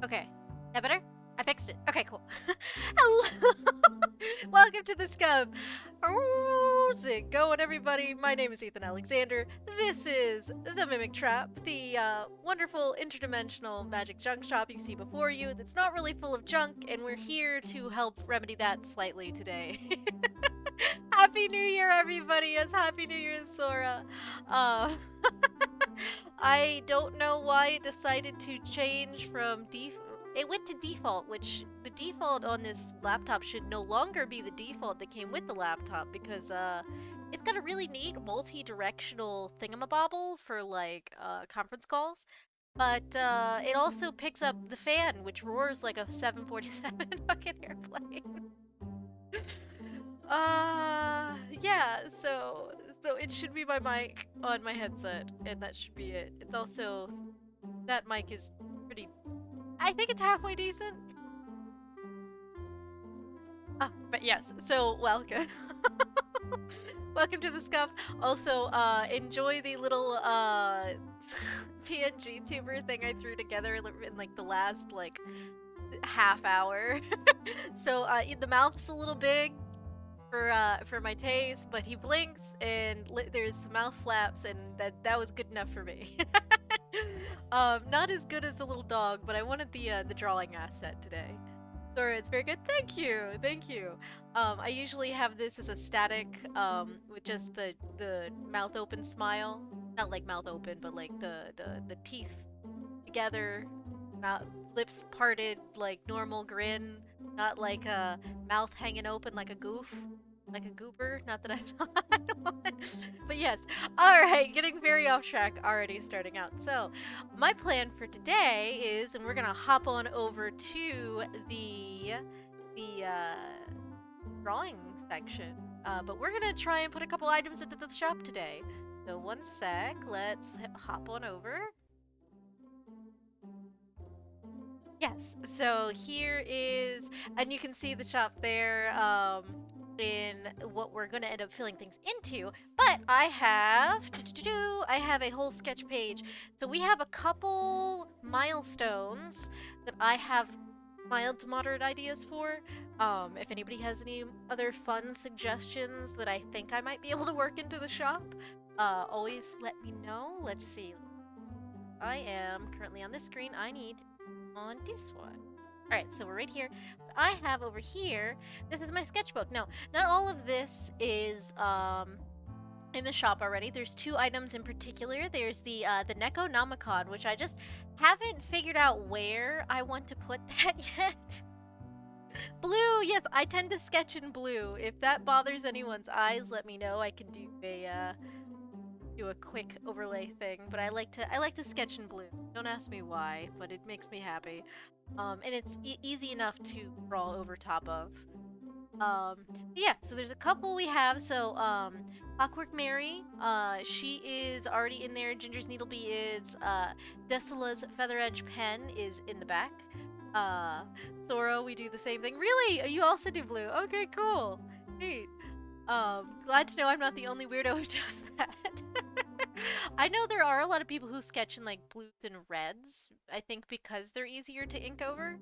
Okay. That better? I fixed it. Okay, cool. Hello! Welcome to the Scum! How's it going, everybody? My name is Ethan Alexander. This is the Mimic Trap, the wonderful interdimensional magic junk shop you see before you that's not really full of junk, and we're here to help remedy that slightly today. Happy New Year, everybody! Yes, Happy New Year, Sora! Uh, I don't know why it decided to change from it went to default, which the default on this laptop should no longer be the default that came with the laptop because it's got a really neat multi-directional thingamabobble for like conference calls. But it also picks up the fan, which roars like a 747 fucking airplane. Yeah, so it should be my mic on my headset, and that should be it. It's also that mic is pretty. I think it's halfway decent. But yes, so welcome. Welcome to the scuff. Also, enjoy the little PNG tuber thing I threw together in like the last like half hour. So the mouth's a little big for my taste, but he blinks and there's mouth flaps, and that was good enough for me. Not as good as the little dog, but I wanted the drawing asset today. Sorry, it's very good. Thank you, thank you. I usually have this as a static, with just the mouth open smile, not like mouth open, but like the teeth together, mouth, lips parted like normal grin, not like a mouth hanging open like a goof. Like a goober, not that I'm not. But yes, alright, getting very off track already starting out. So, my plan for today is, and we're gonna hop on over to the drawing section, but we're gonna try and put a couple items into the shop today. So one sec, let's hop on over. Yes, so here is, and you can see the shop there, in what we're gonna end up filling things into, but I have a whole sketch page. So we have a couple milestones that I have mild to moderate ideas for. If anybody has any other fun suggestions that I think I might be able to work into the shop, always let me know. Let's see. I am currently on this screen. I need on this one. Alright, so we're right here. What I have over here, this is my sketchbook. Now, not all of this is in the shop already. There's two items in particular. There's the Necronomicon, which I just haven't figured out where I want to put that yet. Blue, yes, I tend to sketch in blue. If that bothers anyone's eyes, let me know. I can do a quick overlay thing, but I like to sketch in blue. Don't ask me why, but it makes me happy. And it's easy enough to draw over top of. Yeah, so there's a couple we have. So, Clockwork Mary, she is already in there. Ginger's Needlebee is. Desola's Feather Edge Pen is in the back. Sora, we do the same thing. Really? You also do blue? Okay, cool. Neat. Glad to know I'm not the only weirdo who does that. I know there are a lot of people who sketch in like blues and reds, I think because they're easier to ink over.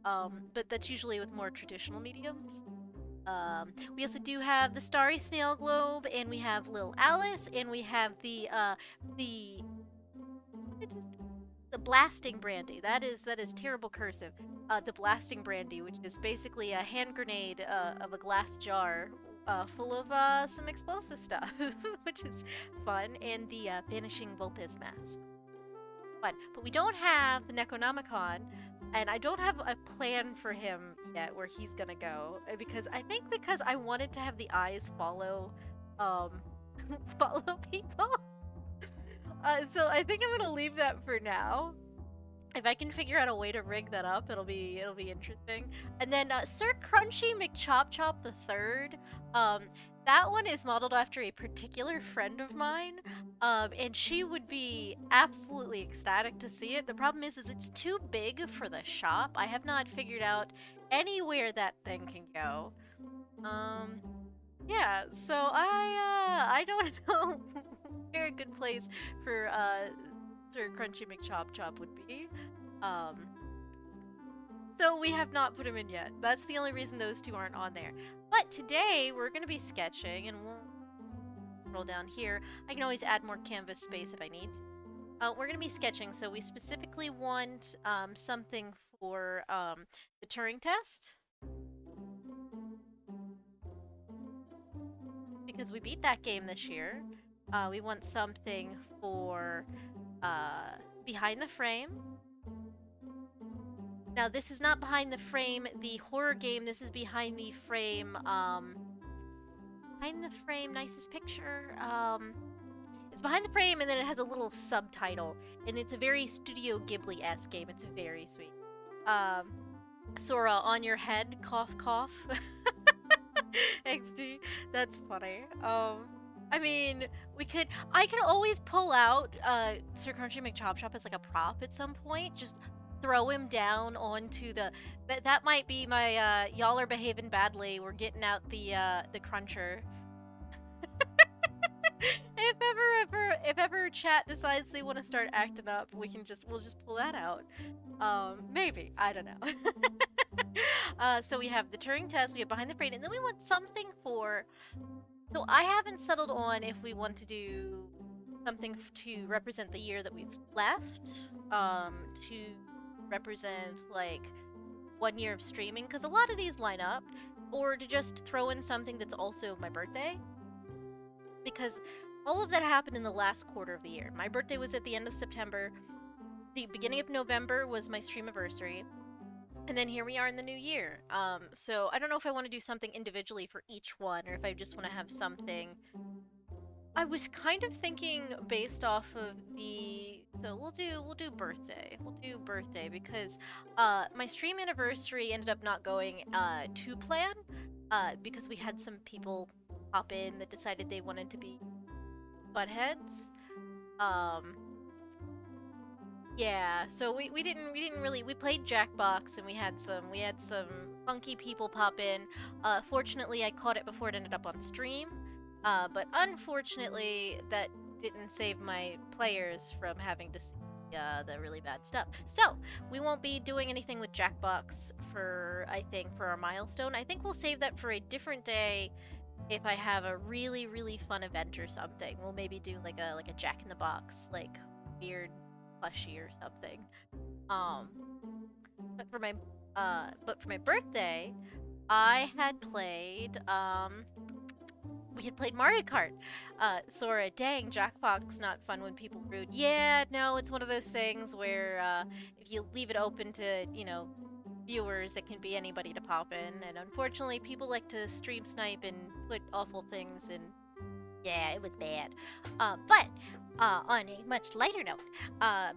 But that's usually with more traditional mediums. We also do have the Starry Snail Globe, and we have Lil Alice, and we have the blasting brandy. That is terrible cursive. The blasting brandy, which is basically a hand grenade of a glass jar full of some explosive stuff, which is fun, and the Vanishing Vulpes mask. Fun. But we don't have the Necronomicon, and I don't have a plan for him yet where he's gonna go, because I wanted to have the eyes follow, follow people. So I think I'm gonna leave that for now. If I can figure out a way to rig that up, it'll be interesting. And then Sir Crunchy McChop Chop the Third. That one is modeled after a particular friend of mine, and she would be absolutely ecstatic to see it. The problem is it's too big for the shop. I have not figured out anywhere that thing can go. Yeah. So I don't know where a good place for Sir Crunchy McChop Chop would be. So we have not put them in yet. That's the only reason those two aren't on there. But today we're going to be sketching, and we'll scroll down here. I can always add more canvas space if I need to. We're going to be sketching, so we specifically want something for the Turing test. Because we beat that game this year. We want something for behind the frame. Now, this is not behind the frame, the horror game. This is behind the frame, nicest picture. It's behind the frame, and then it has a little subtitle, and it's a very Studio Ghibli-esque game. It's very sweet. Sora, on your head, cough, cough. XD, that's funny. I mean, I could always pull out Sir Crunchy McChop as like a prop at some point. Just throw him down onto the. That might be my y'all are behaving badly. We're getting out the cruncher. if ever chat decides they want to start acting up, we'll just pull that out. Maybe, I don't know. So we have the Turing test, we have behind the frame, and then we want something for. So I haven't settled on if we want to do something to represent the year that we've left, to represent like 1 year of streaming, because a lot of these line up, or to just throw in something that's also my birthday. Because all of that happened in the last quarter of the year. My birthday was at the end of September. The beginning of November was my stream anniversary. And then here we are in the new year. So I don't know if I want to do something individually for each one, or if I just want to have something. I was kind of thinking based off of the. So we'll do birthday. We'll do birthday because my stream anniversary ended up not going to plan because we had some people pop in that decided they wanted to be buttheads. Yeah, so we didn't really. We played Jackbox and we had some funky people pop in. Fortunately, I caught it before it ended up on stream. But unfortunately, that didn't save my players from having to see the really bad stuff. So we won't be doing anything with Jackbox for our milestone. I think we'll save that for a different day. If I have a really fun event or something, we'll maybe do like a Jack in the Box, like weird plushie or something. But for my birthday, I had played we had played Mario Kart. Sora, dang, Jackbox not fun when people rude. Yeah, no, it's one of those things where if you leave it open to, viewers, it can be anybody to pop in, and unfortunately people like to stream snipe and put awful things in. Yeah, it was bad. But on a much lighter note,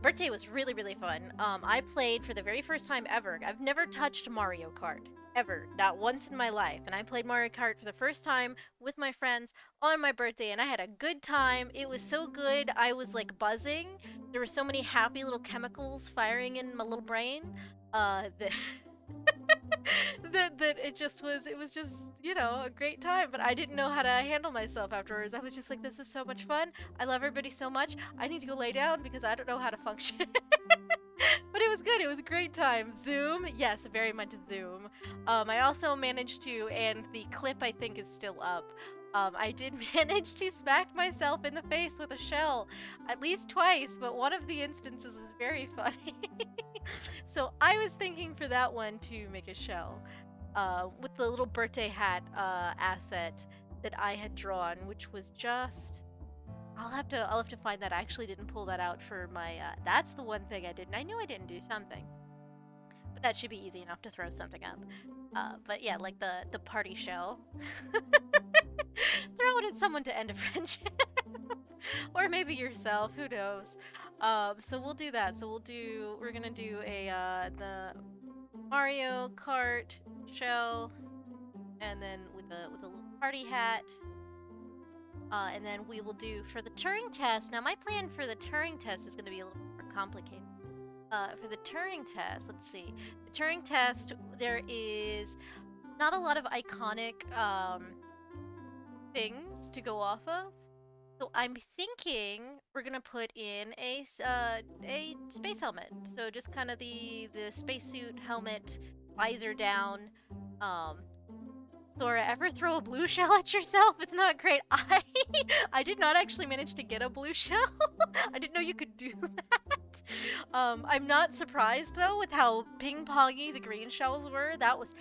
birthday was really fun. I played for the very first time ever. I've never touched Mario Kart. Ever. Not once in my life. And I played Mario Kart for the first time with my friends on my birthday, and I had a good time. It was so good. I was like buzzing. There were so many happy little chemicals firing in my little brain. That that it was just a great time, but I didn't know how to handle myself afterwards. I was just like, this is so much fun. I love everybody so much. I need to go lay down because I don't know how to function. But it was good. It was a great time. Zoom, yes, very much Zoom. I also managed to, and the clip I think is still up. I did manage to smack myself in the face with a shell at least twice, but one of the instances is very funny. So I was thinking for that one to make a shell with the little birthday hat asset that I had drawn, which was just. I'll have to find that. I actually didn't pull that out for my. That's the one thing I didn't. I knew I didn't do something, but that should be easy enough to throw something up. But yeah, like the party shell. Throw it at someone to end a friendship, or maybe yourself. Who knows? So we'll do that. So we're gonna do a the Mario Kart shell, and then with a little party hat. And then we will do for the Turing test. Now, my plan for the Turing test is going to be a little more complicated. For the Turing test, let's see. The Turing test, there is not a lot of iconic things to go off of. So I'm thinking we're gonna put in a space helmet. So just kind of the spacesuit helmet, visor down. Um, Sora, ever throw a blue shell at yourself? It's not great. I did not actually manage to get a blue shell. I didn't know you could do that. I'm not surprised though with how ping-pongy the green shells were. That was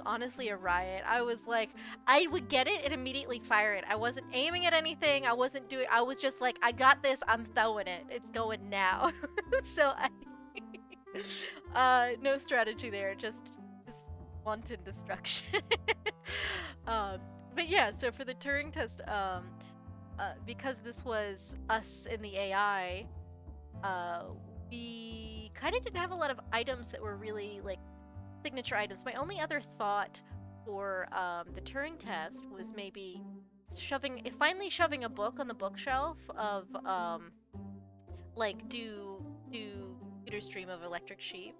honestly a riot. I was like, I would get it and immediately fire it. I wasn't aiming at anything. I was just like, I got this. I'm throwing it. It's going now. so no strategy there. Just wanton destruction. um, but yeah. So for the Turing test, because this was us in the AI, uh, we kind of didn't have a lot of items that were really like signature items. My only other thought for the Turing test was maybe finally shoving a book on the bookshelf of like do computer stream of electric sheep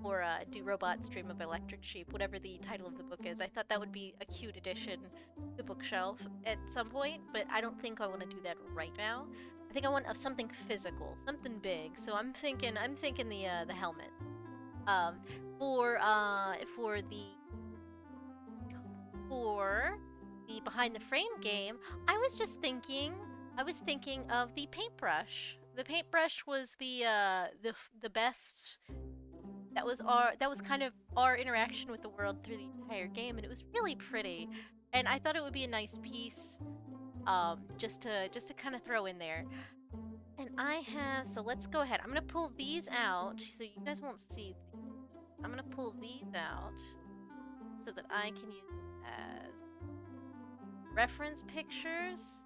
or do robot stream of electric sheep, whatever the title of the book is. I thought that would be a cute addition to the bookshelf at some point, but I don't think I want to do that right now. I think I want something physical, something big. So I'm thinking the helmet. Um, for the behind the frame game, I was thinking of the paintbrush. The paintbrush was the best. That was kind of our interaction with the world through the entire game, and it was really pretty. And I thought it would be a nice piece, just to kind of throw in there. And so let's go ahead. I'm gonna pull these out so you guys won't see. I'm gonna pull these out so that I can use them as reference pictures.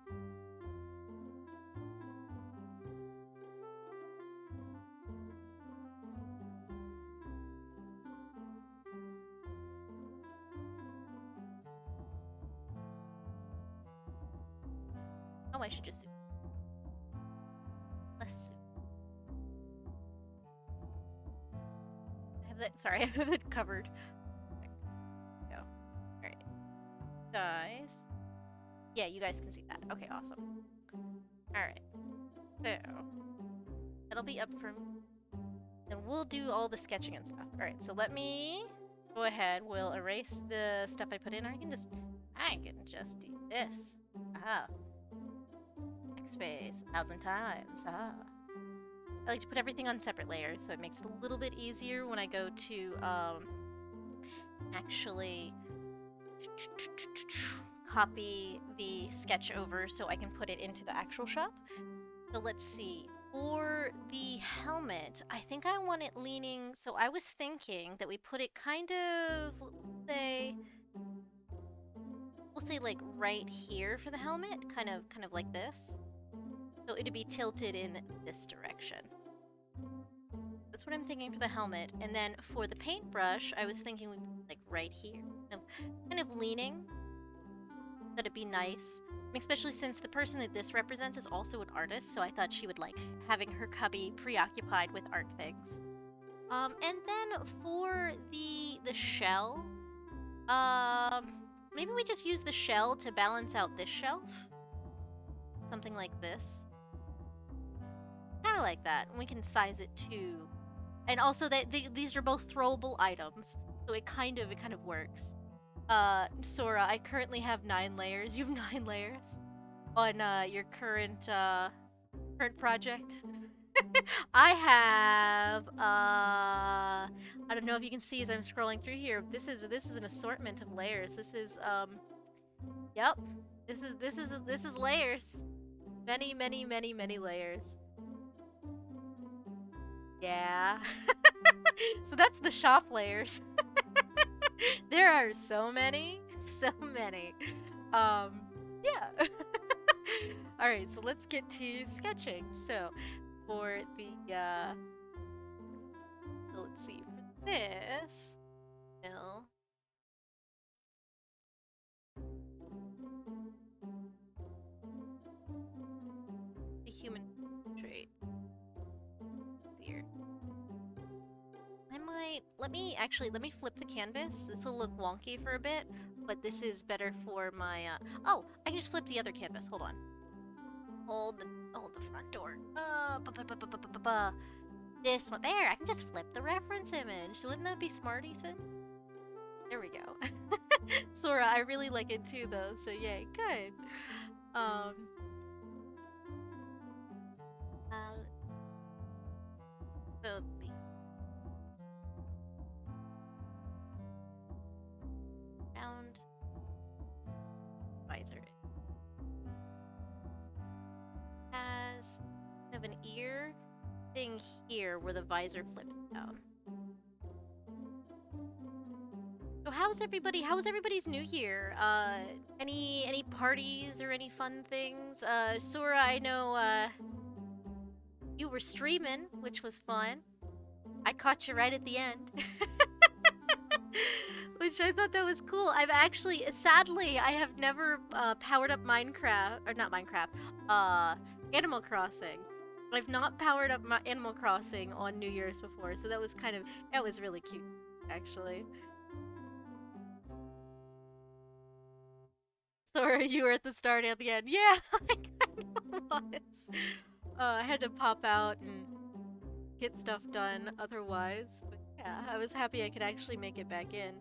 Oh, I should just zoom. Let's zoom. I have that. Sorry, I have it covered. Go. All right, guys. Yeah, you guys can see that. Okay, awesome. All right. So that'll be up for me. Then we'll do all the sketching and stuff. All right. So let me go ahead. We'll erase the stuff I put in. Or I can just do this. Ah. Backspace 1,000 times. Ah. I like to put everything on separate layers, so it makes it a little bit easier when I go to actually copy the sketch over so I can put it into the actual shop. So let's see. For the helmet, I think I want it leaning. So I was thinking that we put it kind of, we'll say like right here for the helmet, kind of like this. So it'd be tilted in this direction. That's what I'm thinking for the helmet. And then for the paintbrush, I was thinking like right here, kind of leaning. That'd be nice. Especially since the person that this represents is also an artist, so I thought she would like having her cubby preoccupied with art things. And then for the shell, maybe we just use the shell to balance out this shelf. Something like this. Kind of like that. And we can size it too. And also that these are both throwable items, so it kind of works. Sora, I currently have 9 layers. You have 9 layers on your current project. I have I don't know if you can see as I'm scrolling through here. This is an assortment of layers. This is yep. This is layers. Many layers. Yeah. So that's the shop layers. There are so many. Yeah. Alright, so let's get to sketching. So, for the, so let's see, for this, the human trait. Here. Let me flip the canvas. This will look wonky for a bit, but this is better for my, oh, I can just flip the other canvas. Hold on. hold the front door. This one there. I can just flip the reference image. Wouldn't that be smart, Ethan? There we go. Sora, I really like it too, though. So yay, good. So the round visor has kind of an ear thing here where the visor flips down. So how's everybody? How was everybody's New Year? Any parties or any fun things? Sora, I know you were streaming, which was fun. I caught you right at the end. Which I thought that was cool. I've actually, sadly, I have never powered up Minecraft, or not Minecraft, Animal Crossing. I've not powered up my Animal Crossing on New Year's before, so that was really cute, actually. Sorry, you were at the start and the end. Yeah, I kind of was. I had to pop out and get stuff done otherwise, but yeah, I was happy I could actually make it back in.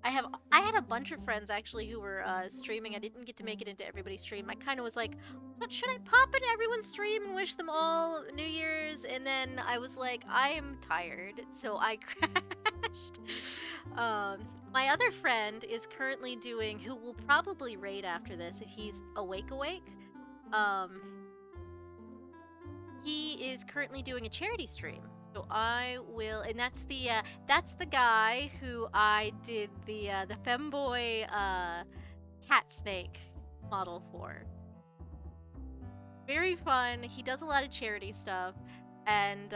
I had a bunch of friends actually who were streaming. I didn't get to make it into everybody's stream. I kind of was like, but should I pop into everyone's stream and wish them all New Year's? And then I was like, I am tired, so I crashed. My other friend is currently doing, who will probably raid after this if he's awake. He is currently doing a charity stream. So I will, and that's the guy who I did the femboy cat snake model for. Very fun. He does a lot of charity stuff, and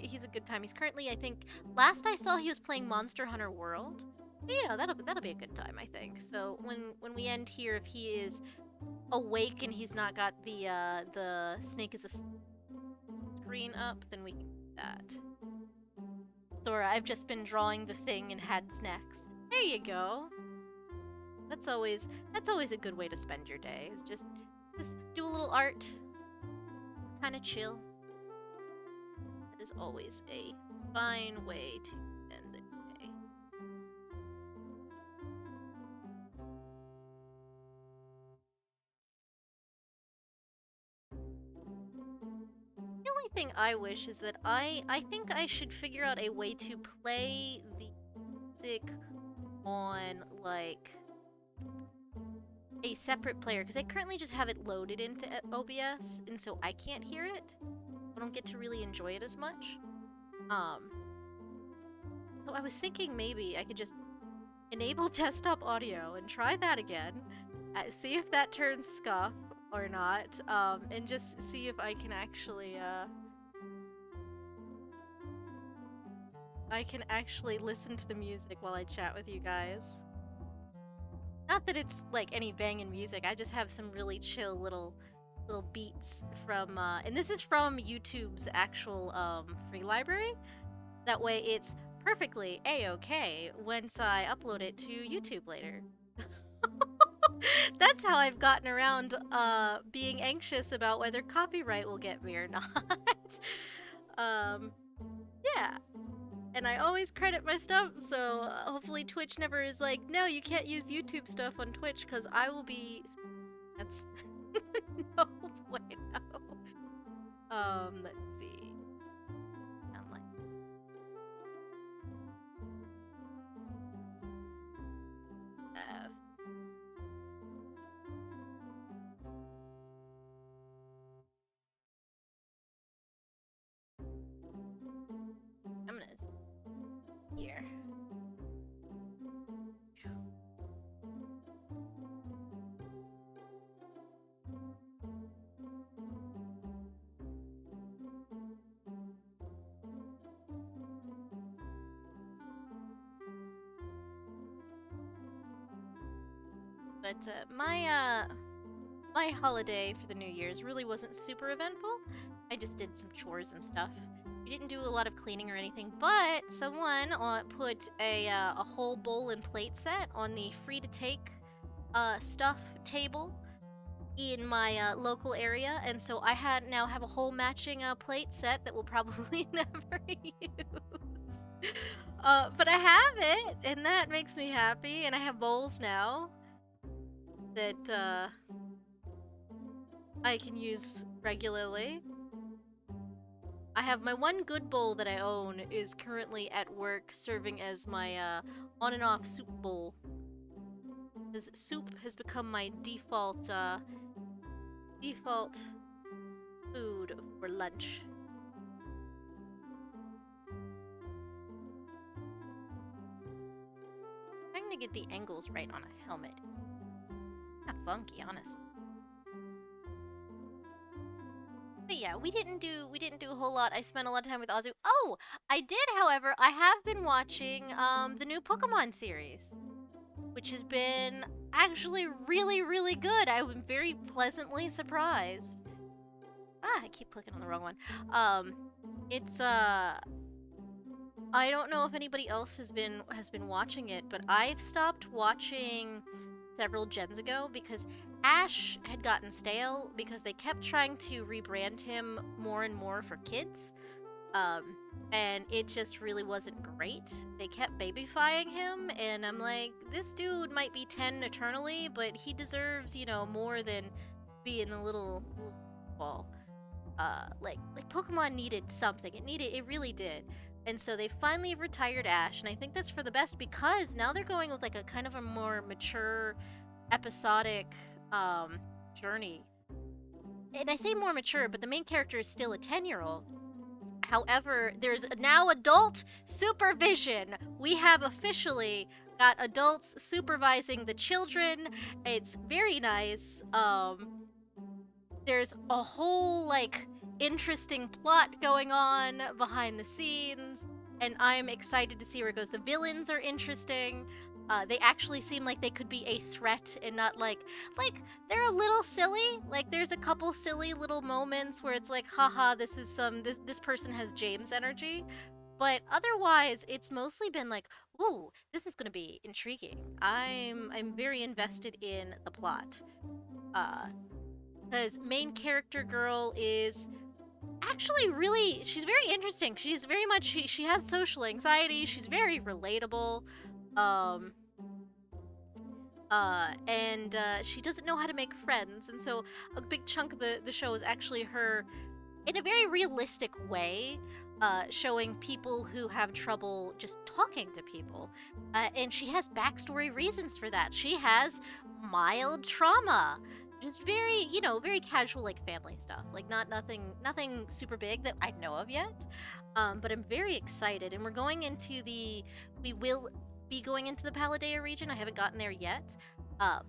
he's a good time. He's currently, I think, last I saw he was playing Monster Hunter World. You know, that'll be a good time, I think. So when we end here, if he is awake and he's not got the snake as a screen up, then we can do that. Sora, I've just been drawing the thing and had snacks. There you go. That's always a good way to spend your day. Is just do a little art. It's kind of chill. That is always a fine way to end the day. The only thing I wish is that I think I should figure out a way to play the music on, like, a separate player, because I currently just have it loaded into OBS, and so I can't hear it. I don't get to really enjoy it as much. So I was thinking maybe I could just enable desktop audio and try that again, see if that turns scuff or not, and just see if I can actually, listen to the music while I chat with you guys. Not that it's like any banging music, I just have some really chill little beats from, and this is from YouTube's actual free library. That way it's perfectly a-okay once I upload it to YouTube later. That's how I've gotten around being anxious about whether copyright will get me or not. Yeah. And I always credit my stuff, so hopefully Twitch never is like, no, you can't use YouTube stuff on Twitch, because I will be... That's... no way, no. Let's see. I'm gonna... Here. But my holiday for the New Year's really wasn't super eventful. I just did some chores and stuff. We didn't do a lot of cleaning or anything, but someone put a whole bowl and plate set on the free to take stuff table in my local area, and so I now have a whole matching plate set that we'll probably never use. But I have it, and that makes me happy, and I have bowls now that I can use regularly. I have my one good bowl that I own is currently at work serving as my on and off soup bowl. Because soup has become my default food for lunch. Trying to get the angles right on a helmet. Kind of funky, honestly. But yeah, we didn't do a whole lot. I spent a lot of time with Azu. Oh, I did, however, I have been watching the new Pokemon series, which has been actually really, really good. I was very pleasantly surprised. I keep clicking on the wrong one. It's I don't know if anybody else has been watching it, but I've stopped watching several gens ago because Ash had gotten stale because they kept trying to rebrand him more and more for kids. And it just really wasn't great. They kept babyfying him, and I'm like, this dude might be 10 eternally, but he deserves, you know, more than being a little ball. Like Pokemon needed something. It really did. And so they finally retired Ash, and I think that's for the best because now they're going with like a kind of a more mature, episodic journey. And I say more mature, but the main character is still a 10-year-old. However, there's now adult supervision. We have officially got adults supervising the children. It's very nice. There's a whole like interesting plot going on behind the scenes, and I'm excited to see where it goes. The villains are interesting. They actually seem like they could be a threat and not like they're a little silly. Like there's a couple silly little moments where it's like, haha, this person has James energy. But otherwise, it's mostly been like, ooh, this is gonna be intriguing. I'm very invested in the plot. Because main character girl is actually really, she's very interesting. She's very much, she has social anxiety. She's very relatable. And she doesn't know how to make friends, and so a big chunk of the show is actually her, in a very realistic way, showing people who have trouble just talking to people. And she has backstory reasons for that. She has mild trauma. Just very, you know, very casual, like family stuff. Like nothing super big that I know of yet. But I'm very excited, and we're going into we will be going into the Paldea region. I haven't gotten there yet.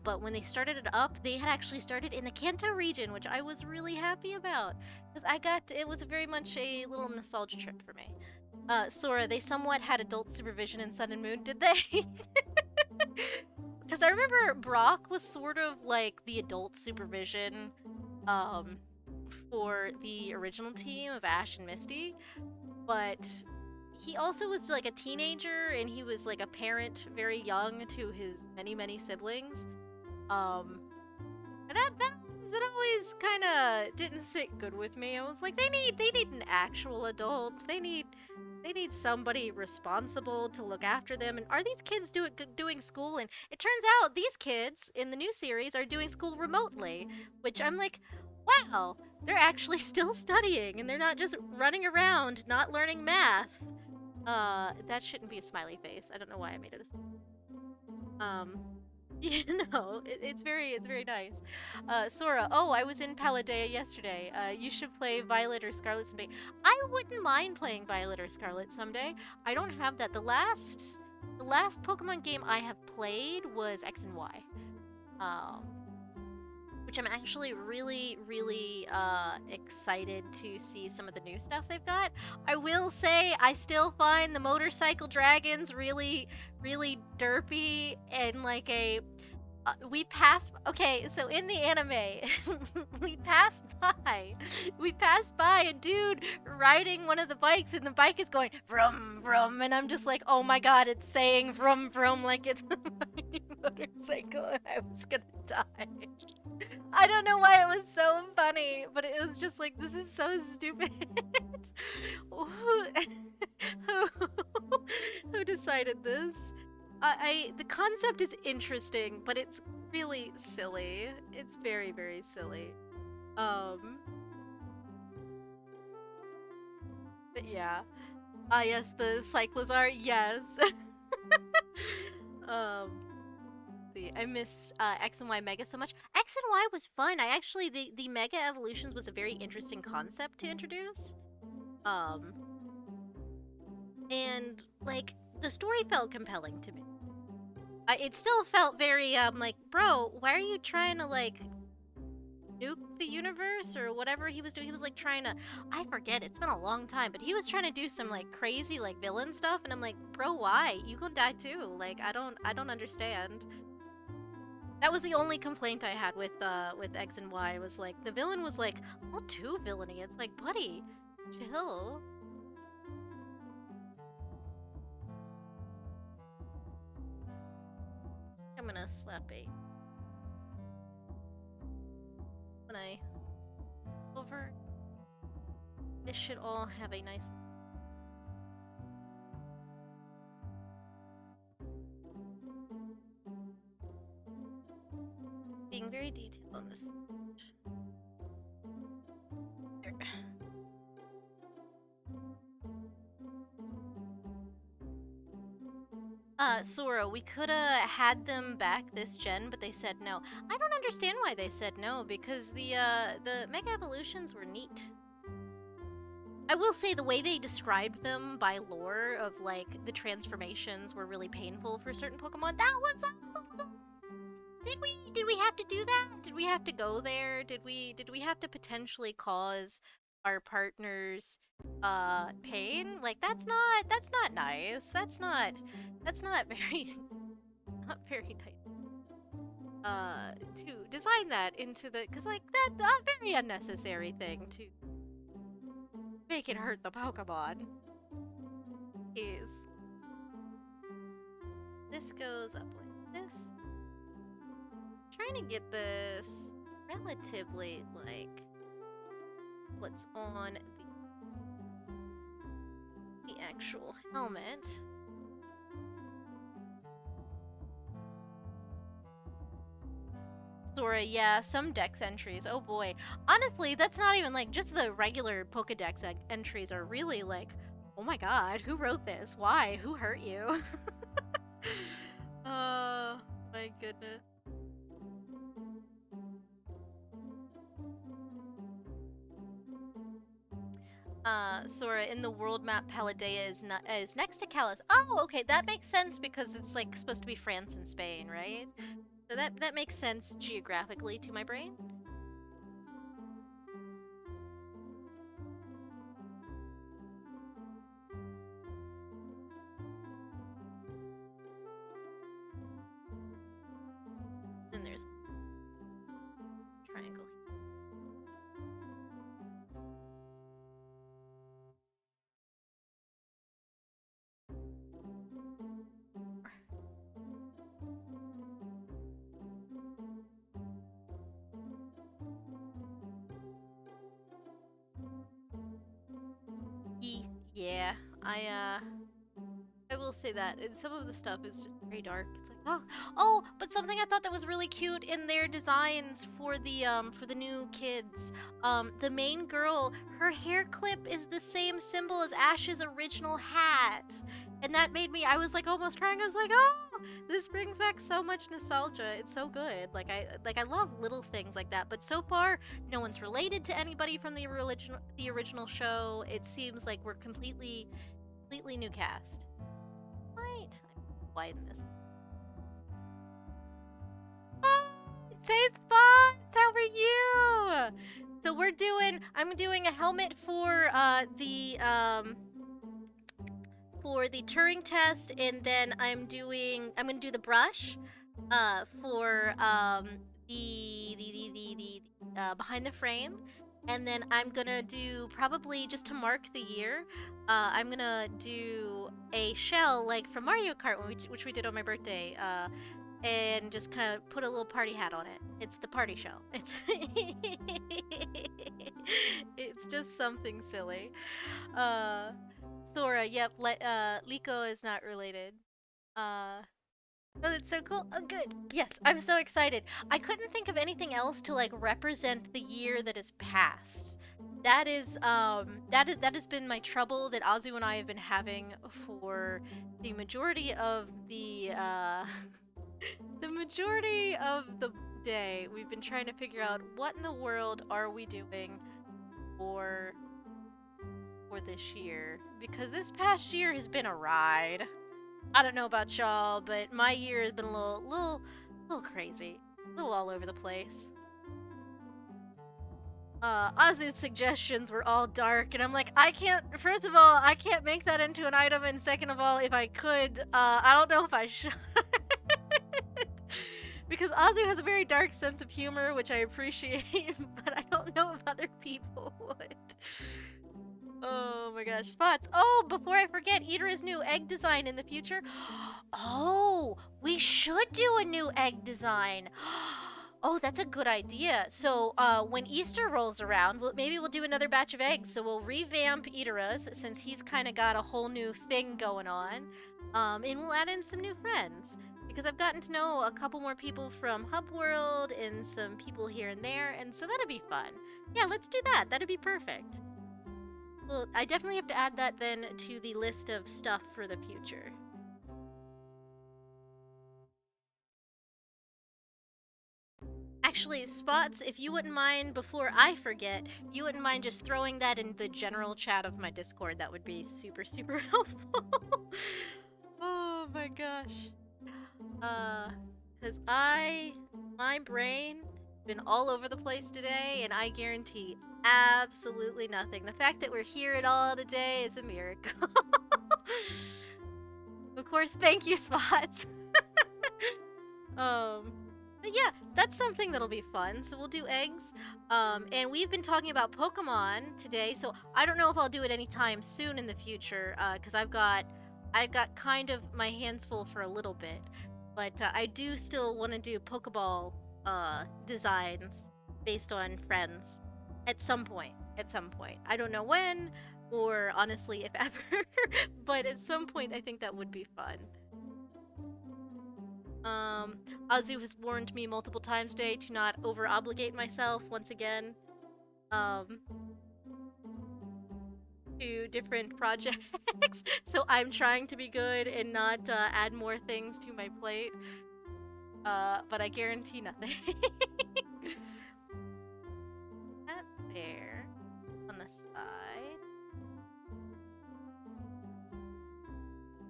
But when they started it up, they had actually started in the Kanto region, which I was really happy about. Because it was very much a little nostalgia trip for me. Sora, they somewhat had adult supervision in Sun and Moon, did they? Because I remember Brock was sort of like the adult supervision for the original team of Ash and Misty. But he also was like a teenager, and he was like a parent very young to his many siblings. And that always kind of didn't sit good with me. I was like, they need an actual adult. They need somebody responsible to look after them. And are these kids doing school? And it turns out these kids in the new series are doing school remotely, which I'm like, wow, they're actually still studying, and they're not just running around not learning math. That shouldn't be a smiley face. I don't know why I made it a you know, it's very nice. Sora, oh, I was in Paldea yesterday. You should play Violet or Scarlet someday. I wouldn't mind playing Violet or Scarlet someday. I don't have that. The last Pokemon game I have played was X and Y. Which I'm actually really excited to see some of the new stuff they've got. I will say I still find the motorcycle dragons really derpy, and like okay, so in the anime, we passed by a dude riding one of the bikes, and the bike is going vroom vroom, and I'm just like, oh my god, it's saying vroom vroom like it's motorcycle and I was gonna die. I don't know why it was so funny, but it was just like, this is so stupid. who, who, who decided this? The concept is interesting, but it's really silly. It's very, very silly. But yeah. Ah, yes, the cyclozar, yes. um, see, I miss X and Y Mega so much. X and Y was fun. I actually, the Mega Evolutions was a very interesting concept to introduce. And, like, the story felt compelling to me. It still felt very, like, bro, why are you trying to, like, nuke the universe or whatever he was doing? He was, like, trying to, I forget, it's been a long time, but he was trying to do some, like, crazy, like, villain stuff, and I'm like, bro, why? You gonna die too. Like, I don't understand. That was the only complaint I had with X and Y, was, like, the villain was, like, a little too villainy. It's like, buddy, chill. I'm gonna slap a when I over. This should all have a nice. Being very detailed on this. There. Sora, we coulda had them back this gen, but they said no. I don't understand why they said no, because the Mega Evolutions were neat. I will say the way they described them by lore of, like, the transformations were really painful for certain Pokemon. That was did we have to do that? Did we have to go there? Did we have to potentially cause our partners pain? Like, that's not nice. That's not very not very nice. To design that into the, cuz like that's a very unnecessary thing to make it hurt the Pokemon. Is this goes up like this? Trying to get this relatively like what's on the actual helmet. Sora, yeah, some dex entries. Oh boy. Honestly, that's not even like just the regular Pokedex entries are really like, oh my god, who wrote this? Why? Who hurt you? Oh my goodness. Sora, in the world map, Paldea is next to Kalos. Oh, okay, that makes sense because it's like supposed to be France and Spain, right? So that makes sense geographically to my brain. Then there's a triangle. Yeah, I will say that some of the stuff is just very dark. It's like, oh, but something I thought that was really cute in their designs for the new kids. The main girl, her hair clip is the same symbol as Ash's original hat, and that made me. I was like almost crying. I was like, oh, this brings back so much nostalgia. It's so good. I love little things like that. But so far, no one's related to anybody from the original show. It seems like we're completely new cast. Right. Widen this. Oh, say Spots, how are you? So I'm doing a helmet for the Turing test, and then I'm gonna do the brush for the behind the frame, and then I'm gonna do, probably just to mark the year, I'm gonna do a shell like from Mario Kart, which we did on my birthday, and just kind of put a little party hat on it. It's the party show. It's it's just something silly. Uh, Sora, yep, Liko is not related. Uh, oh, that's so cool. Oh, good. Yes, I'm so excited. I couldn't think of anything else to like represent the year that is past. That has been my trouble that Azu and I have been having for the majority of the the majority of the day. We've been trying to figure out what in the world are we doing for this year, because this past year has been a ride. I don't know about y'all, but my year has been a little crazy, a little all over the place. Azu's suggestions were all dark, and I'm like, I can't. First of all, I can't make that into an item, and second of all, if I could, I don't know if I should. Because Azu has a very dark sense of humor, which I appreciate, but I don't know if other people would. Oh my gosh, Spots. Oh, before I forget, Idara's new egg design in the future. Oh, we should do a new egg design. Oh, that's a good idea. So, when Easter rolls around, maybe we'll do another batch of eggs. So we'll revamp Idara's since he's kind of got a whole new thing going on. And we'll add in some new friends because I've gotten to know a couple more people from Hub World and some people here and there, and so that'd be fun. Yeah, let's do that. That'd be perfect. Well, I definitely have to add that then to the list of stuff for the future. Actually, Spots, if you wouldn't mind, before I forget, you wouldn't mind just throwing that in the general chat of my Discord. That would be super, super helpful. Oh my gosh. Cause my brain been all over the place today, and I guarantee absolutely nothing. The fact that we're here at all today is a miracle. Of course, thank you, Spots. But yeah, that's something that'll be fun. So we'll do eggs. And we've been talking about Pokemon today, so I don't know if I'll do it anytime soon in the future, because I've got kind of my hands full for a little bit. But I do still want to do Pokeball designs based on friends at some point. At some point. I don't know when, or honestly, if ever. But at some point, I think that would be fun. Azu has warned me multiple times today to not over-obligate myself once again. To different projects. So I'm trying to be good and not add more things to my plate. But I guarantee nothing. That there on the side.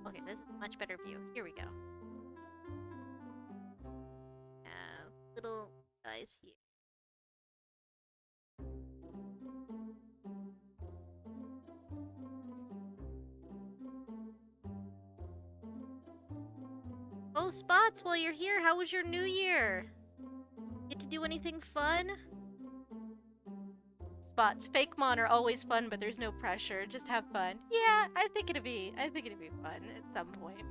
Okay, this is a much better view. Here we go. Little guys here. Oh, Spots, while you're here, how was your new year? Get to do anything fun? Spots, fake mon are always fun, but there's no pressure. Just have fun. Yeah, I think it'd be fun at some point.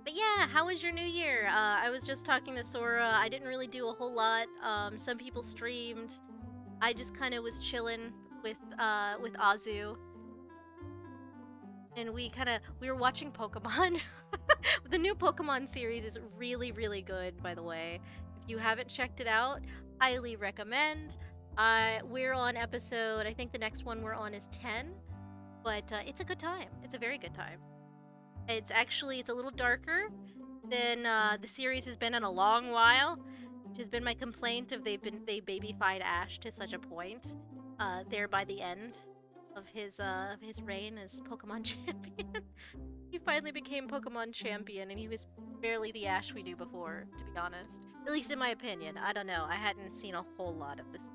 But yeah, how was your new year? I was just talking to Sora. I didn't really do a whole lot. Some people streamed. I just kind of was chilling with Azu. And we were watching Pokemon. The new Pokemon series is really, really good, by the way. If you haven't checked it out, highly recommend. We're on episode, I think the next one we're on is 10. But it's a good time. It's a very good time. It's a little darker than the series has been in a long while, which has been my complaint of they babyfied Ash to such a point there by the end of his reign as Pokemon champion. He finally became Pokemon champion, and he was barely the Ash we knew before, to be honest. At least in my opinion. I don't know. I hadn't seen a whole lot of this.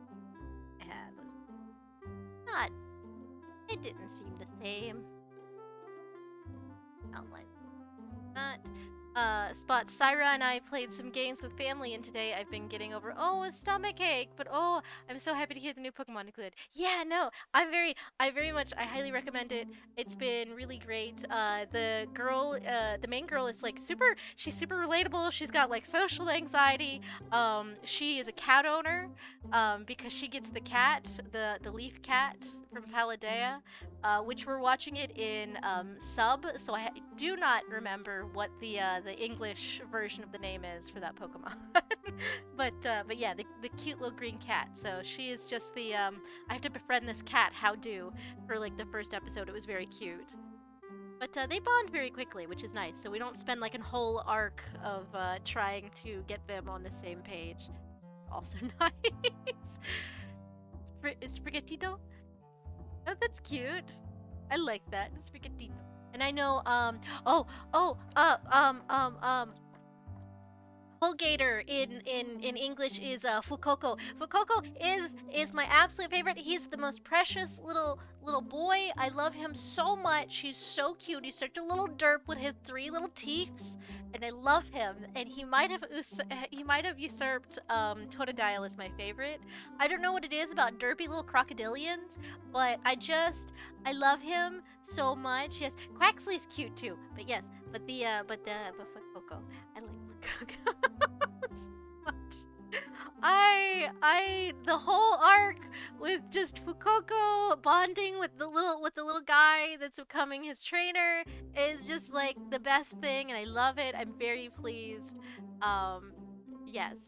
It didn't seem the same. Outline that. Spot, Syra and I played some games with family, and today I've been getting over, oh, a stomach ache, but oh, I'm so happy to hear the new Pokemon included. Yeah, no, I very much, I highly recommend it. It's been really great. The main girl is like she's super relatable. She's got like social anxiety. She is a cat owner, because she gets the cat, the leaf cat from Paldea, which we're watching it in sub, so I do not remember what the English version of the name is for that Pokemon. But yeah, the cute little green cat. So she is just the I have to befriend this cat. How do for like the first episode? It was very cute. But they bond very quickly, which is nice. So we don't spend like a whole arc of trying to get them on the same page. It's also nice. Spaghettito? Oh, that's cute. I like that. Spaghettito. And I know, Holgator in English is Fukoko. Fukoko is my absolute favorite. He's the most precious little boy. I love him so much. He's so cute. He's such a little derp with his 3 little teeths, and I love him. And he might have usurped Totodile as my favorite. I don't know what it is about derpy little crocodilians, but I love him so much. Yes, Quaxley's cute too. But yes, but Fukoko. I like Fukoko so much. The whole arc with just Fukoko bonding with the little guy that's becoming his trainer is just like the best thing, and I love it. I'm very pleased. Yes.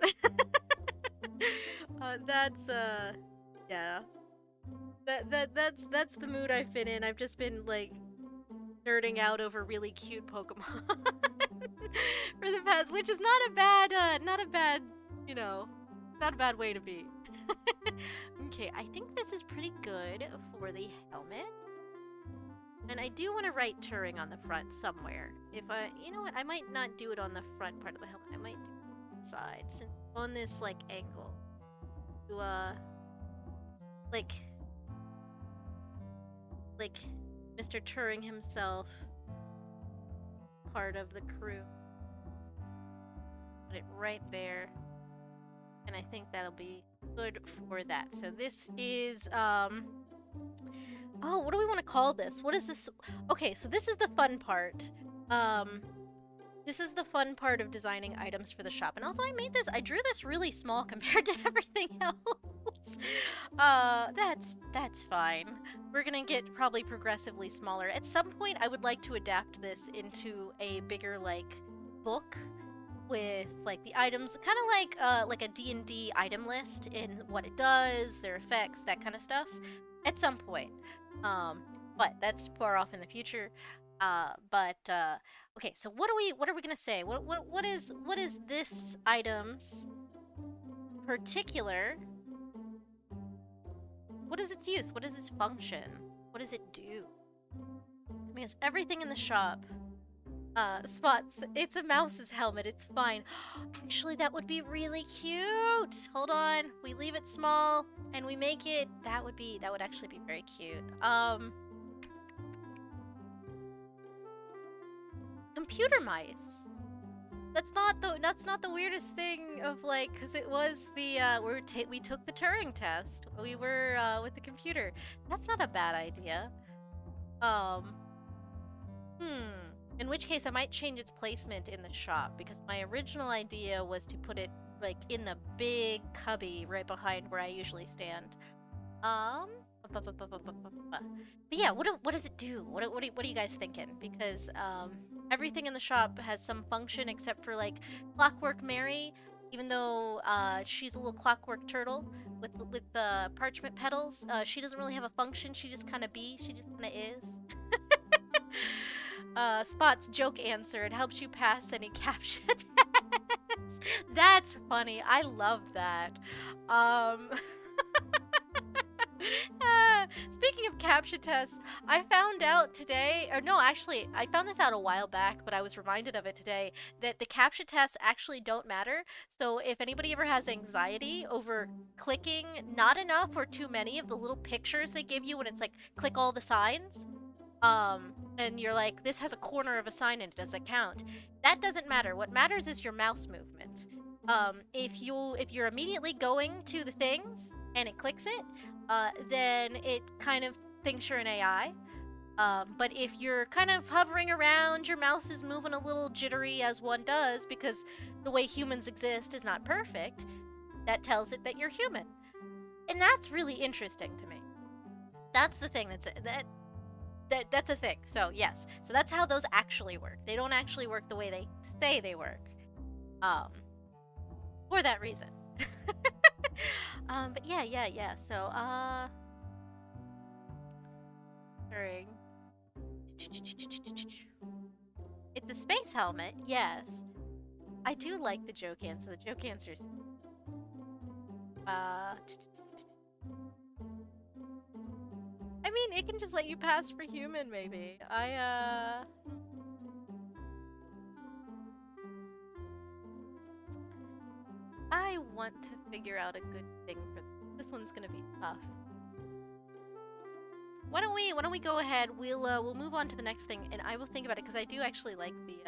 That's yeah. That's the mood I've been in. I've just been like nerding out over really cute Pokemon for the past, which is not a bad, not a bad way to be. Okay, I think this is pretty good for the helmet. And I do want to write Turing on the front somewhere. You know what, I might not do it on the front part of the helmet. I might do it on the side, since on this, like, angle. To, like Mr. Turing himself, part of the crew. Put it right there. And I think that'll be good for that. So this is, oh, what do we want to call this? What is this? Okay, so this is the fun part. This is the fun part of designing items for the shop. And also I drew this really small compared to everything else. That's fine. We're gonna get probably progressively smaller. At some point, I would like to adapt this into a bigger, like, book with, like, the items, kind of like a D&D item list in what it does, their effects, that kind of stuff, at some point. But that's far off in the future. Okay, so what are we gonna say? What is this item's particular? What is its use? What is its function? What does it do? Because everything in the shop, Spots, it's a mouse's helmet, it's fine. Actually, that would be really cute. Hold on, we leave it small and we make it, that would actually be very cute. Computer mice. That's not the weirdest thing of, like, because it was the we took the Turing test. We were with the computer. That's not a bad idea. In which case I might change its placement in the shop, because my original idea was to put it, like, in the big cubby right behind where I usually stand. But yeah, what does it do? What are you guys thinking? Because everything in the shop has some function except for, like, Clockwork Mary, even though she's a little clockwork turtle with the parchment petals. She doesn't really have a function. She just kind of is. Spot's joke answer. It helps you pass any CAPTCHA tests. That's funny. I love that. Speaking of CAPTCHA tests, I found out today, or no, actually, I found this out a while back, but I was reminded of it today, that the CAPTCHA tests actually don't matter. So if anybody ever has anxiety over clicking not enough or too many of the little pictures they give you when it's like, click all the signs, and you're like, this has a corner of a sign in it, does that count? That doesn't matter. What matters is your mouse movement. If you're immediately going to the things and it clicks it, then it kind of thinks you're an AI. But if you're kind of hovering around, your mouse is moving a little jittery as one does because the way humans exist is not perfect, that tells it that you're human. And that's really interesting to me. That's the thing that's a thing. So yes, so that's how those actually work. They don't actually work the way they say they work. For that reason. But yeah. So during. It's a space helmet, yes. I do like the joke answer. The joke answers. I mean, it can just let you pass for human, maybe. I want to figure out a good thing for this one's gonna be tough. Why don't we go ahead? We'll move on to the next thing, and I will think about it because I do actually like the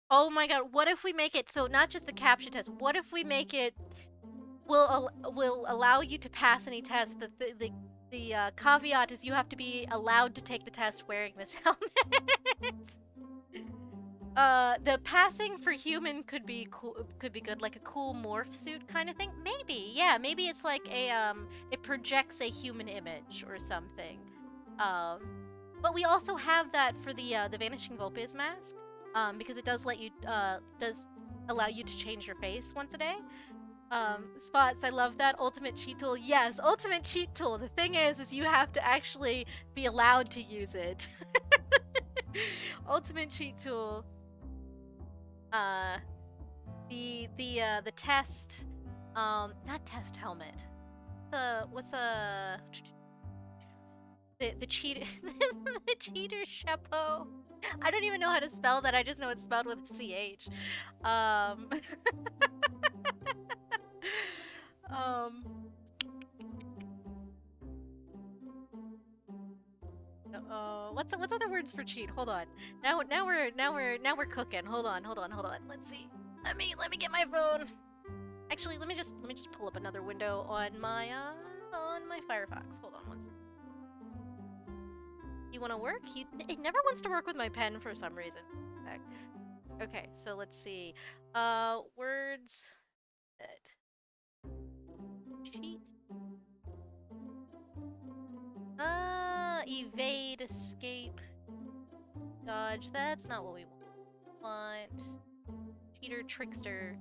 Oh my god! What if we make it so not just the captcha test? What if we make it will allow you to pass any test? The caveat is you have to be allowed to take the test wearing this helmet. The passing for human could be cool, could be good, like a cool morph suit kind of thing. Maybe, yeah, maybe it's like a it projects a human image or something. But we also have that for the Vanishing Vulpes mask, because it does let you does allow you to change your face once a day. Spots, I love that. Ultimate cheat tool, yes, ultimate cheat tool. The thing is you have to actually be allowed to use it. Ultimate cheat tool. The test, not test helmet. What's the cheater the cheater chapeau? I don't even know how to spell that. I just know it's spelled with CH. What's other words for cheat? Hold on. Now we're cooking. Hold on. Let's see. Let me get my phone. Actually, let me just pull up another window on my Firefox. Hold on one second. You want to work? It never wants to work with my pen for some reason. Okay, so let's see. Words that cheat. Evade, escape, dodge. That's not what we want. Cheater, trickster,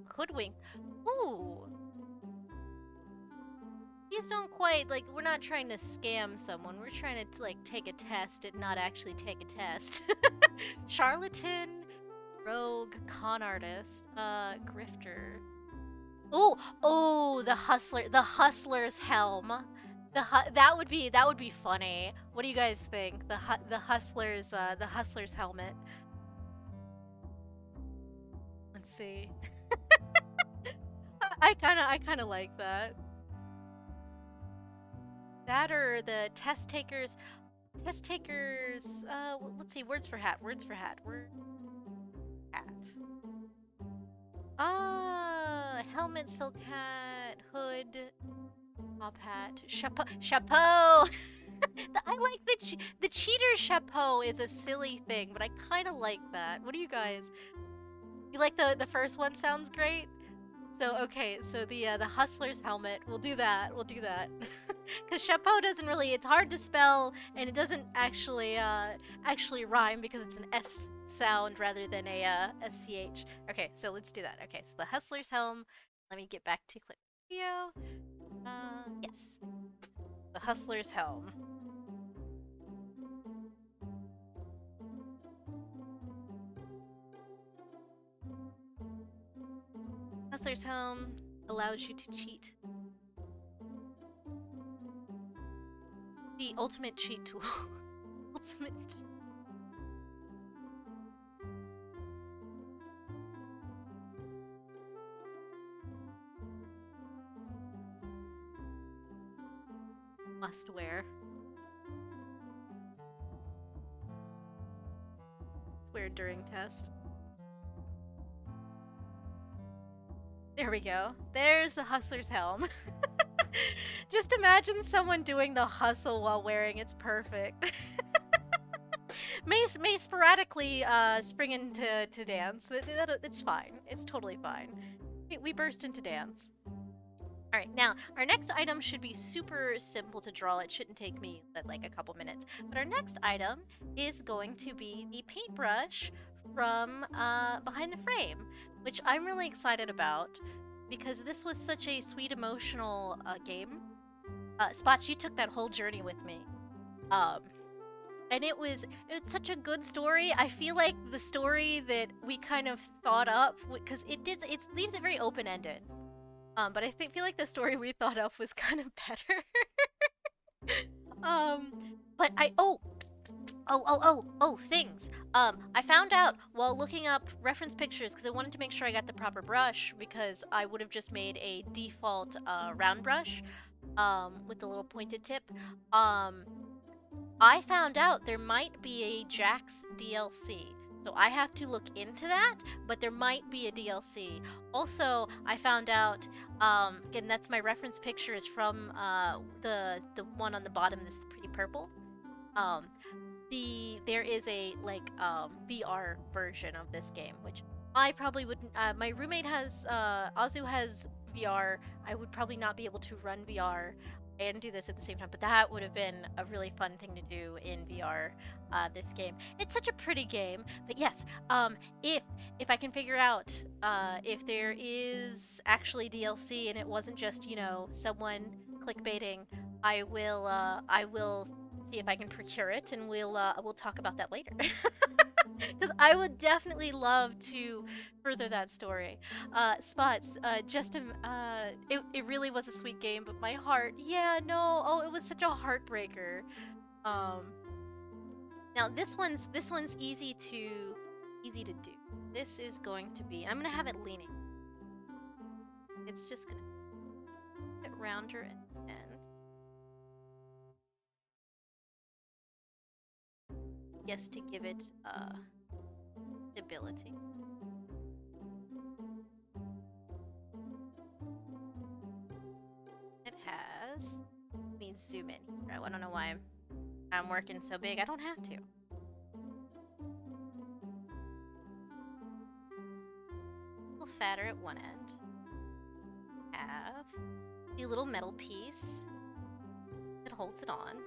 hoodwink. Ooh. These don't quite, like, we're not trying to scam someone. We're trying to, like, take a test and not actually take a test. Charlatan, rogue, con artist, grifter. Oh, the hustler's helm. That would be funny. What do you guys think? The hustler's helmet. Let's see. I kind of like that. That or the test takers. Let's see. Words for hat. Word hat. Helmet, silk hat, hood, top hat, chapeau. I like the cheater chapeau is a silly thing, but I kind of like that. What do you guys? You like the first one? Sounds great. So okay, so the hustler's helmet. We'll do that. Because chapeau doesn't really. It's hard to spell, and it doesn't actually rhyme because it's an S sound rather than a SCH. Okay, so let's do that. Okay, so the hustler's helm. Let me get back to clip video. Yes, the hustler's helm. Hustler's helm allows you to cheat. The ultimate cheat tool. Ultimate. must wear. Let's wear during test. There we go. There's the hustler's helm. Just imagine someone doing the hustle while wearing it's perfect. may sporadically spring into dance. It's fine. It's totally fine. We burst into dance. Alright, now, our next item should be super simple to draw. It shouldn't take me but like a couple minutes. But our next item is going to be the paintbrush from behind the frame, which I'm really excited about because this was such a sweet emotional game. Spots, you took that whole journey with me. And it was such a good story. I feel like the story that we kind of thought up, because it leaves it very open-ended. But I feel like the story we thought of was kind of better. But things. I found out while looking up reference pictures, because I wanted to make sure I got the proper brush, because I would have just made a default round brush with the little pointed tip. I found out there might be a Jax DLC. So I have to look into that, but there might be a DLC. Also, I found out, again, that's my reference picture is from the one on the bottom, this pretty purple. There is a VR version of this game, which I probably wouldn't. My roommate has Azu has VR. I would probably not be able to run VR and do this at the same time, but that would have been a really fun thing to do in VR. This game, it's such a pretty game. But yes, if I can figure out if there is actually DLC and it wasn't just someone clickbaiting, I will see if I can procure it, and we'll talk about that later. Because I would definitely love to further that story. Spots, it really was a sweet game, but my heart, it was such a heartbreaker. Now this one's easy to do. This is going to be, I'm gonna have it leaning. It's just gonna get rounder at the end. Yes, to give it stability. It has. Let me zoom in here. I don't know why I'm working so big. I don't have to. A little fatter at one end. Have the little metal piece that holds it on.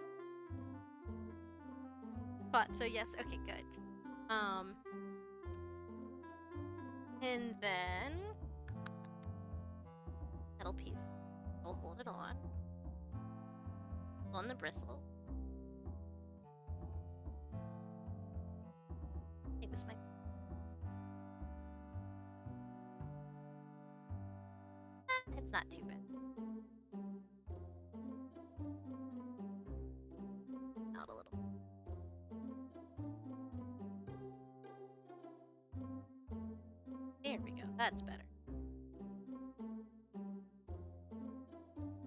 Spot. So yes, okay, good. And then metal piece. We'll hold it on the bristles. I think this might. It's not too bad. Out a little. There we go. That's better.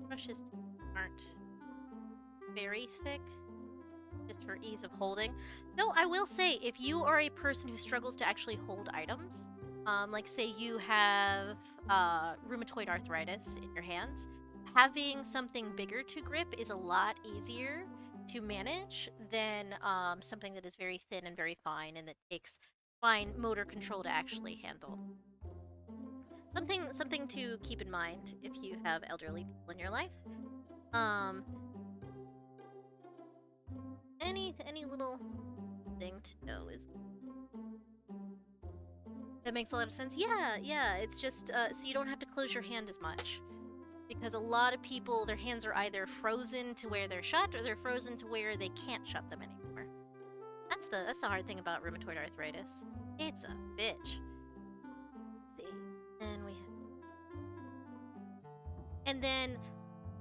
Brushes aren't very thick, just for ease of holding. Though I will say, if you are a person who struggles to actually hold items, like say you have rheumatoid arthritis in your hands, having something bigger to grip is a lot easier to manage than something that is very thin and very fine and that takes fine motor control to actually handle. Something to keep in mind if you have elderly people in your life. Any little thing to know is that makes a lot of sense. Yeah. It's just so you don't have to close your hand as much, because a lot of people, their hands are either frozen to where they're shut or they're frozen to where they can't shut them anymore. That's the hard thing about rheumatoid arthritis. It's a bitch. Let's see, and we have, and then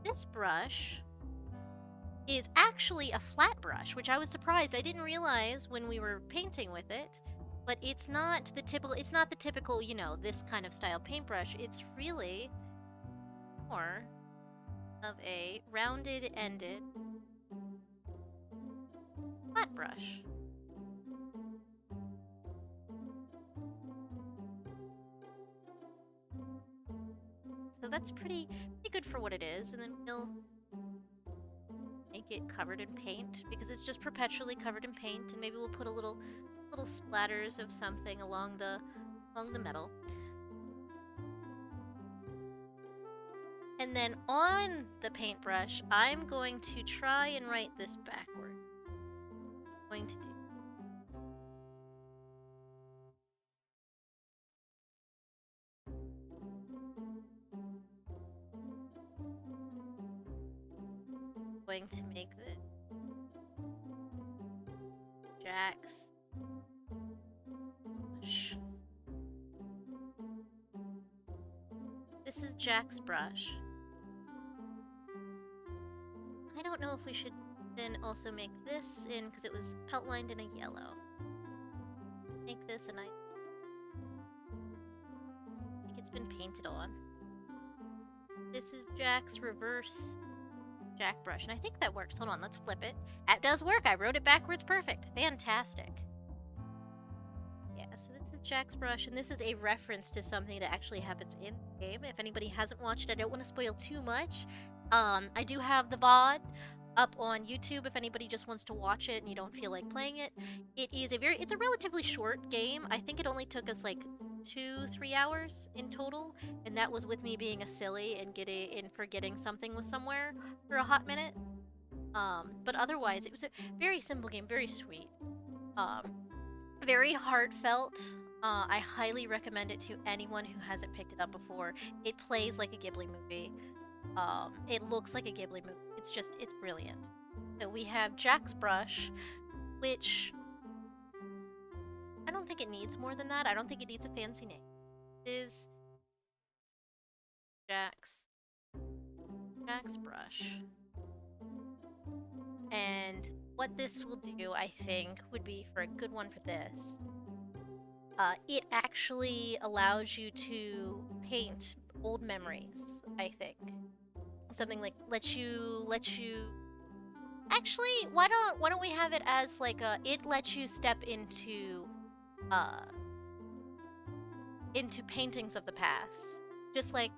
this brush is actually a flat brush, which I was surprised. I didn't realize when we were painting with it, but it's not the typical, this kind of style paintbrush. It's really more of a rounded-ended flat brush. So that's pretty good for what it is, and then we'll make it covered in paint because it's just perpetually covered in paint, and maybe we'll put a little splatters of something along the metal. And then on the paintbrush, I'm going to try and write this backward. I'm going to do going to make the Jack's brush. This is Jack's brush. I don't know if we should then also make this in, because it was outlined in a yellow. Make this a nice... I think it's been painted on. This is Jack's reverse Jack brush, and I think that works. Hold on, let's flip it. That does work. I wrote it backwards. Perfect. Fantastic. Yeah, so this is Jack's brush, and this is a reference to something that actually happens in the game. If anybody hasn't watched it, I don't want to spoil too much. I do have the VOD up on YouTube if anybody just wants to watch it and you don't feel like playing it. It's a relatively short game. I think it only took us like 2-3 hours in total, and that was with me being a silly and forgetting something was somewhere for a hot minute. But otherwise, it was a very simple game, very sweet, very heartfelt. I highly recommend it to anyone who hasn't picked it up before. It plays like a Ghibli movie. It looks like a Ghibli movie. It's brilliant. So we have Jack's brush, which I don't think it needs more than that. I don't think it needs a fancy name. It is Jack's brush. And what this will do, I think, would be for a good one for this. It actually allows you to paint old memories, I think. Something like lets you actually, why don't we have it as like it lets you step into paintings of the past, just like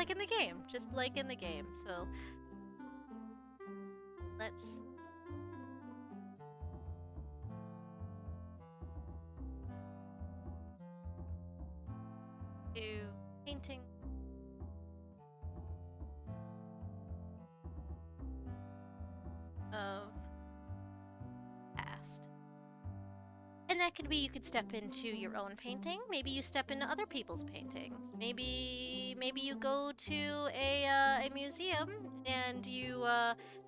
in the game, so let's do painting of past. And that could be, you could step into your own painting. Maybe you step into other people's paintings. Maybe you go to a museum and you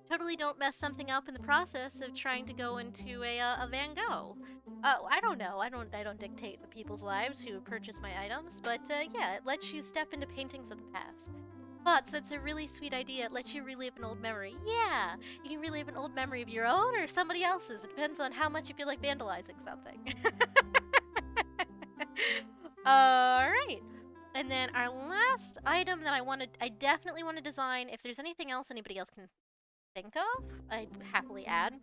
totally don't mess something up in the process of trying to go into a Van Gogh. I don't know. I don't dictate the people's lives who purchase my items, but yeah, it lets you step into paintings of the past. Bots, that's a really sweet idea. It lets you relive an old memory. Yeah, you can relive an old memory of your own or somebody else's. It depends on how much you feel like vandalizing something. Alright. And then our last item that I definitely want to design, if there's anything else anybody else can think of, I'd happily add.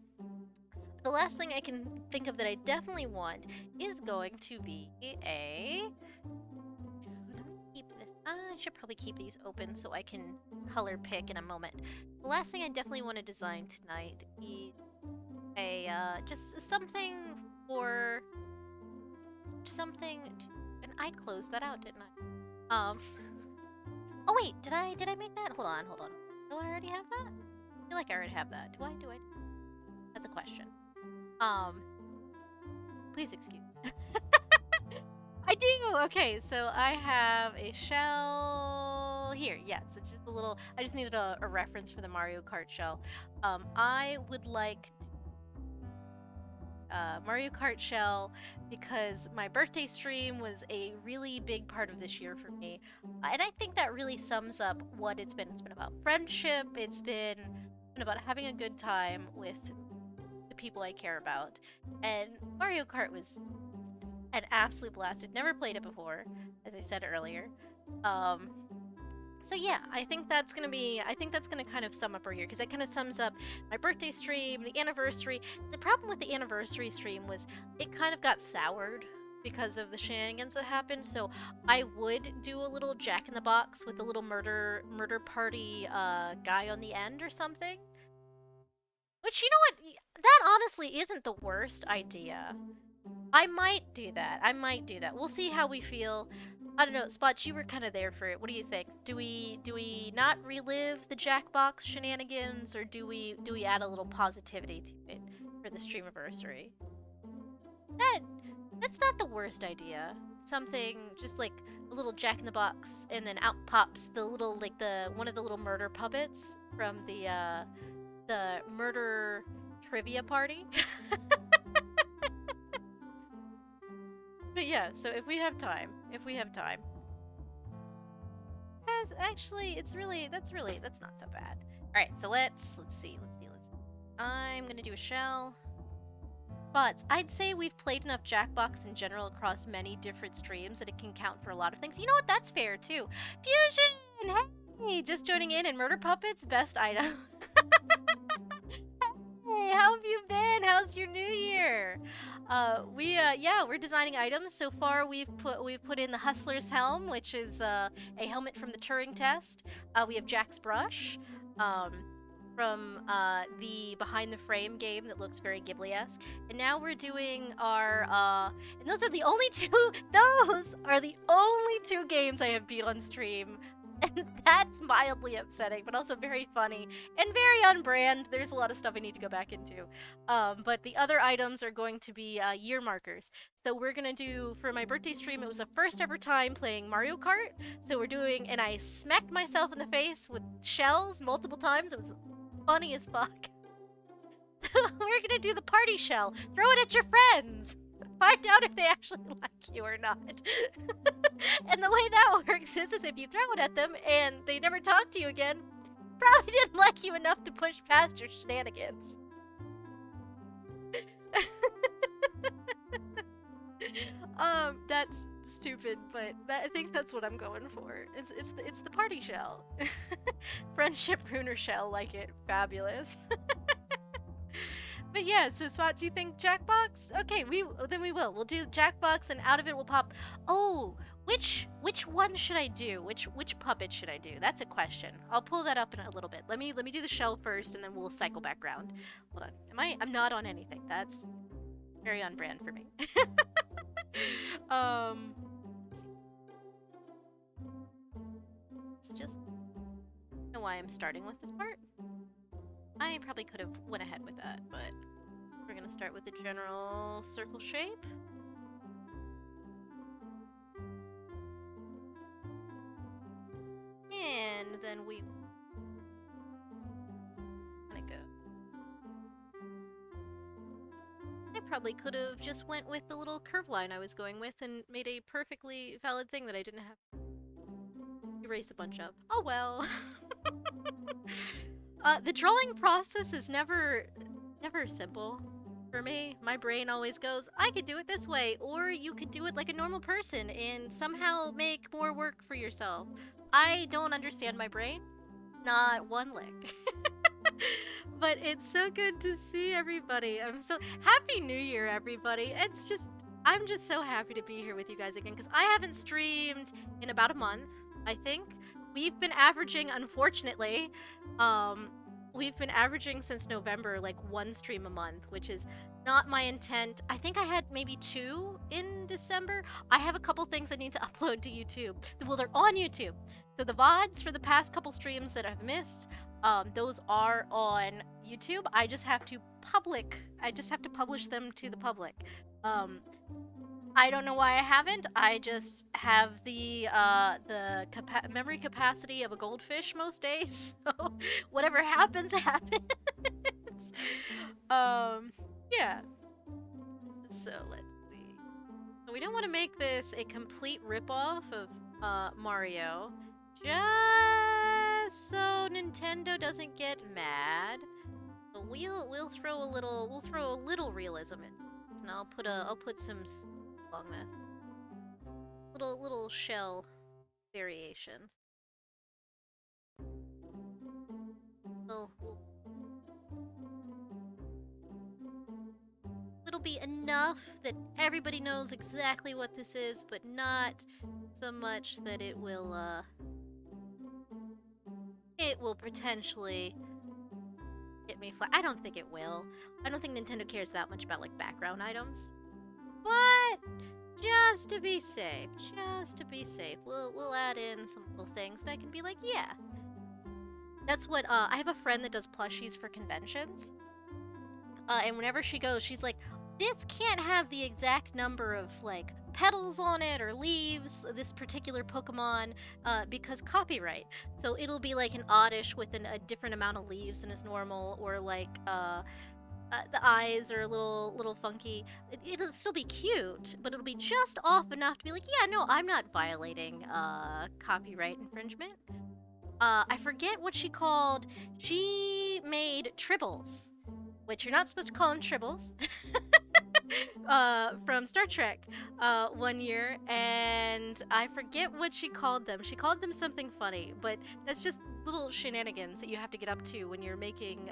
The last thing I can think of that I definitely want is going to be a... keep this. I should probably keep these open so I can color pick in a moment. The last thing I definitely want to design tonight is a just something for something. And I closed that out, didn't I? Oh wait, did I make that? Hold on. Do I already have that? I feel like I already have that. Do I? That's a question. Please excuse me. I do! Okay, so I have a shell here. Yes, it's just a little... I just needed a reference for the Mario Kart shell. I would like Mario Kart shell because my birthday stream was a really big part of this year for me. And I think that really sums up what it's been. It's been about friendship. It's been about having a good time with the people I care about. And Mario Kart was an absolute blast. I'd never played it before, as I said earlier. So yeah, I think that's gonna kind of sum up our year because that kind of sums up my birthday stream, the anniversary. The problem with the anniversary stream was it kind of got soured because of the shenanigans that happened. So I would do a little Jack in the Box with a little murder party guy on the end or something. Which you know what? That honestly isn't the worst idea. I might do that. I might do that. We'll see how we feel. I don't know, Spots, you were kind of there for it. What do you think? Do we not relive the Jackbox shenanigans, or do we add a little positivity to it for the streamiversary? That that's not the worst idea. Something just like a little Jack in the Box, and then out pops the little like the one of the little murder puppets from the murder trivia party. But yeah, so if we have time, as actually, that's not so bad. All right, so let's see. I'm gonna do a shell, but I'd say we've played enough Jackbox in general across many different streams that it can count for a lot of things. You know what? That's fair too. Fusion, hey, just joining in, and Murder Puppets best item. Hey, how have you been? How's your new year? Yeah, we're designing items. So far, we've put in the Hustler's helm, which is a helmet from the Turing test. We have Jack's brush, um, from the Behind the Frame game that looks very Ghibli-esque. And now we're doing our and those are the only two. Those are the only two games I have beat on stream. And that's mildly upsetting, but also very funny and very on brand. There's a lot of stuff I need to go back into. But the other items are going to be year markers. So we're gonna do, for my birthday stream, it was the first ever time playing Mario Kart. So we're doing, and I smacked myself in the face with shells multiple times. It was funny as fuck. We're gonna do the party shell. Throw it at your friends. Find out if they actually like you or not. And the way that works is if you throw it at them and they never talk to you again, probably didn't like you enough to push past your shenanigans. That's stupid, but I think that's what I'm going for. It's the party shell. Friendship ruiner shell, like it. Fabulous. But yeah, so Spot, do you think Jackbox? Okay, then we will. We'll do Jackbox, and out of it will pop. Oh, which one should I do? Which puppet should I do? That's a question. I'll pull that up in a little bit. Let me do the shell first, and then we'll cycle back around. Hold on. I'm not on anything. That's very on brand for me. um, let's just know why I'm starting with this part. I probably could have went ahead with that, but we're gonna start with the general circle shape. And then we kind of go. I probably could have just went with the little curve line I was going with and made a perfectly valid thing that I didn't have to erase a bunch of. Oh well. The drawing process is never simple. For me, my brain always goes, I could do it this way, or you could do it like a normal person and somehow make more work for yourself. I don't understand my brain. Not one lick. But it's so good to see everybody. I'm so happy New Year, everybody. I'm just so happy to be here with you guys again because I haven't streamed in about a month, I think. We've been averaging, unfortunately, we've been averaging since November like one stream a month, which is not my intent. I think I had maybe 2 in December. I have a couple things I need to upload to YouTube. Well, they're on YouTube. So the VODs for the past couple streams that I've missed, those are on YouTube. I just have to publish them to the public. I don't know why I haven't. I just have the memory capacity of a goldfish most days. So whatever happens, happens. Yeah. So let's see. We don't want to make this a complete ripoff of Mario, just so Nintendo doesn't get mad. So we'll throw a little realism in. And I'll put some along this. Little shell variations. be enough that everybody knows exactly what this is, but not so much that it will potentially get me flat. I don't think it will. I don't think Nintendo cares that much about, like, background items. But just to be safe, we'll add in some little things that I can be like, yeah. That's what, I have a friend that does plushies for conventions. And whenever she goes, she's like, this can't have the exact number of, like, petals on it or leaves, this particular Pokemon, because copyright. So it'll be like an oddish with a different amount of leaves than is normal, or like, the eyes are a little funky. It'll still be cute, but it'll be just off enough to be like, yeah, no, I'm not violating, copyright infringement. I forget what she called. She made tribbles, which you're not supposed to call them tribbles, from Star Trek, one year, and I forget what she called them. She called them something funny, but that's just little shenanigans that you have to get up to when you're making,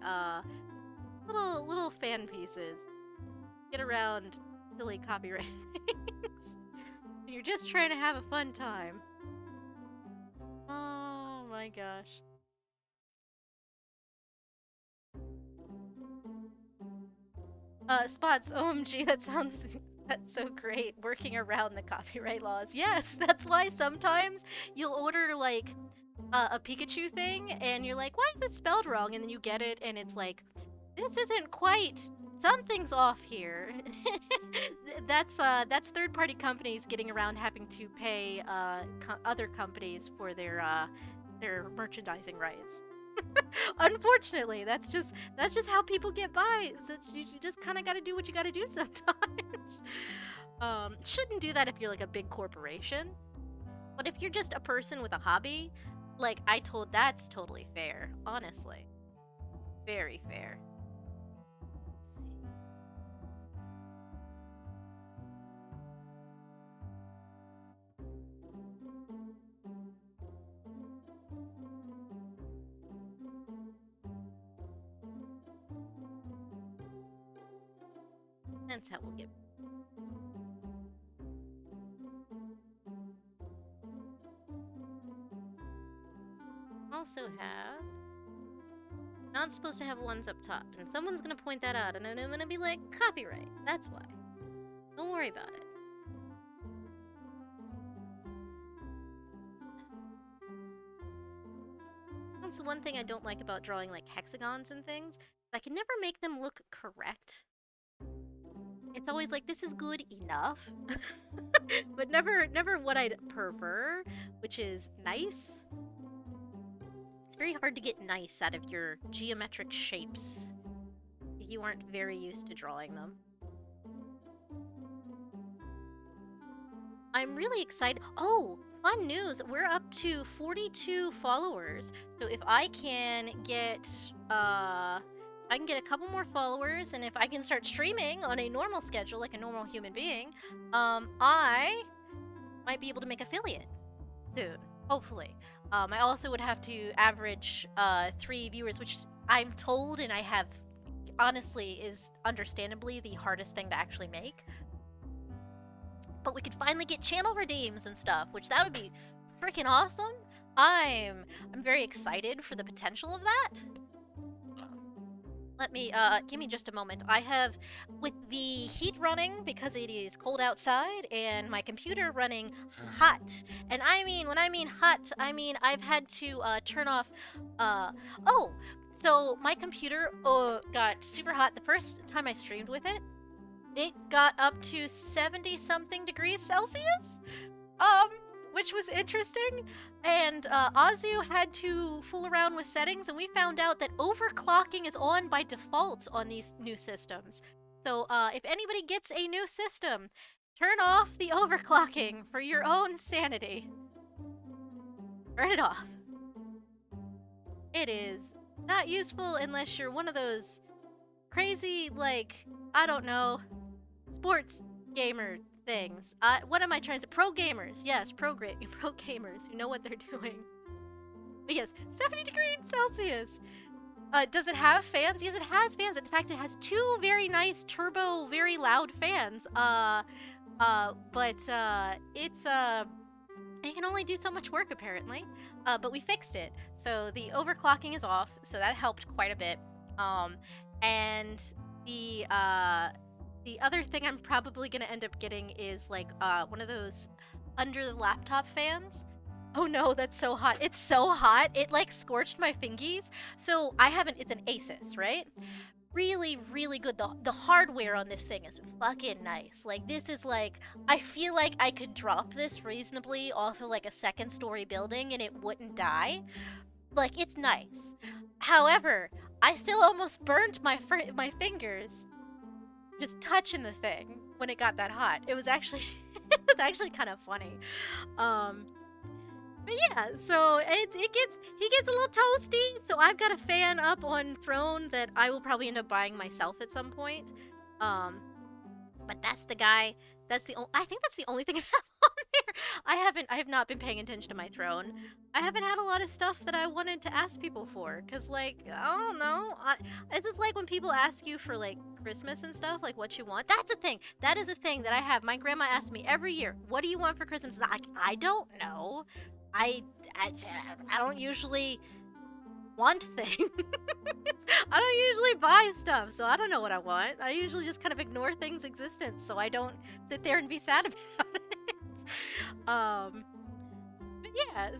little fan pieces. Get around silly copyright things. You're just trying to have a fun time. Oh my gosh. Spots, OMG, that's so great, working around the copyright laws. Yes, that's why sometimes you'll order, like, a Pikachu thing, and you're like, why is it spelled wrong? And then you get it, and it's like, this isn't quite, something's off here. That's third-party companies getting around having to pay, other companies for their merchandising rights. Unfortunately, that's just how people get by. You just kind of got to do what you got to do sometimes. Shouldn't do that if you're like a big corporation, but if you're just a person with a hobby, like that's totally fair. Honestly, very fair. Let's see. That's how we'll get. Also have not supposed to have ones up top, and someone's gonna point that out, and I'm gonna be like, copyright. That's why. Don't worry about it. That's the one thing I don't like about drawing like hexagons and things. I can never make them look correct. It's always like, this is good enough, but never what I'd prefer, which is nice. It's very hard to get nice out of your geometric shapes if you aren't very used to drawing them. I'm really excited. Oh, fun news. We're up to 42 followers. So if I can get, a couple more followers, and if I can start streaming on a normal schedule, like a normal human being, I might be able to make affiliate soon, hopefully. I also would have to average 3 viewers, which I'm told, and I have, honestly, is understandably the hardest thing to actually make. But we could finally get channel redeems and stuff, which that would be freaking awesome. I'm very excited for the potential of that. Let me, give me just a moment. I have, with the heat running, because it is cold outside, and my computer running hot. And I mean, when I mean hot, I mean I've had to, turn off, oh! So, my computer, got super hot the first time I streamed with it. It got up to 70-something degrees Celsius, which was interesting, and Azu had to fool around with settings, and we found out that overclocking is on by default on these new systems. So if anybody gets a new system, turn off the overclocking for your own sanity. Turn it off. It is not useful unless you're one of those crazy, like, I don't know, sports gamer things. What am I trying to say? Pro gamers. Yes, pro gamers who know what they're doing. But yes, 70 degrees Celsius. Does it have fans? Yes, it has fans. In fact, it has two very nice turbo, very loud fans. But it's it can only do so much work apparently. But we fixed it, so the overclocking is off, so that helped quite a bit. And the other thing I'm probably gonna end up getting is like one of those under the laptop fans. Oh no, that's so hot. It's so hot. It like scorched my fingies. So I haven't, it's an Asus, right? Really, really good. The hardware on this thing is fucking nice. Like this is like, I feel like I could drop this reasonably off of like a second story building and it wouldn't die. Like it's nice. However, I still almost burnt my fingers just touching the thing when it got that hot. It was actually it was actually kind of funny. Um but yeah, so he gets a little toasty. So I've got a fan up on throne that I will probably end up buying myself at some point. Um, but that's the guy. I think that's the only thing I have on there. I have not been paying attention to my throne. I haven't had a lot of stuff that I wanted to ask people for, cause like I don't know. It's just like when people ask you for like Christmas and stuff, like what you want. That's a thing. That is a thing that I have. My grandma asks me every year, "What do you want for Christmas?" Like I don't know. I, I, I don't usually want things. I don't usually buy stuff, so I don't know what I want. I usually just kind of ignore things' existence, so I don't sit there and be sad about it. But yeah,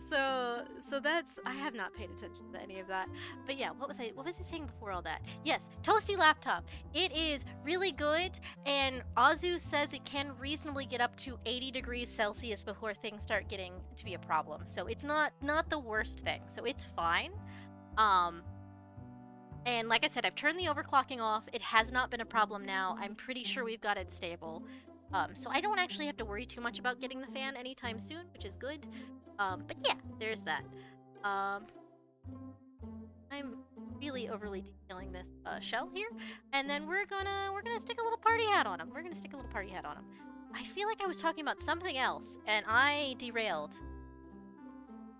so that's, I have not paid attention to any of that. But yeah, what was I saying before all that? Yes, toasty laptop. It is really good, and Azu says it can reasonably get up to 80 degrees Celsius before things start getting to be a problem. So it's not the worst thing. So it's fine. And like I said, I've turned the overclocking off. It has not been a problem now. I'm pretty sure we've got it stable. So I don't actually have to worry too much about getting the fan anytime soon, which is good. But yeah, there's that. I'm really overly detailing this shell here, and then we're gonna stick a little party hat on him. I feel like I was talking about something else, and I derailed.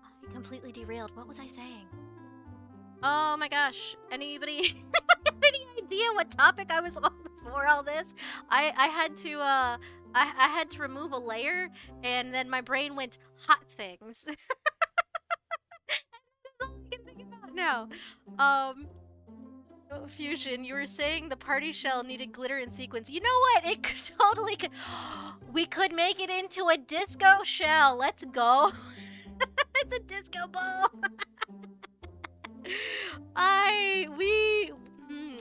I completely derailed. What was I saying? Oh my gosh! Anybody have any idea what topic I was on before all this? I had to I had to remove a layer, and then my brain went hot things. That's all I can think about now. Fusion, you were saying the party shell needed glitter and sequins. You know what? It could totally could. We could make it into a disco shell. Let's go. It's a disco ball.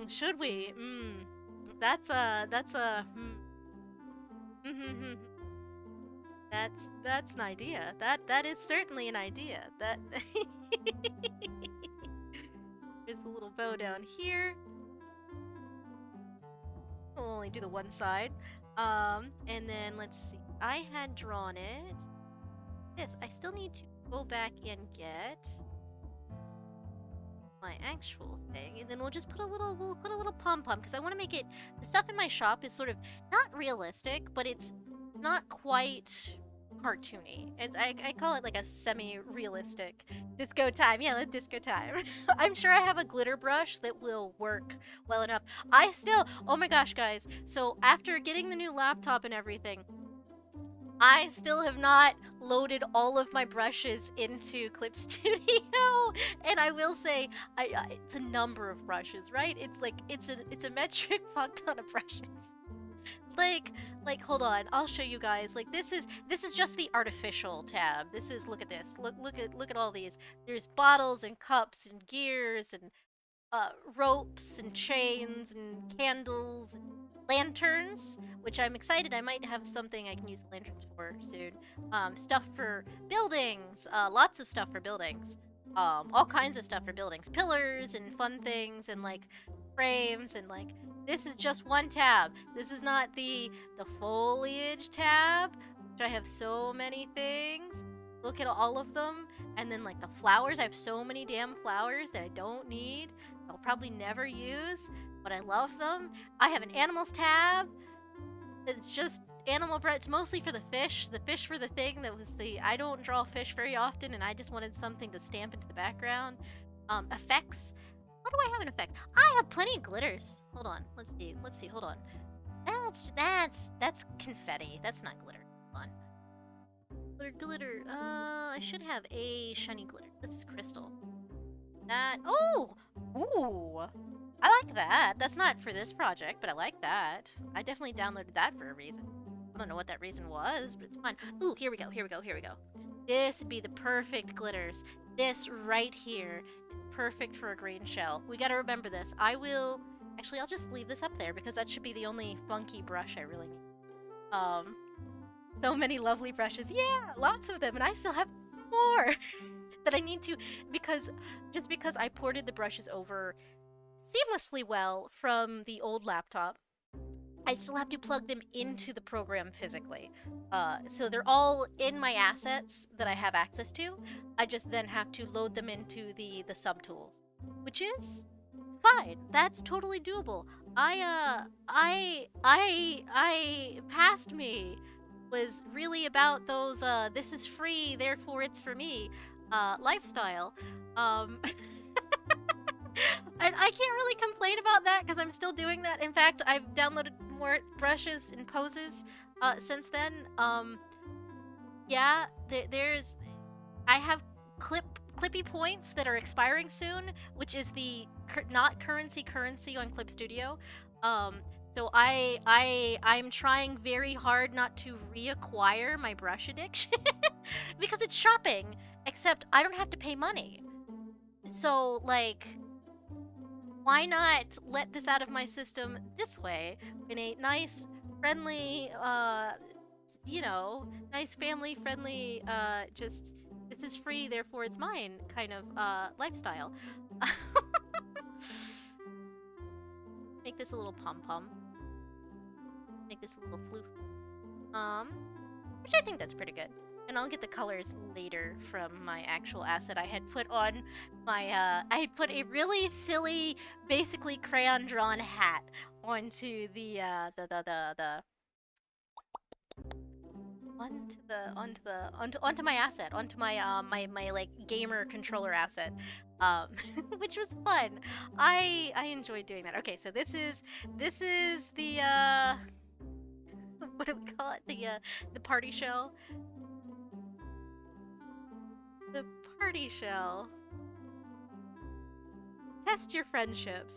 Should we? That's that's an idea. That is certainly an idea. That there's a little bow down here. We'll only do the one side. And then let's see. I had drawn it. Yes, I still need to go back and get my actual thing, and then we'll just put a little pom-pom, because I want to make it, the stuff in my shop is sort of not realistic, but it's not quite cartoony. I call it like a semi-realistic disco time. Yeah, let's disco time. I'm sure I have a glitter brush that will work well enough. Oh my gosh, guys, so after getting the new laptop and everything, I still have not loaded all of my brushes into Clip Studio, and I will say, it's a number of brushes, right? It's like it's a metric fuck ton of brushes. Like hold on, I'll show you guys. Like this is just the artificial tab. This is, look at this. Look at all these. There's bottles and cups and gears and ropes and chains and candles and lanterns, which I'm excited. I might have something I can use the lanterns for soon. Stuff for buildings, lots of stuff for buildings. All kinds of stuff for buildings. Pillars and fun things and like frames, and like this is just one tab. This is not the foliage tab, which I have so many things. Look at all of them. And then like the flowers, I have so many damn flowers that I don't need. I'll probably never use, but I love them. I have an animals tab. It's just animal bread. It's mostly for the fish. The fish were the thing that was I don't draw fish very often, and I just wanted something to stamp into the background. Effects. What do I have in effect? I have plenty of glitters. Hold on. Let's see. Hold on. That's confetti. That's not glitter. Hold on. Glitter. I should have a shiny glitter. This is crystal. That. Oh! Ooh! I like that. That's not for this project, but I like that. I definitely downloaded that for a reason. I don't know what that reason was, but it's fine. Ooh, here we go. This would be the perfect glitters. This right here. Perfect for a green shell. We gotta remember this. Actually, I'll just leave this up there because that should be the only funky brush I really need. So many lovely brushes. Yeah, lots of them, and I still have more that I need to, because I ported the brushes over seamlessly well from the old laptop, I still have to plug them into the program physically. So they're all in my assets that I have access to. I just then have to load them into the subtools, which is fine. That's totally doable. Past me was really about those this is free, therefore it's for me lifestyle. And I can't really complain about that because I'm still doing that. In fact, I've downloaded more brushes and poses since then. Yeah, I have clippy points that are expiring soon, which is the not currency on Clip Studio. So I'm trying very hard not to reacquire my brush addiction because it's shopping, except I don't have to pay money. So like, why not let this out of my system this way in a nice, friendly, nice family friendly, just this is free, therefore it's mine kind of lifestyle. Make this a little pom-pom. Make this a little floof. Which I think that's pretty good. And I'll get the colors later from my actual asset. I had put on my, I had put a really silly, basically crayon-drawn hat onto onto my asset, onto my my like gamer controller asset, which was fun. I enjoyed doing that. Okay, so this is the what do we call it? The party shell. The party shell. Test your friendships.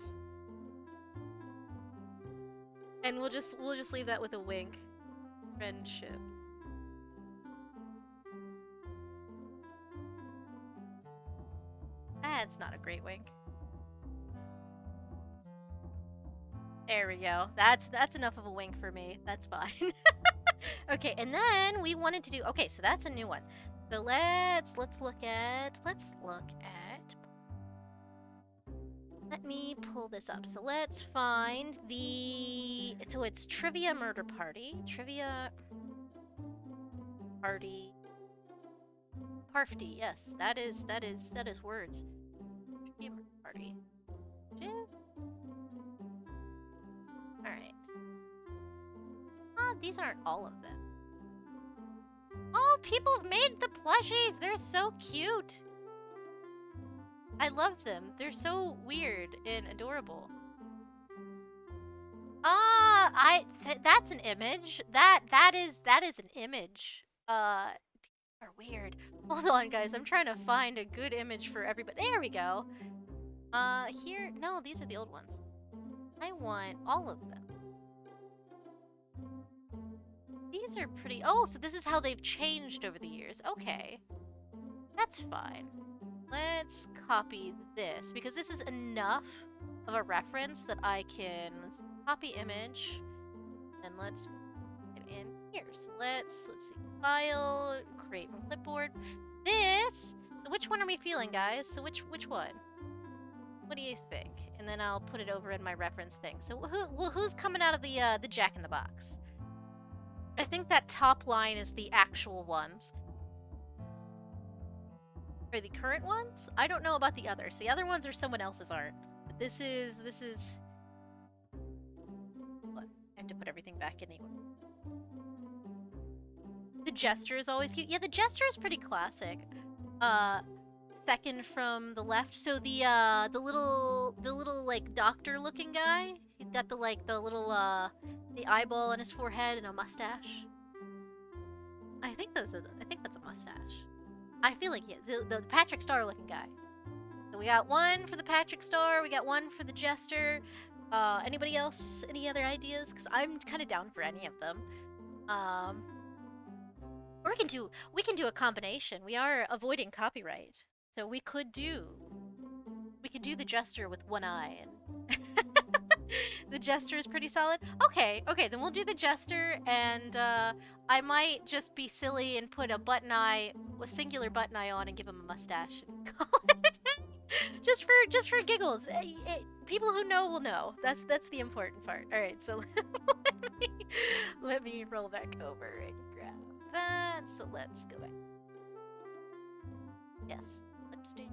And we'll just leave that with a wink. Friendship. That's not a great wink. There we go. That's enough of a wink for me. That's fine. Okay, and then we wanted to do, okay, so that's a new one. So let's look at let me pull this up. So let's find so it's Trivia Murder Party. Trivia Party Parfty, yes. That is words. Trivia Murder Party. Alright. These aren't all of them. Oh, people have made the plushies! They're so cute! I love them. They're so weird and adorable. That's an image. That is an image. People are weird. Hold on, guys. I'm trying to find a good image for everybody. There we go. Here. No, these are the old ones. I want all of them. These are pretty. Oh, so this is how they've changed over the years. Okay. That's fine. Let's copy this because this is enough of a reference that I can copy image and let's put it in here. So let's see. File, create from clipboard. This. So which one are we feeling, guys? So which one? What do you think? And then I'll put it over in my reference thing. So who's coming out of the Jack in the Box? I think that top line is the actual ones. Are the current ones? I don't know about the others. The other ones are someone else's art. But this is... What? I have to put everything back in the order. The gesture is always cute. Yeah, the gesture is pretty classic. second from the left. So the little like doctor looking guy. He's got the little the eyeball on his forehead and a mustache. I think that's a mustache. I feel like he is the Patrick Star looking guy. So we got one for the Patrick Star. We got one for the Jester. Anybody else? Any other ideas? Because I'm kind of down for any of them. Or we can do a combination. We are avoiding copyright, so we could do the Jester with one eye, and the Jester is pretty solid. Okay, then we'll do the Jester, and I might just be silly and put a singular button eye on, and give him a mustache, and call it a day. Just for giggles. People who know will know. That's the important part. All right, so let me roll back over and grab that. So let's go back. Yes, lipstick.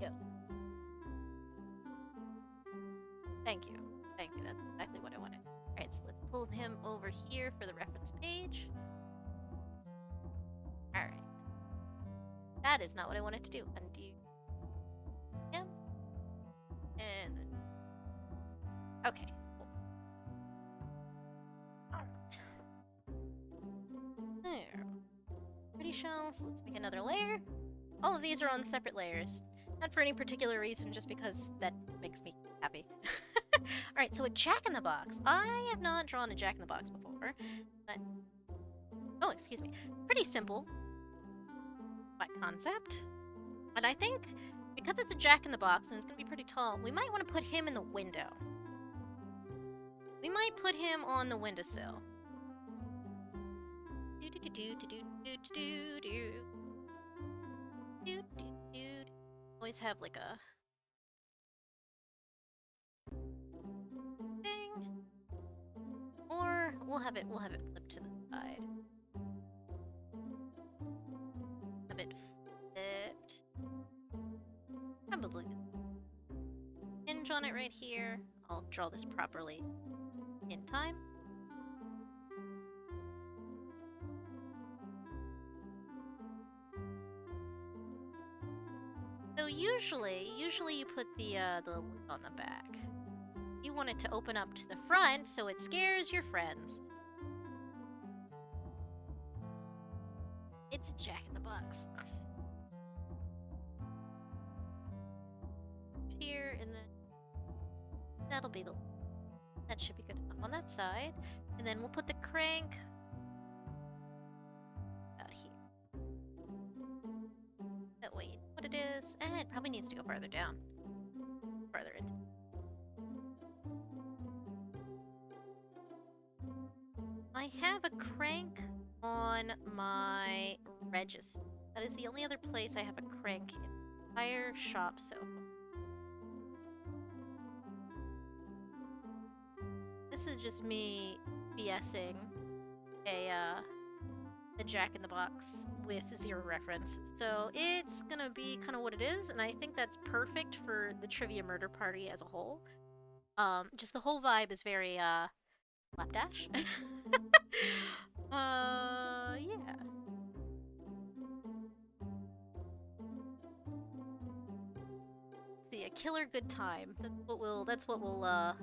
Thank you. That's exactly what I wanted. All right, so let's pull him over here for the reference page. All right. That is not what I wanted to do. Undo him. And then... Okay, cool. Alright. There. Pretty shells. Let's make another layer. All of these are on separate layers. Not for any particular reason, just because that makes me happy. Alright, so a jack-in-the-box. I have not drawn a jack-in-the-box before, but... Oh, excuse me. Pretty simple by concept. And I think, because it's a jack-in-the-box and it's going to be pretty tall, we might want to put him in the window. We might put him on the windowsill. Always have like a thing, or we'll have it flipped to the side. Have it flipped. Probably hinge on it right here. I'll draw this properly in time. So usually you put the lid on the back. You want it to open up to the front so it scares your friends. It's a jack-in-the-box. Here, and then that should be good enough on that side. And then we'll put the crank out here. That way you know what it is. And it probably needs to go farther down. Farther into. I have a crank on my register. That is the only other place I have a crank in the entire shop so far. This is just me BSing a jack-in-the-box with zero reference. So it's gonna be kind of what it is, and I think that's perfect for the Trivia Murder Party as a whole. Just the whole vibe is very, slapdash. Yeah. See, a killer good time. That's what we'll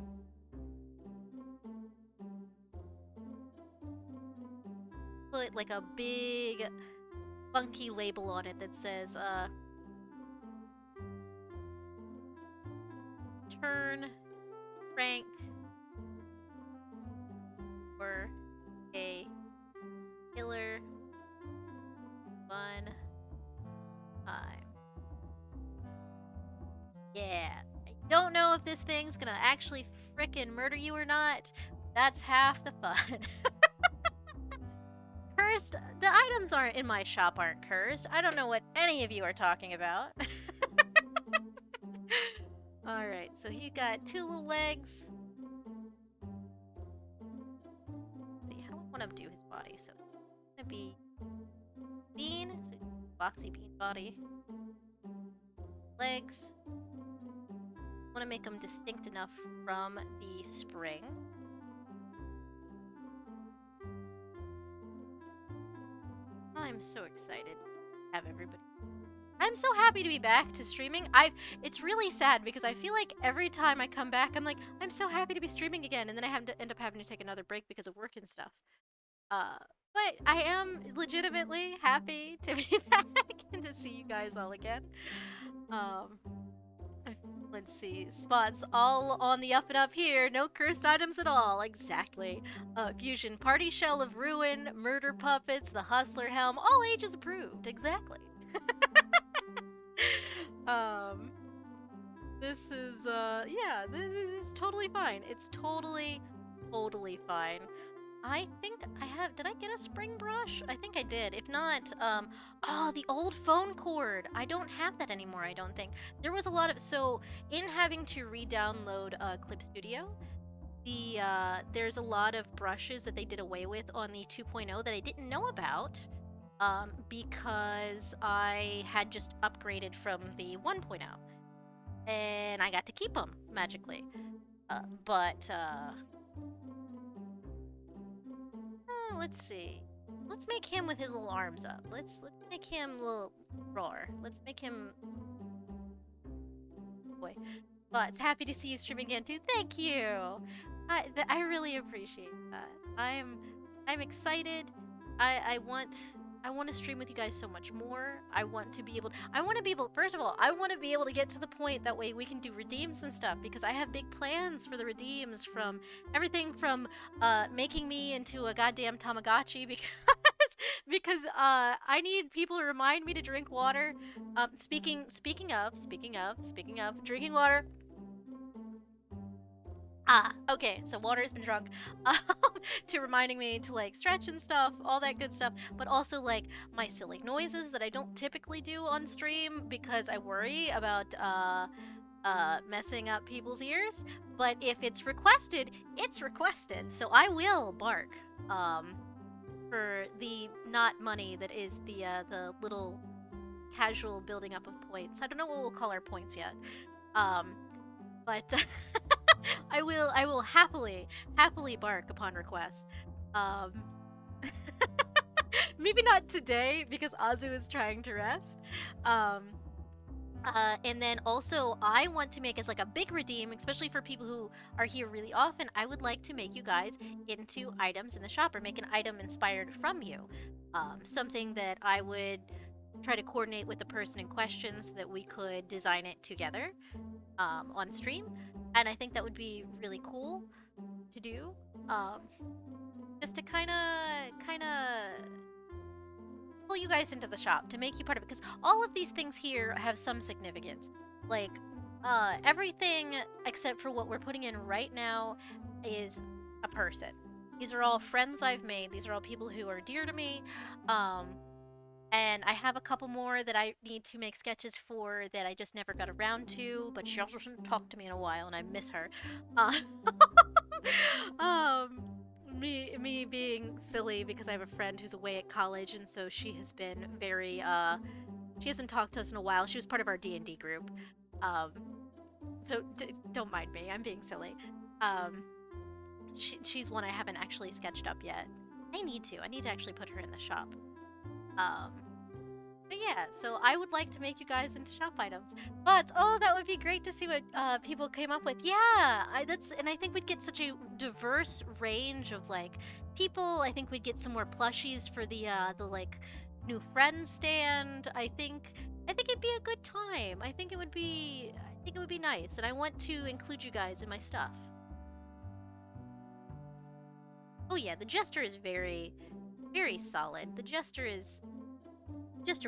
put like a big funky label on it that says turn crank for a killer fun time. Yeah. I don't know if this thing's gonna actually frickin' murder you or not. That's half the fun. Cursed? The items in my shop aren't cursed. I don't know what any of you are talking about. Alright, so he got two little legs. Let's see, how do I want to do his body? So it's gonna be bean, so boxy bean body. Legs. Want to make them distinct enough from the spring. I'm so excited to have everybody I'm so happy to be back to streaming. It's really sad because I feel like every time I come back, I'm like, I'm so happy to be streaming again, and then I have to end up having to take another break because of work and stuff. Uh, but I am legitimately happy to be back and to see you guys all again. Um, let's see, spots all on the up and up here. No cursed items at all. Exactly. Fusion party shell of ruin, murder puppets, the hustler helm, all ages approved. Exactly. um, this is yeah, this is totally fine. It's totally fine. I think I have. Did I get a spring brush? I think I did. If not, oh, the old phone cord. I don't have that anymore, I don't think. There was a lot of, so in having to re-download Clip Studio, there's a lot of brushes that they did away with on the 2.0 that I didn't know about, because I had just upgraded from the 1.0, and I got to keep them magically. But let's see. Let's make him with his little arms up. Let's make him a little roar. Let's make him boy. But happy to see you streaming again too. Thank you. I really appreciate that. I'm excited. I want to stream with you guys so much more. I want to be able, first of all, I want to be able to get to the point that way we can do redeems and stuff, because I have big plans for the redeems, from everything from making me into a goddamn Tamagotchi because I need people to remind me to drink water. Speaking of drinking water. Okay, so water has been drunk, to reminding me to like stretch and stuff, all that good stuff, but also like my silly noises that I don't typically do on stream because I worry about messing up people's ears. But if it's requested, it's requested, so I will bark, for the not money that is the little casual building up of points. I don't know what we'll call our points yet, but I will happily bark upon request. Um, maybe not today because Azu is trying to rest. And then also I want to make as like a big redeem, especially for people who are here really often. I would like to make you guys into items in the shop, or make an item inspired from you. Something that I would try to coordinate with the person in question so that we could design it together on stream. And I think that would be really cool to do. Just to kind of pull you guys into the shop, to make you part of it, because all of these things here have some significance. Like, everything except for what we're putting in right now is a person. These are all friends I've made. These are all people who are dear to me. And I have a couple more that I need to make sketches for that I just never got around to, but she also hasn't talked to me in a while, and I miss her. Um, me being silly because I have a friend who's away at college, and so she has been very, she hasn't talked to us in a while. She was part of our D&D group. So don't mind me, I'm being silly. She's one I haven't actually sketched up yet. I need to actually put her in the shop. But yeah, so I would like to make you guys into shop items. But oh, that would be great to see what people came up with. Yeah, and I think we'd get such a diverse range of like people. I think we'd get some more plushies for the like new friends stand. I think it'd be a good time. I think it would be nice, and I want to include you guys in my stuff. Oh yeah, the Jester is very, very solid. The Jester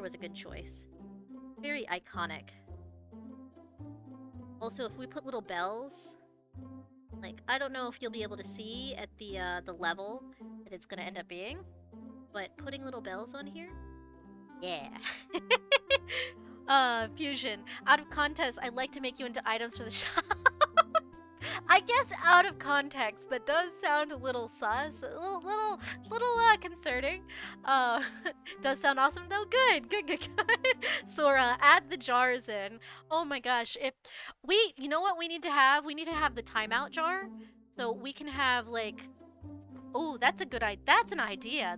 was a good choice. Very iconic. Also, if we put little bells, like, I don't know if you'll be able to see at the level that it's gonna end up being, but putting little bells on here, yeah. Fusion. Out of context, I'd like to make you into items for the shop. I guess out of context, that does sound a little sus, a little concerning. Does sound awesome though. Good. Sora, add the jars in. Oh my gosh, you know what we need to have? We need to have the timeout jar, so we can have like, oh, that's an idea.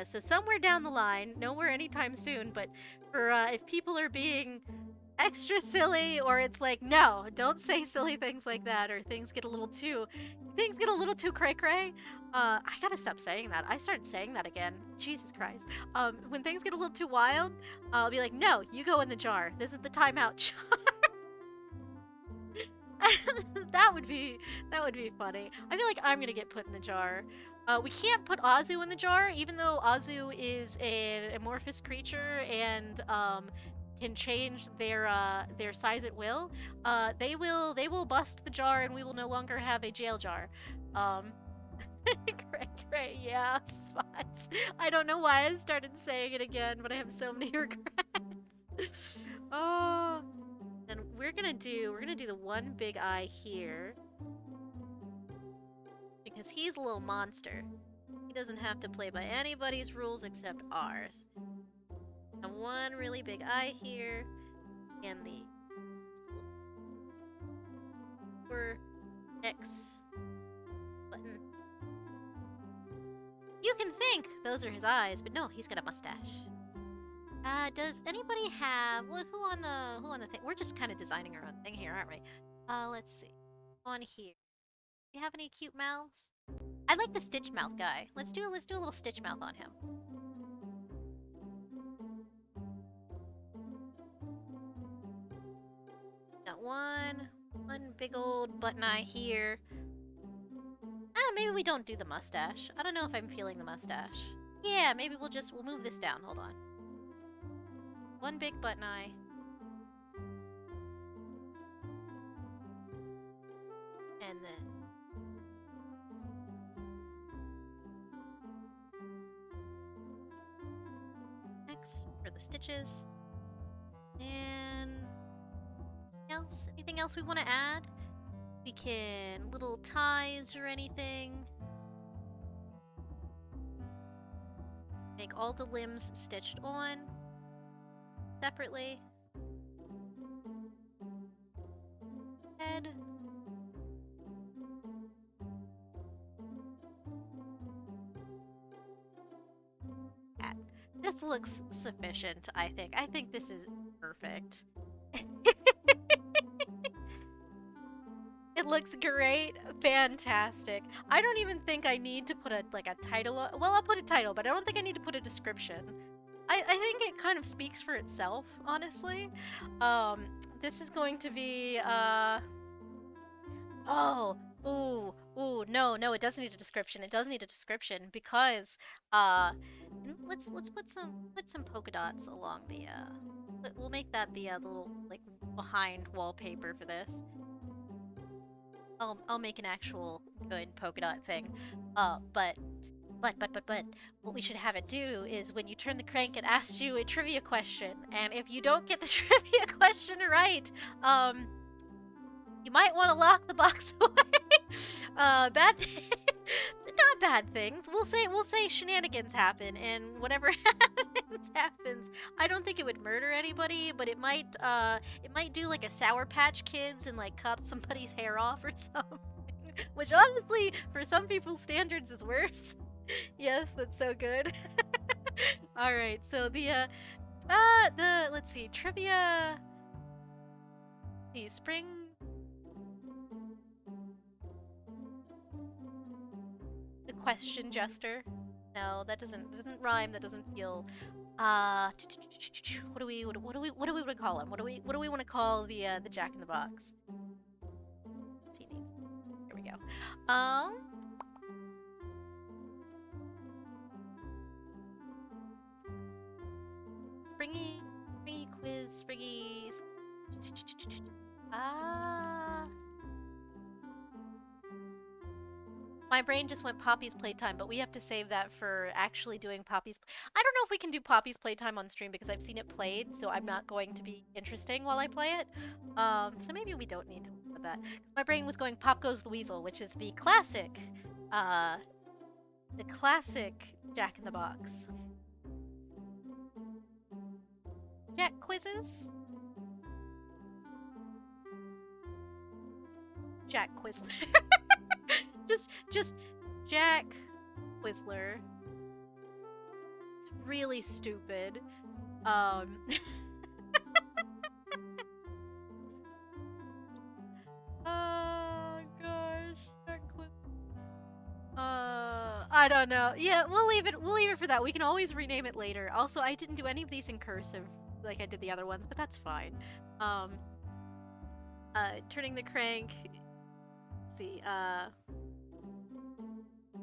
So somewhere down the line, nowhere anytime soon, but for if people are being extra silly, or it's like, no, don't say silly things like that, or things get a little too cray cray. I gotta stop saying that. I started saying that again. Jesus Christ. When things get a little too wild, I'll be like, no, you go in the jar. This is the timeout jar. that would be funny. I feel like I'm gonna get put in the jar. We can't put Azu in the jar, even though Azu is an amorphous creature and can change their size at will. They will bust the jar, and we will no longer have a jail jar. Great, yeah, spots. I don't know why I started saying it again, but I have so many regrets. Oh, and we're gonna do the one big eye here because he's a little monster. He doesn't have to play by anybody's rules except ours. And one really big eye here, and the X button. You can think those are his eyes, but no, he's got a mustache. Does anybody have who on the thing? We're just kind of designing our own thing here, aren't we? Let's see. On here. Do you have any cute mouths? I like the stitch mouth guy. Let's do a little stitch mouth on him. Got one big old button eye here. Maybe we don't do the mustache. I don't know if I'm feeling the mustache. Yeah, maybe we'll move this down. Hold on. One big button eye. And then X for the stitches. And anything else we want to add? We can little ties or anything. Make all the limbs stitched on separately. Head. Cat. This looks sufficient, I think. I think this is perfect. It looks great. Fantastic. I don't even think I need to put a title on. Well, I'll put a title, but I don't think I need to put a description. I think it kind of speaks for itself, honestly. This is going to be no, it doesn't need a description. It does need a description because let's put some polka dots along the we'll make that the little behind wallpaper for this. I'll make an actual good polka dot thing. But what we should have it do is when you turn the crank, it asks you a trivia question, and if you don't get the trivia question right, you might want to lock the box away. Not bad things. We'll say shenanigans happen, and whatever happens. I don't think it would murder anybody, but it might do like a Sour Patch Kids and cut somebody's hair off or something. Which honestly, for some people's standards, is worse. Yes, that's so good. All right, so let's see, trivia. The spring. The question jester. No, that doesn't rhyme. That doesn't feel. What do we want to call him? What do we want to call the Jack in the Box? Here we go. Springy quiz, springy. My brain just went Poppy's Playtime, but we have to save that for actually doing Poppy's. I don't know if we can do Poppy's Playtime on stream because I've seen it played, so I'm not going to be interesting while I play it. So maybe we don't need to worry about that. Because my brain was going Pop Goes the Weasel, which is the classic Jack in the Box. Jack quizzes? Jack Quizler. just Jack Whistler. It's really stupid. Um, oh gosh, that clip. I don't know. Yeah, we'll leave it. We'll leave it for that. We can always rename it later. Also, I didn't do any of these in cursive like I did the other ones, but that's fine. Um, turning the crank. Let's see.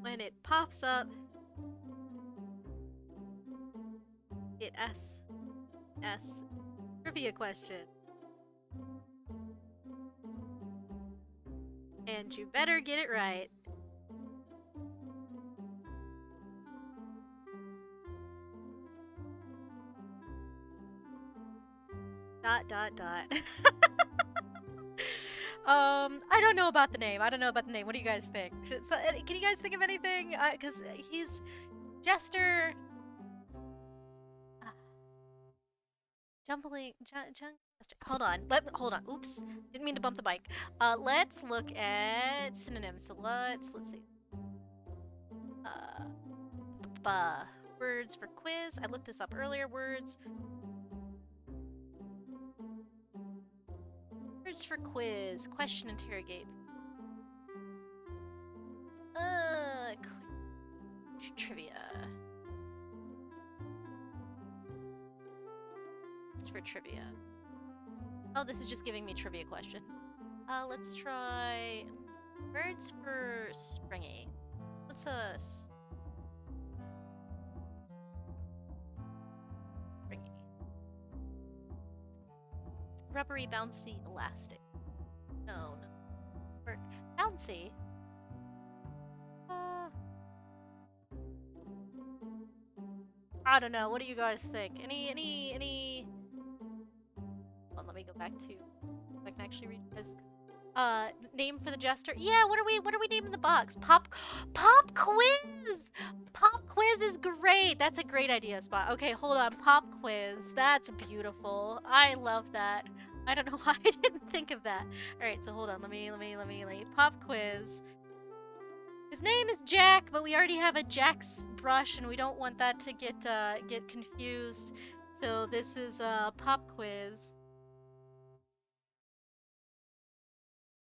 When it pops up, it asks trivia question. And you better get it right. Dot dot dot. I don't know about the name. I don't know about the name. What do you guys think? Can you guys think of anything? Because he's Jester. Jumbling. Hold on. Hold on. Oops. Didn't mean to bump the bike. Let's look at synonyms. So let's see. Words for quiz. I looked this up earlier. Words for quiz. Question interrogate. Trivia. It's for trivia. Oh, this is just giving me trivia questions. Let's try words for springy. What's a springy? Rubbery, bouncy, elastic. No. Bouncy. I don't know. What do you guys think? Any? Well, let me go back to. If I can actually read this. Name for the jester. Yeah. What are we naming the box? Pop quiz. Pop quiz is great. That's a great idea, Spot. Okay, hold on. Pop quiz. That's beautiful. I love that. I don't know why I didn't think of that. All right, so hold on. Let me. Pop quiz. His name is Jack, but we already have a Jack's brush, and we don't want that to get confused. So this is pop quiz.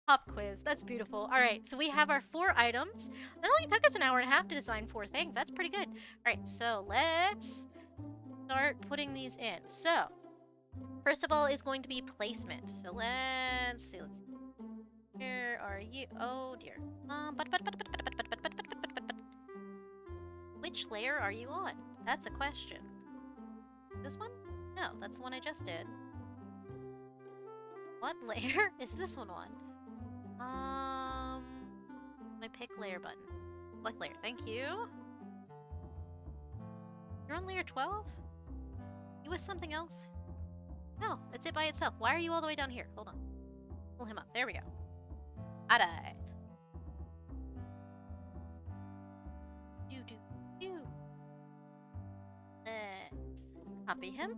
Pop quiz. That's beautiful. All right, so we have our 4 items. That only took us an hour and a half to design 4 things. That's pretty good. All right, so let's start putting these in. So first of all is going to be placement. So let's see. Where are you? Oh dear. Which layer are you on? That's a question. This one? No, that's the one I just did. What layer is this one on? My pick layer button. Select layer. Thank you. You're on layer 12? You with something else? No, it's it by itself. Why are you all the way down here? Hold on. Pull him up. There we go. Alright. Let's copy him.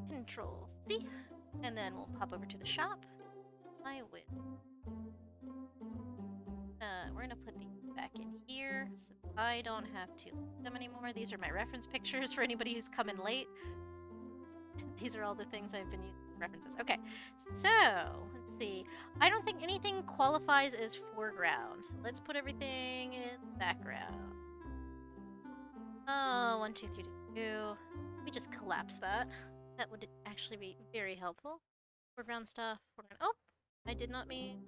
Control C. And then we'll pop over to the shop. We're gonna put these back in here so I don't have to look at them anymore. These are my reference pictures for anybody who's coming late. These are all the things I've been using for references. Okay, so let's see. I don't think anything qualifies as foreground. So let's put everything in the background. Oh, 1, 2, 3, 2. Let me just collapse that. That would actually be very helpful. Foreground stuff. Oh, I did not mean.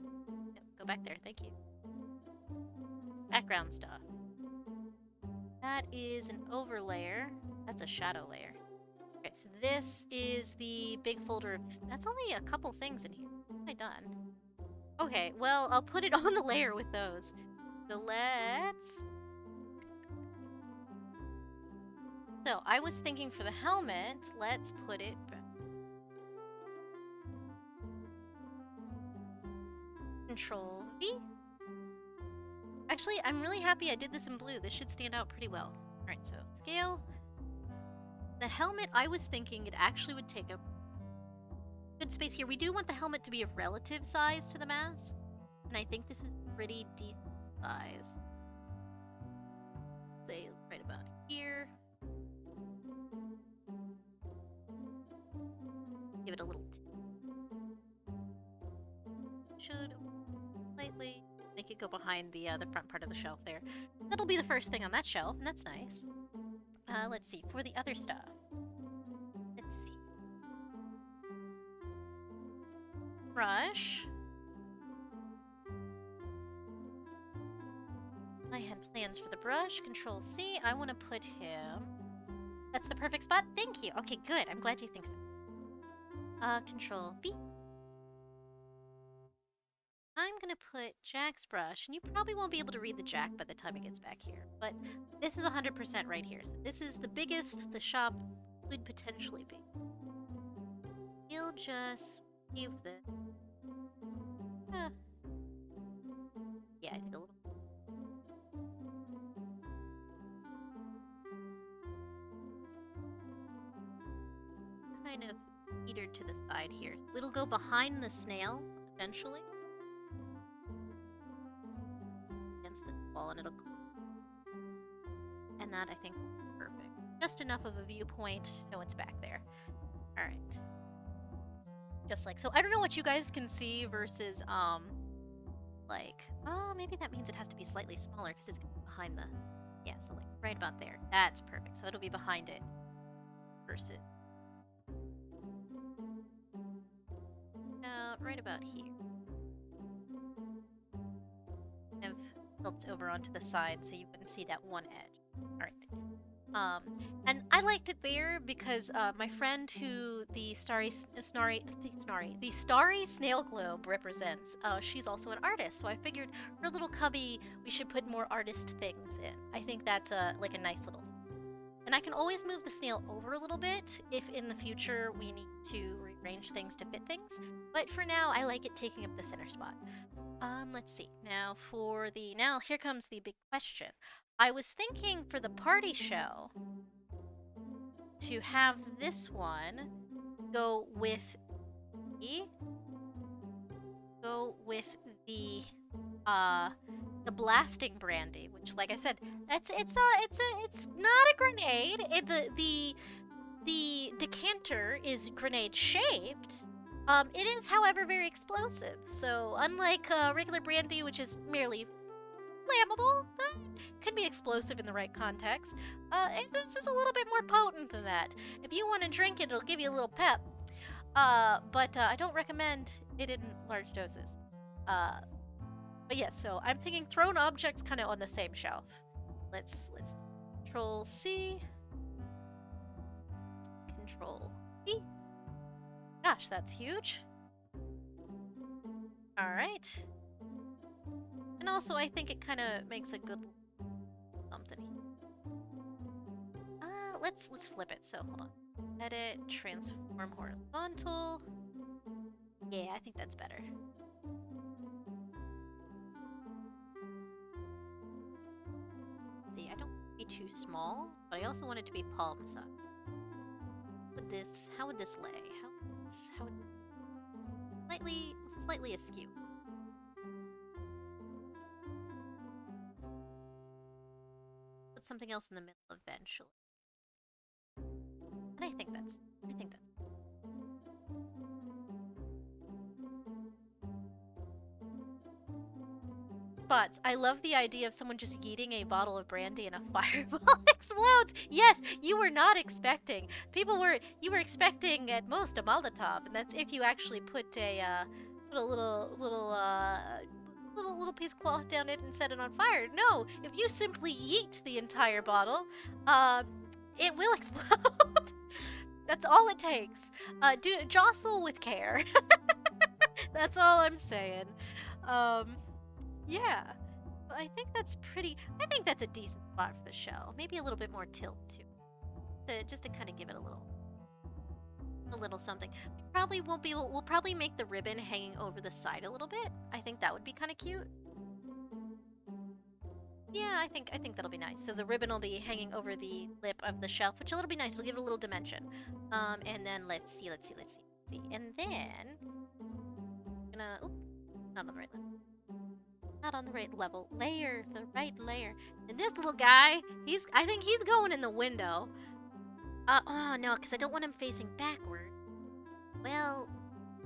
Yeah, go back there. Thank you. Background stuff. That is an overlayer. That's a shadow layer. Okay, so this is the big folder of... That's only a couple things in here. What have I done? Okay, well, I'll put it on the layer with those. So let's... So, I was thinking for the helmet, let's put it... Control V. Actually, I'm really happy I did this in blue. This should stand out pretty well. Alright, so scale. The helmet, I was thinking it actually would take a good space here. We do want the helmet to be of relative size to the mask. And I think this is pretty decent size. say right about here. Give it a little should slightly make it go behind the front part of the shelf there. That'll be the first thing on that shelf, and that's nice. Let's see, for the other stuff. Let's see. Brush. I had plans for the brush. Control C. I want to put him. That's the perfect spot? Thank you. Okay, good. I'm glad you think so. Control B. I'm gonna put Jack's brush, and you probably won't be able to read the Jack by the time it gets back here, but this is 100% right here, so this is the biggest the shop could potentially be. He'll just give this. Yeah, I think a little. Kind of teetered to the side here. So it'll go behind the snail eventually. Against the wall, and it'll. And that I think will be perfect. Just enough of a viewpoint. No one's back there. Alright. Just like so. I don't know what you guys can see versus like, oh, maybe that means it has to be slightly smaller because it's behind the, yeah, so like right about there. That's perfect. So it'll be behind it versus right about here. Kind of tilts over onto the side so you wouldn't see that one edge. All right. And I liked it there because my friend who the starry snail globe represents, she's also an artist. So I figured her little cubby, we should put more artist things in. I think that's like a nice little. And I can always move the snail over a little bit if in the future we need to rearrange things to fit things. But for now, I like it taking up the center spot. Let's see. Now here comes the big question. I was thinking for the party show to have this one go with the blasting brandy, which, like I said, it's not a grenade. The decanter is grenade shaped. It is, however, very explosive. So unlike regular brandy, which is merely flammable, could be explosive in the right context. And this is a little bit more potent than that. If you want to drink it, it'll give you a little pep. But I don't recommend it in large doses. But yes, so I'm thinking thrown objects kind of on the same shelf. Let's Control C. Control V. Gosh, that's huge. All right. And also, I think it kind of makes a good something. Let's flip it. So hold on. Edit, transform horizontal. Yeah, I think that's better. See, I don't want it to be too small, but I also want it to be palm size. How would this lay? How would slightly askew. Put something else in the middle eventually. And I think that's spots. I love the idea of someone just yeeting a bottle of brandy and a fireball explodes. Yes, you were not expecting. You were expecting at most a Molotov, and that's if you actually put a little piece of cloth down it and set it on fire. No, if you simply yeet the entire bottle, it will explode. That's all it takes. Jostle with care. That's all I'm saying. Yeah. I think that's a decent spot for the shell. Maybe a little bit more tilt too. Just to kind of give it a little something. We'll probably make the ribbon hanging over the side a little bit. I think that would be kind of cute. Yeah, I think that'll be nice. So the ribbon will be hanging over the lip of the shelf, which will be nice. It'll give it a little dimension. And then let's see. And then not on the right lip. Not on the right level. Layer, the right layer. And this little guy, I think he's going in the window. Oh no, because I don't want him facing backward. Well,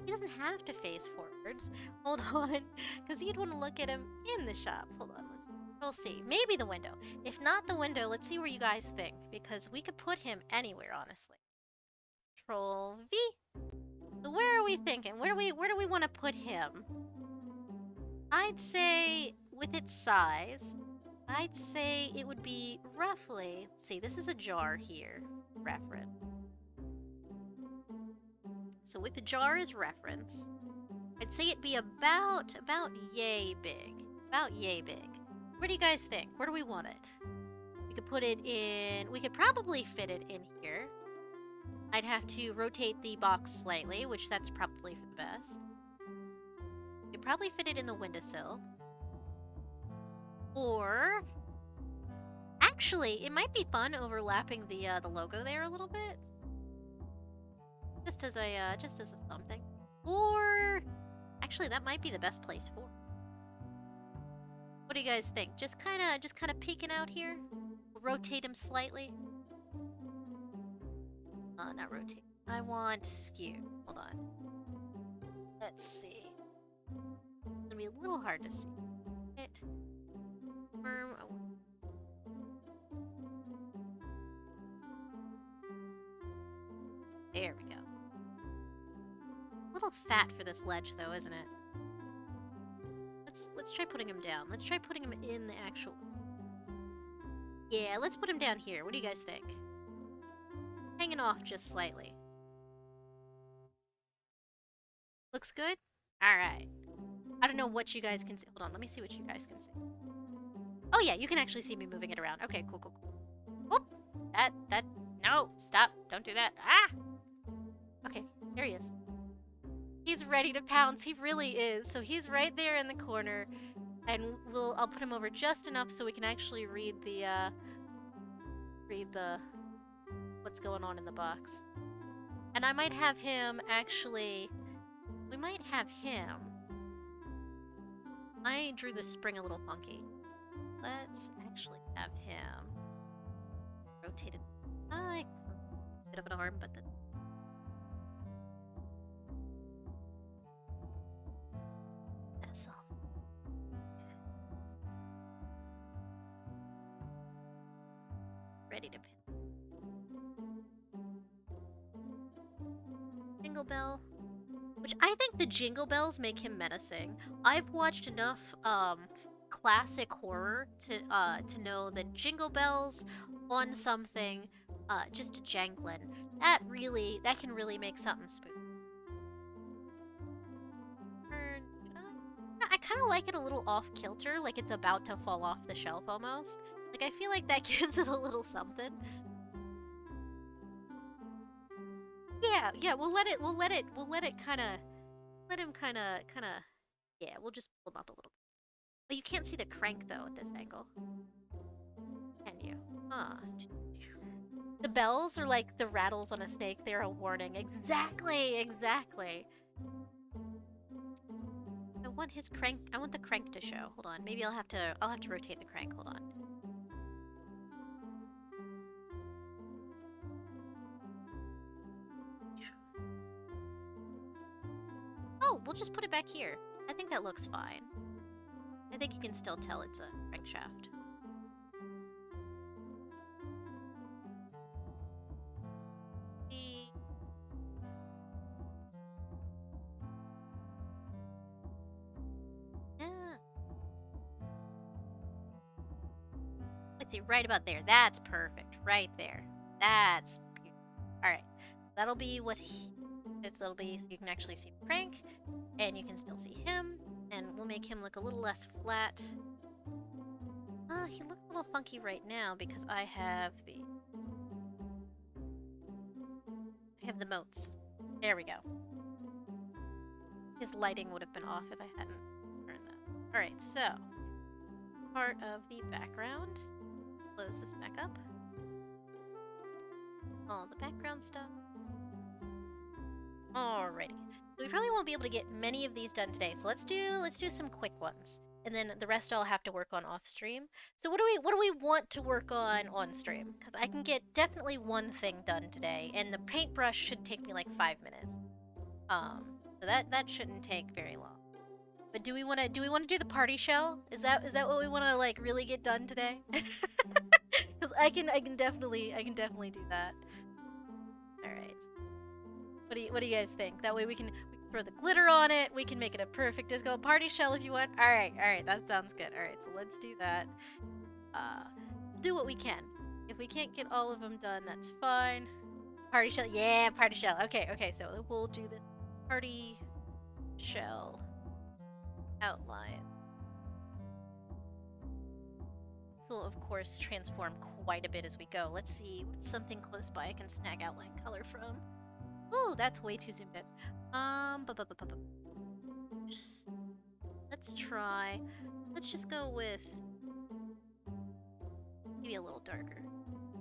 he doesn't have to face forwards. Hold on, because you'd want to look at him in the shop. Hold on, we'll see. Maybe the window. If not the window, let's see where you guys think, because we could put him anywhere, honestly. Control V. So where are we thinking? Where do we want to put him? I'd say, with its size, I'd say it would be roughly... Let's see, this is a jar here. Reference. So with the jar as reference, I'd say it'd be about yay big. About yay big. Where do you guys think? Where do we want it? We could put it in... We could probably fit it in here. I'd have to rotate the box slightly, which that's probably for the best. You could probably fit it in the windowsill. Or... Actually, it might be fun overlapping the logo there a little bit. Just as a something. Or... Actually, that might be the best place for it. What do you guys think? Just kind of peeking out here? We'll rotate him slightly. Not rotate. I want skew. Hold on. Let's see. It's gonna be a little hard to see. It. There we go. A little fat for this ledge, though, isn't it? Let's try putting him down. Let's try putting him in the actual... Yeah, let's put him down here. What do you guys think? Hanging off just slightly. Looks good? Alright. I don't know what you guys can see. Hold on, let me see what you guys can see. Oh yeah, you can actually see me moving it around. Okay, cool, cool, cool. Oh! No! Stop! Don't do that! Ah! Okay, there he is. He's ready to pounce. He really is. So he's right there in the corner. And I'll put him over just enough so we can actually read the what's going on in the box. And I might have him actually... We might have him... I drew the spring a little funky. Let's actually have him rotated. Bit of an arm, but then... That's all. Ready to pin. Jingle bell. Which I think the jingle bells make him menacing. I've watched enough classic horror to know that jingle bells on something just jangling, that can really make something spooky. I kind of like it a little off kilter, like it's about to fall off the shelf almost. Like I feel like that gives it a little something. Yeah, we'll let him kind of, yeah, we'll just pull him up a little bit. But you can't see the crank, though, at this angle. Can you? Huh. The bells are like the rattles on a snake. They're a warning. Exactly! I want his crank, I want the crank to show. Hold on, maybe I'll have to rotate the crank. Hold on. Oh, we'll just put it back here. I think that looks fine. I think you can still tell it's a crankshaft. Yeah. Let's see, right about there. That's perfect. Right there. That's beautiful. Alright. That'll be what it'll be, so you can actually see the crank, and you can still see him, and we'll make him look a little less flat. He looks a little funky right now because I have the motes. There we go. His lighting would have been off if I hadn't turned that. Alright, so part of the background. Close this back up. All the background stuff. Alrighty. So we probably won't be able to get many of these done today, so let's do some quick ones. and then the rest I'll have to work on off stream. So what do we want to work on stream? Because I can get definitely one thing done today, and the paintbrush should take me like 5 minutes. So that shouldn't take very long. But do we want to do the party show? Is that what we want to like really get done today? Because I can definitely do that. All right. What do you guys think? That way we can throw the glitter on it. We can make it a perfect disco party shell if you want. All right. That sounds good. All right. So let's do that. We'll do what we can. If we can't get all of them done, that's fine. Party shell. Yeah, party shell. Okay. So we'll do the party shell outline. This will, of course, transform quite a bit as we go. Let's see what's something close by I can snag outline color from. Oh, that's way too zoomed in. Let's try. Let's just go with maybe a little darker,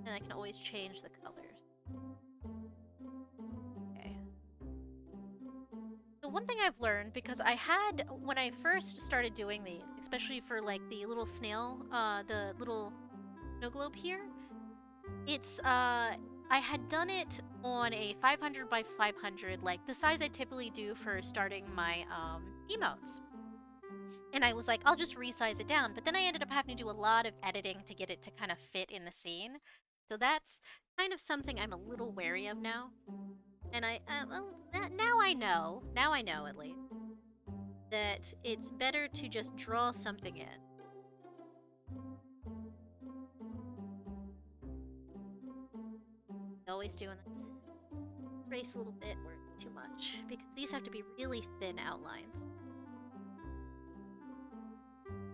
and I can always change the colors. Okay. So one thing I've learned, because I had, when I first started doing these, especially for like the little snail, the little snow globe here, it's I had done it on a 500 by 500, like the size I typically do for starting my emotes. And I was like, I'll just resize it down. But then I ended up having to do a lot of editing to get it to kind of fit in the scene. So that's kind of something I'm a little wary of now. And now I know at least, that it's better to just draw something in. Always doing this. Trace a little bit or too much, because these have to be really thin outlines.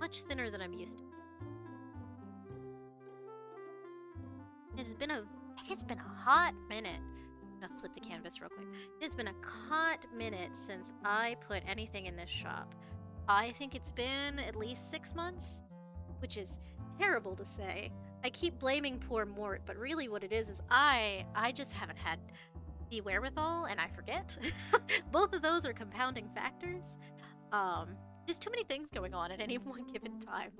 Much thinner than I'm used to. It's been a hot minute. I'm gonna flip the canvas real quick. It's been a hot minute since I put anything in this shop. I think it's been at least 6 months, which is terrible to say. I keep blaming poor Mort, but really what it is I just haven't had the wherewithal, and I forget. Both of those are compounding factors. Just too many things going on at any one given time.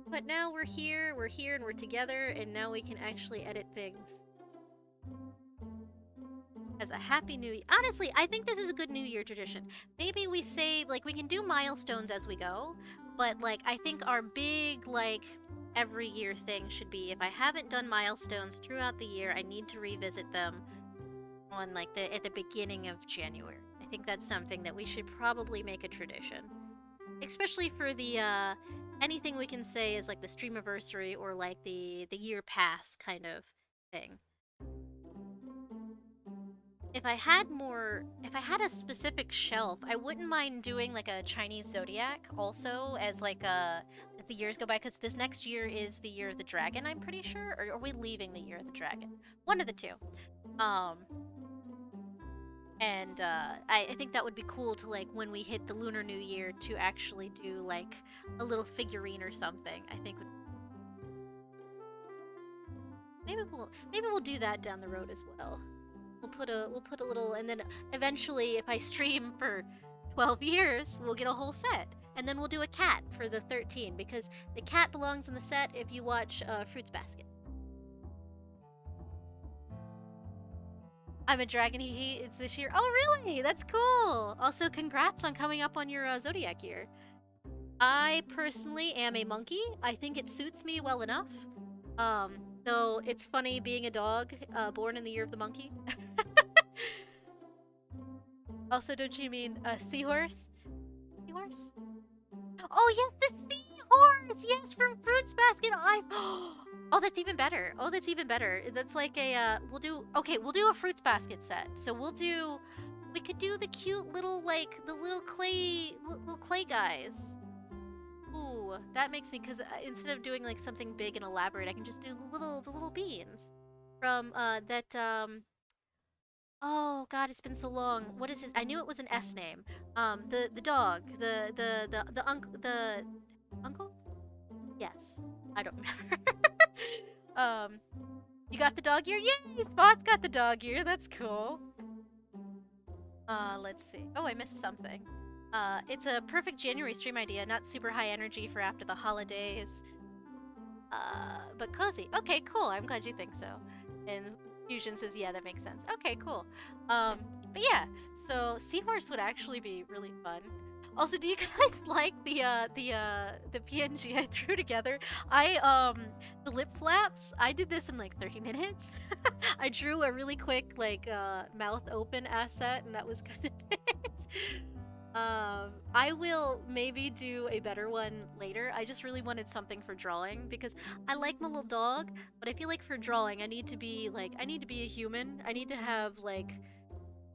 But now we're here and we're together, and now we can actually edit things. As a happy new year. Honestly, I think this is a good New Year tradition. Maybe we say, like, we can do milestones as we go, but, like, I think our big, like, every year thing should be, if I haven't done milestones throughout the year, I need to revisit them on, like, at the beginning of January. I think that's something that we should probably make a tradition. Especially for the, anything we can say is, like, the streamiversary or, like, the year pass kind of thing. If I had a specific shelf, I wouldn't mind doing like a Chinese zodiac also as like as the years go by, because this next year is the year of the dragon, I'm pretty sure, or are we leaving the year of the dragon? One of the two. And I think that would be cool to, like, when we hit the Lunar New Year, to actually do like a little figurine or something. I think maybe we'll do that down the road as well. We'll put a little, and then eventually, if I stream for 12 years, we'll get a whole set. And then we'll do a cat for the 13, because the cat belongs in the set if you watch Fruits Basket. I'm a dragon, it's this year. Oh, really? That's cool. Also, congrats on coming up on your zodiac year. I personally am a monkey. I think it suits me well enough. Though it's funny being a dog born in the year of the monkey. Also, don't you mean a seahorse? Seahorse? Oh yes, the seahorse! Yes, from Fruits Basket. Oh, that's even better. Oh, that's even better. That's like a we'll do a Fruits Basket set. So we could do the cute little, like, the little clay guys. Ooh, that makes me, because instead of doing like something big and elaborate, I can just do the little beans from oh god, it's been so long. What is his? I knew it was an S name. The dog, the uncle. Yes, I don't remember. You got the dog ear? Yay! Spot's got the dog ear. That's cool. Let's see. Oh, I missed something. It's a perfect January stream idea, not super high energy for after the holidays. But cozy. Okay, cool. I'm glad you think so. And Fusion says, yeah, that makes sense. Okay, cool. But yeah, so Seahorse would actually be really fun. Also, do you guys like the PNG I threw together? The lip flaps, I did this in like 30 minutes. I drew a really quick like mouth open asset and that was kind of it. I will maybe do a better one later. I just really wanted something for drawing because I like my little dog, but I feel like for drawing I need to be a human. I need to have like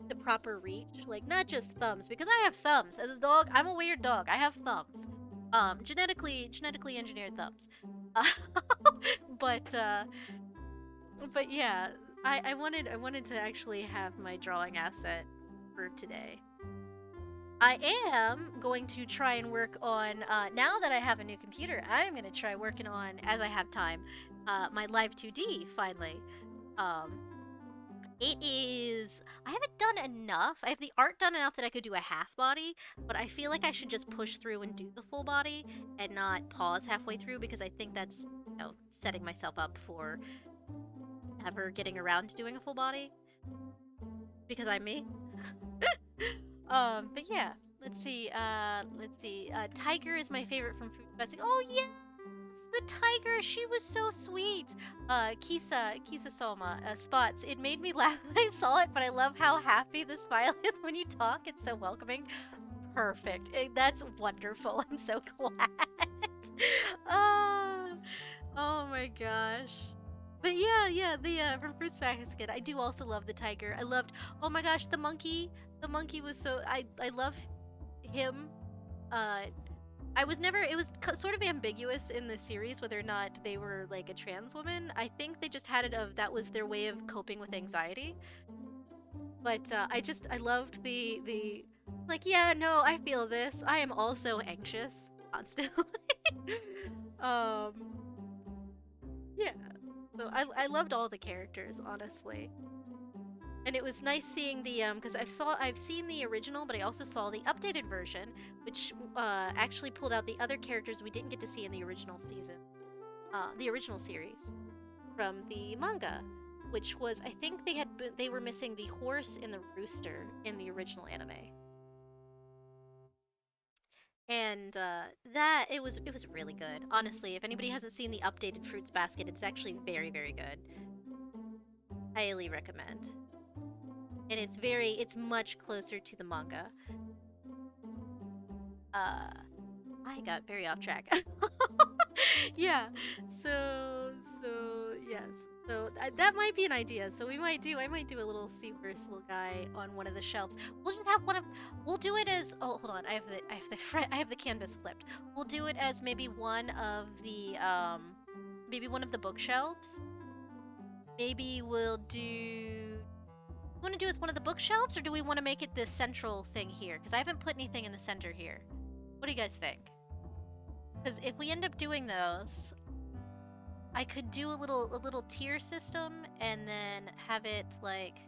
the proper reach, like not just thumbs because I have thumbs. As a dog, I'm a weird dog. I have thumbs. Genetically engineered thumbs. Uh, but uh but yeah, I wanted to actually have my drawing asset for today. I am going to try and work on, now that I have a new computer, I'm going to try working on, as I have time, my Live 2D, finally. It is... I haven't done enough. I have the art done enough that I could do a half body, but I feel like I should just push through and do the full body and not pause halfway through because I think that's, you know, setting myself up for ever getting around to doing a full body. Because I'm me. But yeah, let's see. Tiger is my favorite from Fruit Basket. Oh yes, the tiger. She was so sweet. Kisa Soma, Spots. It made me laugh when I saw it, but I love how happy the smile is when you talk. It's so welcoming. Perfect. That's wonderful. I'm so glad. Oh my gosh. But yeah, the from Fruits Basket, I do also love the tiger. I loved, oh my gosh, the monkey. The monkey was so, I love him. I was never, it was sort of ambiguous in the series whether or not they were like a trans woman. I think they just had it of that was their way of coping with anxiety. But I loved the like, yeah, no, I feel this. I am also anxious constantly. um, yeah. So I loved all the characters, honestly. And it was nice seeing the because I've seen the original, but I also saw the updated version, which actually pulled out the other characters we didn't get to see in the original season, the original series from the manga, which was I think they were missing the horse and the rooster in the original anime. And that it was really good. Honestly, if anybody hasn't seen the updated Fruits Basket, it's actually very, very good. Highly recommend. And it's much closer to the manga. I got very off track. Yeah, so yes. So that might be an idea. So I might do a little Seahorse little guy on one of the shelves. We'll just have we'll do it as, oh, hold on. I have the canvas flipped. We'll do it as maybe one of the bookshelves. Maybe we'll do... want to do as one of the bookshelves, or do we want to make it the central thing here? Because I haven't put anything in the center here. What do you guys think? Because if we end up doing those, I could do a little tier system and then have it like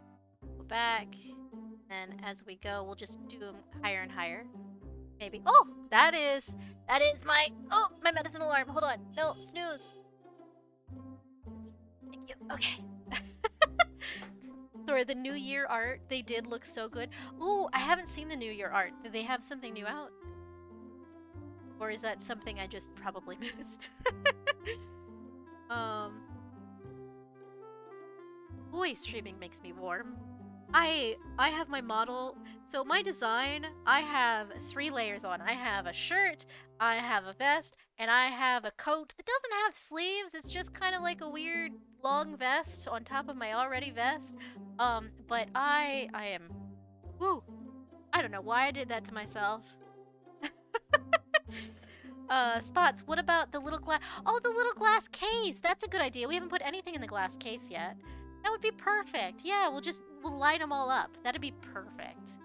go back, and as we go, we'll just do them higher and higher. Maybe. Oh, that is my medicine alarm. Hold on. No, snooze. Thank you. Okay. Sorry, the New Year art, they did look so good. Ooh, I haven't seen the New Year art. Did they have something new out? Or is that something I just probably missed? Boy, streaming makes me warm. I have my model. So my design, I have 3 layers on. I have a shirt, I have a vest, and I have a coat that doesn't have sleeves. It's just kind of like a weird long vest on top of my already vest. But I am... Woo! I don't know why I did that to myself. Spots, what about the little glass... Oh, the little glass case! That's a good idea. We haven't put anything in the glass case yet. That would be perfect. Yeah, we'll light them all up. That'd be perfect.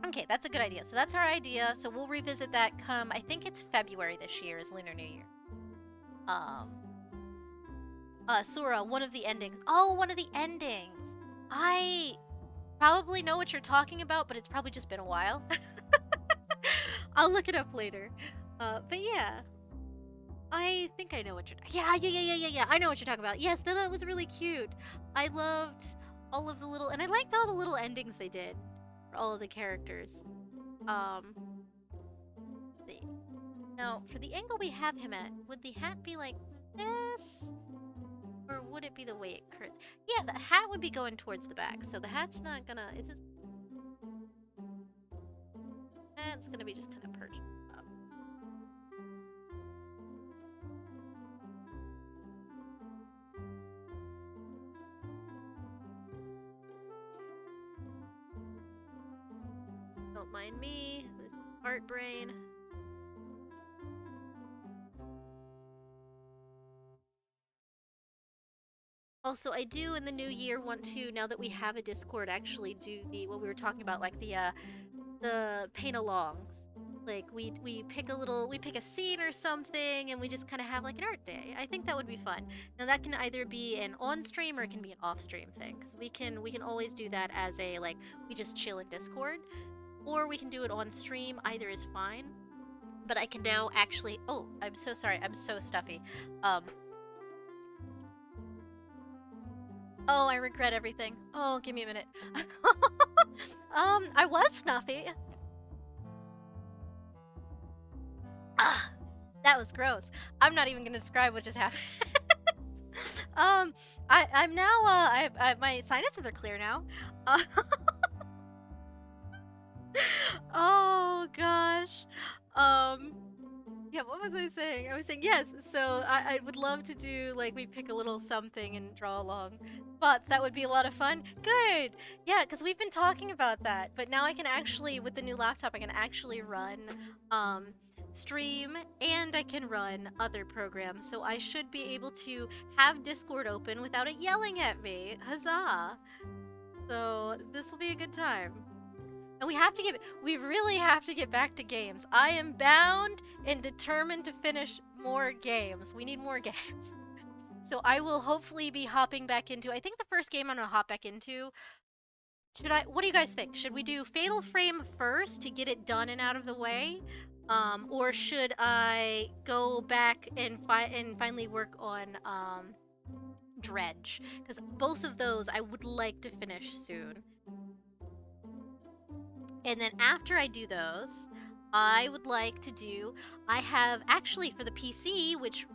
Okay, that's a good idea. So that's our idea. So we'll revisit that come... I think it's February this year is Lunar New Year. Sora, one of the endings. Oh, one of the endings! I probably know what you're talking about, but it's probably just been a while. I'll look it up later. But yeah, I think I know what you're. Yeah. I know what you're talking about. Yes, that was really cute. I loved all of the little, and I liked all the little endings they did for all of the characters. Let's see. Now, for the angle we have him at, would the hat be like this? Or would it be the way it curved? Yeah, the hat would be going towards the back, so the hat's not gonna. It's just. Hat's gonna be just kind of perched up. Don't mind me. This is art brain. Also, I do in the new year want to, now that we have a Discord, actually do the what we were talking about, like the paint-alongs. Like we pick a scene or something, and we just kind of have like an art day. I think that would be fun. Now that can either be an on-stream or it can be an off-stream thing, because we can always do that as a like we just chill in Discord, or we can do it on stream. Either is fine. But I can now actually. Oh, I'm so sorry. I'm so stuffy. Oh, I regret everything. Oh, give me a minute. I was snuffy. Ah, that was gross. I'm not even gonna describe what just happened. I'm now, my sinuses are clear now. Oh, gosh. Yeah, what was I saying? I was saying, yes, so I would love to do, like, we pick a little something and draw along. But that would be a lot of fun. Good! Yeah, because we've been talking about that. But now I can actually, with the new laptop, I can actually run, stream, and I can run other programs. So I should be able to have Discord open without it yelling at me. Huzzah! So this will be a good time. And we really have to get back to games. I am bound and determined to finish more games. We need more games. So I will hopefully be hopping back into, I think the first game I'm gonna hop back into, what do you guys think? Should we do Fatal Frame first to get it done and out of the way? Or should I go back and finally work on, Dredge? Because both of those I would like to finish soon. And then after I do those, I would like to do, I have actually for the PC, which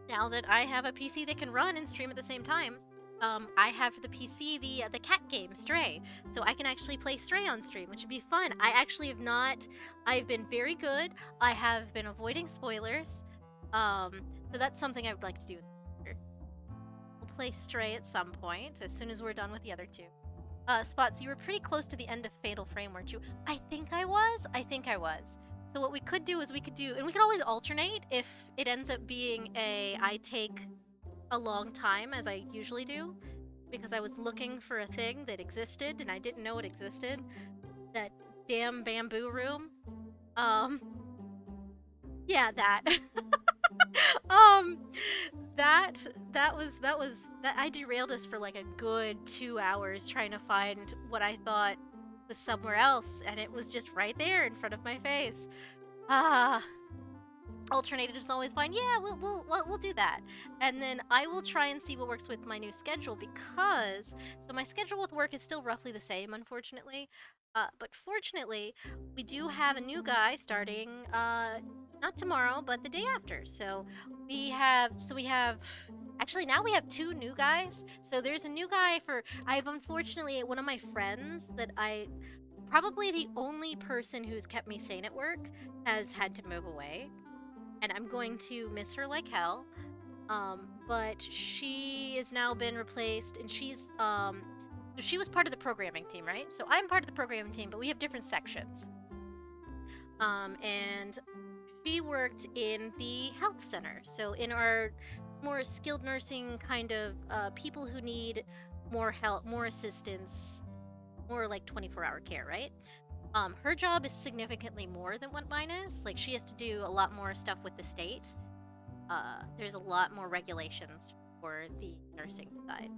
now that I have a PC that can run and stream at the same time, I have for the PC the cat game, Stray. So I can actually play Stray on stream, which would be fun. I actually have not, I've been very good. I have been avoiding spoilers. So that's something I would like to do. We'll play Stray at some point, as soon as we're done with the other two. Spots, you were pretty close to the end of Fatal Frame, weren't you? I think I was. So what we could do is we could always alternate if it ends up being I take a long time, as I usually do, because I was looking for a thing that existed and I didn't know it existed. That damn bamboo room. Yeah, that. That I derailed us for like a good 2 hours trying to find what I thought was somewhere else, and it was just right there in front of my face. Alternated is always fine. Yeah, we'll do that, and then I will try and see what works with my new schedule, because so my schedule with work is still roughly the same, unfortunately. But fortunately, we do have a new guy starting, not tomorrow, but the day after. So we have, actually now we have 2 new guys. So there's a new guy I've unfortunately, one of my friends that probably the only person who's kept me sane at work has had to move away. And I'm going to miss her like hell. But she has now been replaced, and she's, so she was part of the programming team, right? So I'm part of the programming team, but we have different sections. And she worked in the health center. So in our more skilled nursing kind of people who need more help, more assistance, more like 24-hour care, right? Her job is significantly more than what mine is. Like, she has to do a lot more stuff with the state. There's a lot more regulations for the nursing side.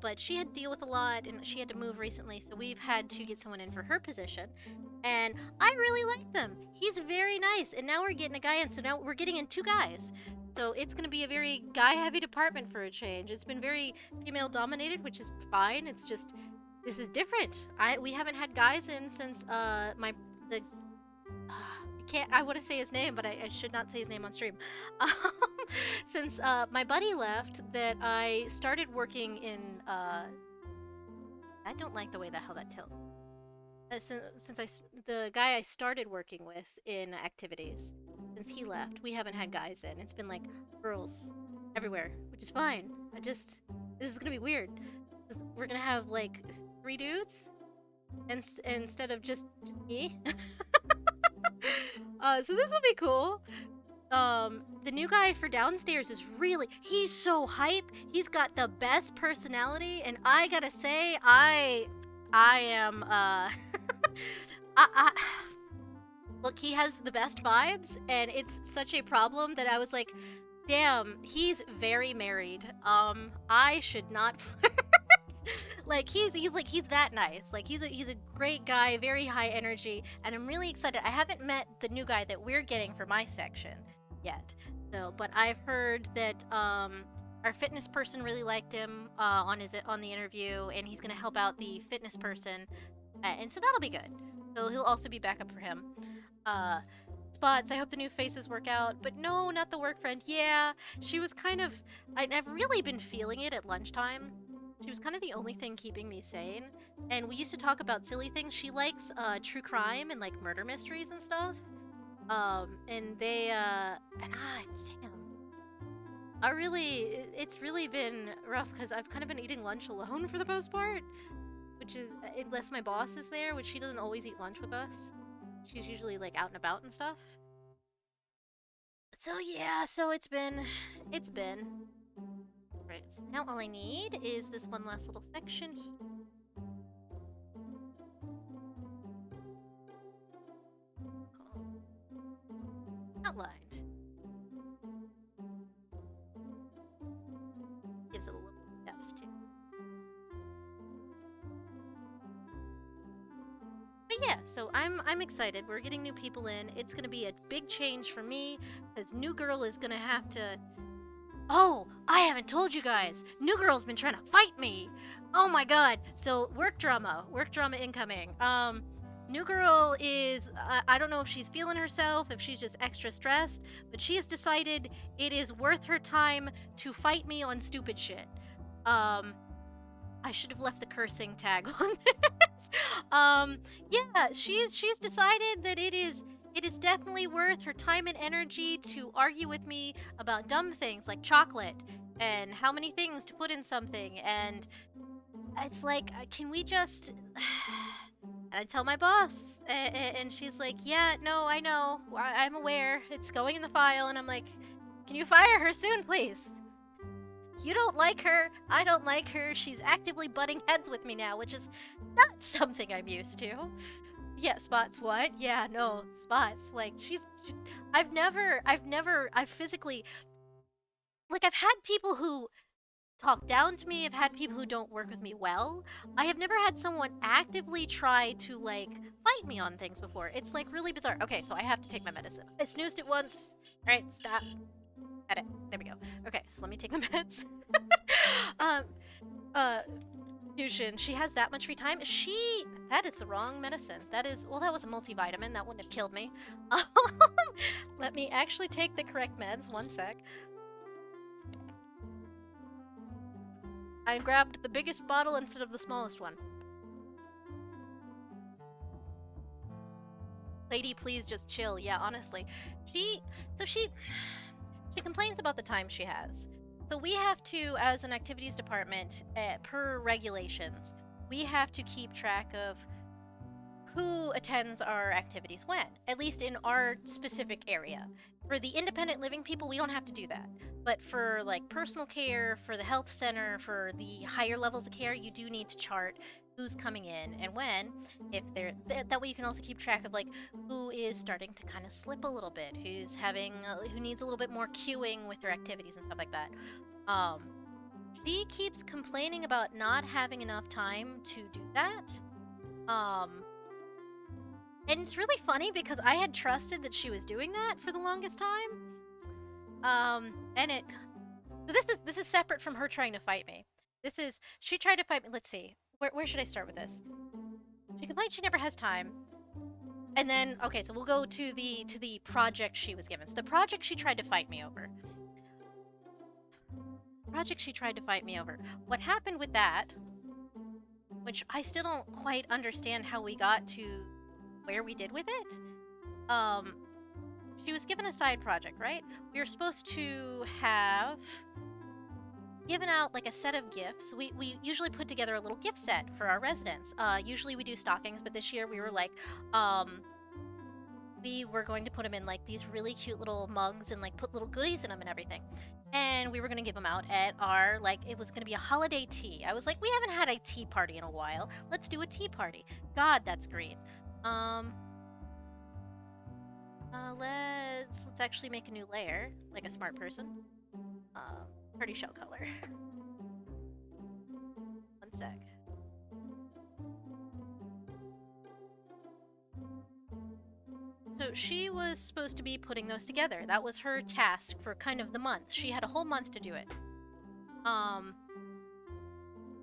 But she had to deal with a lot and she had to move recently, so we've had to get someone in for her position. And I really like them. He's very nice, and now we're getting a guy in, so now we're getting in 2 guys. So it's going to be a very guy-heavy department for a change. It's been very female-dominated, which is fine. It's just this is different. We haven't had guys in since I want to say his name, but I should not say his name on stream. Um, since my buddy left, that I started working in. I don't like the way how that tilts. The guy I started working with in activities, since he left, we haven't had guys in. It's been like girls everywhere, which is fine. This is gonna be weird. We're gonna have like 3 dudes, instead of just me. So this will be cool. The new guy for downstairs is he's so hype. He's got the best personality, and I gotta say, I am, look, he has the best vibes, and it's such a problem that I was like, damn, he's very married. I should not flirt. Like, he's that nice. Like, he's a great guy, very high energy, and I'm really excited. I haven't met the new guy that we're getting for my section yet, so, but I've heard that our fitness person really liked him on the interview, and he's gonna help out the fitness person, and so that'll be good. So he'll also be backup for him. Spots, I hope the new faces work out, but no, not the work friend. Yeah, she was kind of. I've really been feeling it at lunchtime. She was kind of the only thing keeping me sane, and we used to talk about silly things. She likes true crime and like murder mysteries and stuff. And damn. It's really been rough because I've kind of been eating lunch alone for the most part, which is, unless my boss is there, which she doesn't always eat lunch with us. She's usually like out and about and stuff. So yeah, so it's been. Right, so now all I need is this one last little section here. Outlined. Gives it a little depth too. But yeah, so I'm excited. We're getting new people in. It's gonna be a big change for me, because new girl is gonna have to. Oh, I haven't told you guys. New girl's been trying to fight me. Oh my god. So work drama incoming. New girl is, I don't know if she's feeling herself, if she's just extra stressed, but she has decided it is worth her time to fight me on stupid shit. I should have left the cursing tag on this. Yeah, she's decided that it is definitely worth her time and energy to argue with me about dumb things like chocolate and how many things to put in something, and it's like, can we just... And I tell my boss, and she's like, yeah, no, I know, I'm aware, it's going in the file, and I'm like, can you fire her soon, please? You don't like her, I don't like her, she's actively butting heads with me now, which is not something I'm used to. Yeah, Spots, what? Yeah, no, Spots, like, I've physically, like, I've had people who talk down to me, I've had people who don't work with me well. I have never had someone actively try to, like, fight me on things before. It's, like, really bizarre. Okay, so I have to take my medicine. I snoozed it once. Alright, stop. Edit. There we go. Okay, so let me take my meds. Fusion, she has that much free time? That is the wrong medicine. That was a multivitamin. That wouldn't have killed me. Let me actually take the correct meds. One sec. I grabbed the biggest bottle instead of the smallest one. Lady, please just chill. Yeah, honestly. She complains about the time she has. So we have to, as an activities department, per regulations, we have to keep track of who attends our activities when, at least in our specific area. For the independent living people, we don't have to do that. But for, like, personal care, for the health center, for the higher levels of care, you do need to chart who's coming in and when, if they're that way you can also keep track of, like, who is starting to kind of slip a little bit, who's having who needs a little bit more queuing with their activities and stuff like that. She keeps complaining about not having enough time to do that. And it's really funny because I had trusted that she was doing that for the longest time. And it so this is separate from her trying to fight me. She tried to fight me. Let's see. Where should I start with this? She complains she never has time. And then okay, so we'll go to the project she was given. So the project she tried to fight me over. What happened with that, which I still don't quite understand how we got to where we did with it. She was given a side project, right? We were supposed to have given out like a set of gifts. We usually put together a little gift set for our residents. Usually we do stockings, but this year we were like, we were going to put them in like these really cute little mugs and like put little goodies in them and everything. And we were going to give them out at our, like, it was going to be a holiday tea. I was like, we haven't had a tea party in a while. Let's do a tea party. God, that's green. Let's actually make a new layer, like a smart person. Party shell color. One sec. So she was supposed to be putting those together. That was her task for kind of the month. She had a whole month to do it.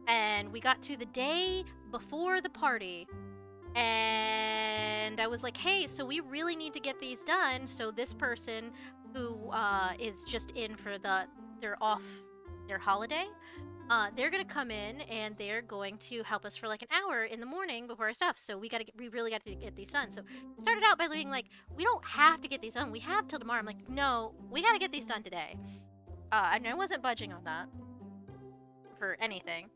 And we got to the day before the party, and I was like, hey, so we really need to get these done. So this person who is just in for they're off their holiday, they're gonna come in and they're going to help us for like an hour in the morning before our stuff. So we really got to get these done. So it started out by being like, we don't have to get these done. We have till tomorrow. I'm like, no, we got to get these done today. And I wasn't budging on that for anything.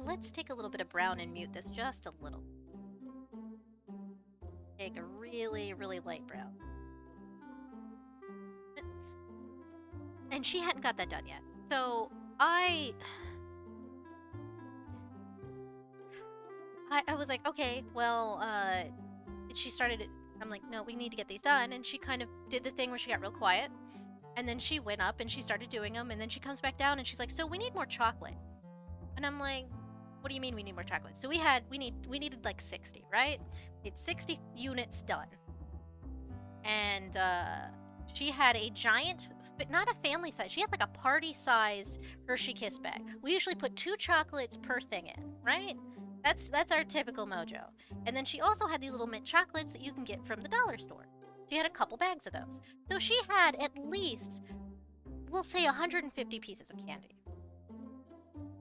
Let's take a little bit of brown and mute this just a little. Take a really, really light brown. And she hadn't got that done yet. So I was like, okay, well, she started it. I'm like, no, we need to get these done. And she kind of did the thing where she got real quiet. And then she went up and she started doing them. And then she comes back down and she's like, so we need more chocolate. And I'm like, what do you mean we need more chocolate? So we needed like 60, right? We had 60 units done. And she had a giant, but not a family size. She had like a party-sized Hershey Kiss bag. We usually put 2 chocolates per thing in, right? That's our typical mojo. And then she also had these little mint chocolates that you can get from the dollar store. She had a couple bags of those. So she had at least, we'll say 150 pieces of candy.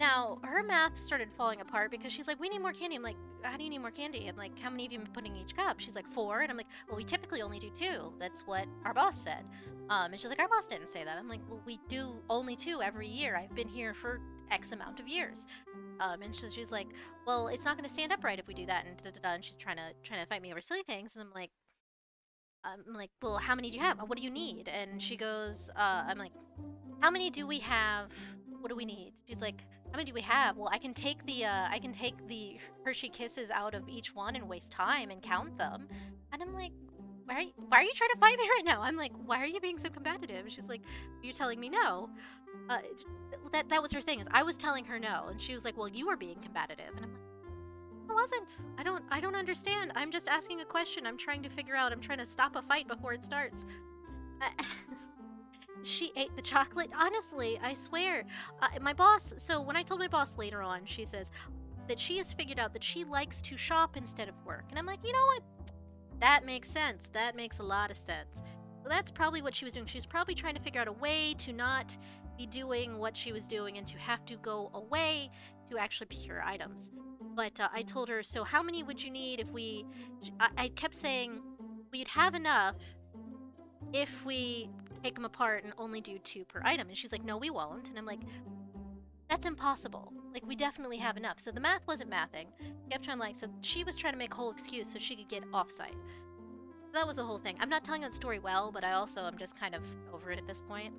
Now, her math started falling apart because she's like, we need more candy. I'm like, how do you need more candy? I'm like, how many have you been putting in each cup? She's like, 4. And I'm like, well, we typically only do 2. That's what our boss said. And she's like, our boss didn't say that. I'm like, well, we do only 2 every year. I've been here for X amount of years. And she's like, well, it's not going to stand up right if we do that. And da-da-da. And she's trying to fight me over silly things. And I'm like, well, how many do you have? What do you need? And she goes, I'm like, how many do we have? What do we need? She's like, how many do we have? Well, I can take the Hershey Kisses out of each one and waste time and count them. And I'm like, why are you trying to fight me right now? I'm like, why are you being so combative? She's like, you're telling me no. That was her thing, is I was telling her no, and she was like, well, you were being combative. And I'm like, I wasn't. I don't understand. I'm just asking a question. I'm trying to stop a fight before it starts. She ate the chocolate. Honestly, I swear. My boss, so when I told my boss later on, she says that she has figured out that she likes to shop instead of work. And I'm like, you know what? That makes sense. That makes a lot of sense. So that's probably what she was doing. She was probably trying to figure out a way to not be doing what she was doing and to have to go away to actually procure items. But I told her, so how many would you need if we... I kept saying we'd have enough if we take them apart and only do 2 per item. And she's like, no, we won't. And I'm like, that's impossible. Like, we definitely have enough. So the math wasn't mathing. Kept trying, like, so she was trying to make a whole excuse so she could get offsite. That was the whole thing. I'm not telling that story well, but I also am just kind of over it at this point.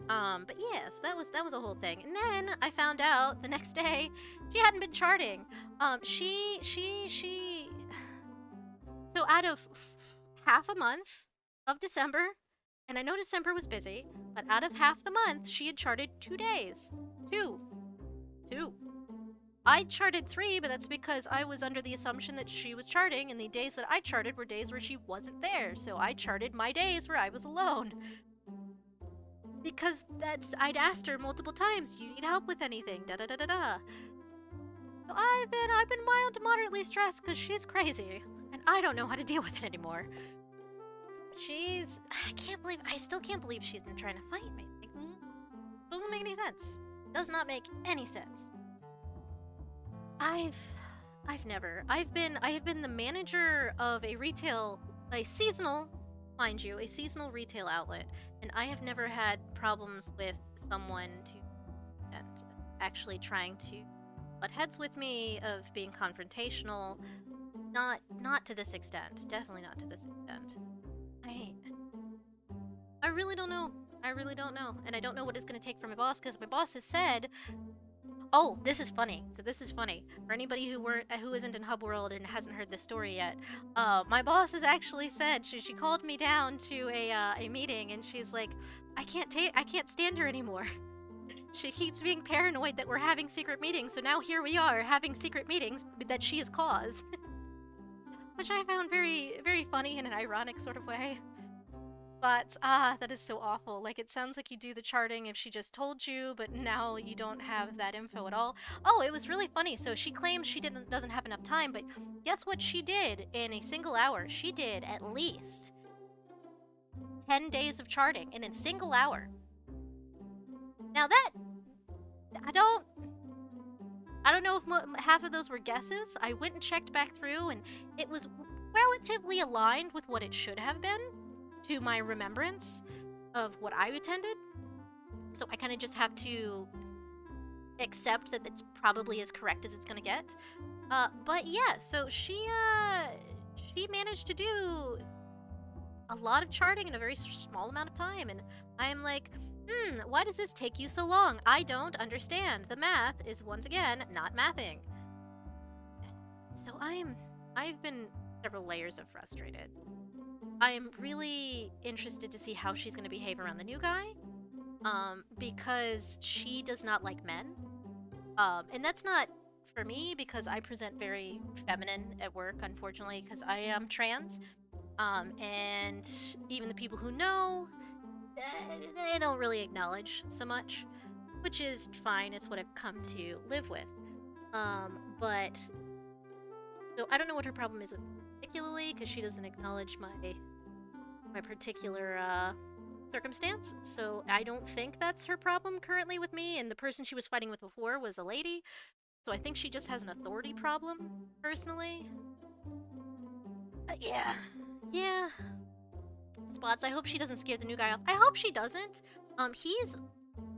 But yes, that was a whole thing. And then I found out the next day she hadn't been charting. So out of half a month of December And I know December was busy, but out of half the month, she had charted 2 days. Two. I charted 3, but that's because I was under the assumption that she was charting, and the days that I charted were days where she wasn't there. So I charted my days where I was alone. Because I'd asked her multiple times, "You need help with anything?" Da da da da da. So I've been mild to moderately stressed because she's crazy, and I don't know how to deal with it anymore. I still can't believe she's been trying to fight me. Like, doesn't make any sense. Does not make any sense. I have been the manager of a seasonal, mind you, a seasonal retail outlet, and I have never had problems with someone actually trying to butt heads with me, of being confrontational. Not to this extent. Definitely not to this extent. I really don't know. I really don't know. And I don't know what it's going to take from my boss, because my boss has said, oh, this is funny. So this is funny. For anybody who isn't in Hub World and hasn't heard this story yet, my boss has actually said, she called me down to a meeting, and she's like, I can't stand her anymore. She keeps being paranoid that we're having secret meetings, so now here we are having secret meetings that she has caused. Which I found very, very funny in an ironic sort of way. But, that is so awful. Like, it sounds like you do the charting if she just told you, but now you don't have that info at all. Oh, it was really funny. So she claims she doesn't have enough time, but guess what she did in a single hour? She did at least 10 days of charting in a single hour. Now that, I don't know if half of those were guesses. I went and checked back through, and it was relatively aligned with what it should have been, to my remembrance of what I attended. So I kind of just have to accept that it's probably as correct as it's gonna get. But yeah, so she managed to do a lot of charting in a very small amount of time, and I'm like, why does this take you so long? I don't understand. The math is, once again, not mathing. So I've been several layers of frustrated. I am really interested to see how she's going to behave around the new guy, because she does not like men. And that's not for me, because I present very feminine at work, unfortunately, because I am trans. And even the people who know, they don't really acknowledge so much, which is fine. It's what I've come to live with. But so I don't know what her problem is with particularly, because she doesn't acknowledge my particular circumstance. So I don't think that's her problem currently with me. And the person she was fighting with before was a lady. So I think she just has an authority problem, personally. Yeah. Spots, I hope she doesn't scare the new guy off. I hope she doesn't. He's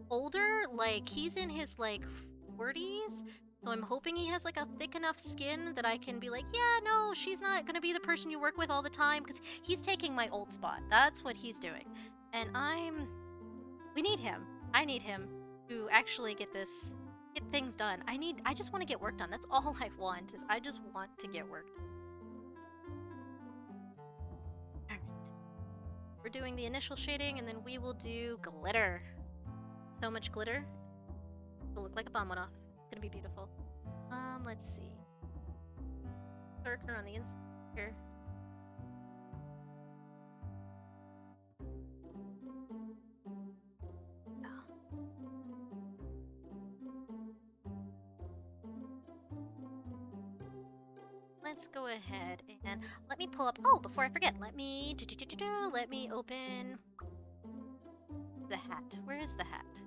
older, like, he's in his, like, 40s. So I'm hoping he has, like, a thick enough skin that I can be like, yeah, no, she's not gonna be the person you work with all the time, because he's taking my old spot. That's what he's doing. And we need him. I need him to actually get things done. I just want to get work done. That's all I want, is I just want to get work done. Alright. We're doing the initial shading, and then we will do glitter. So much glitter. It'll look like a bomb went off. It's gonna be beautiful. Let's see. Darker on the inside here. Let's go ahead and let me pull up. Oh, before I forget, let me open the hat. Where is the hat?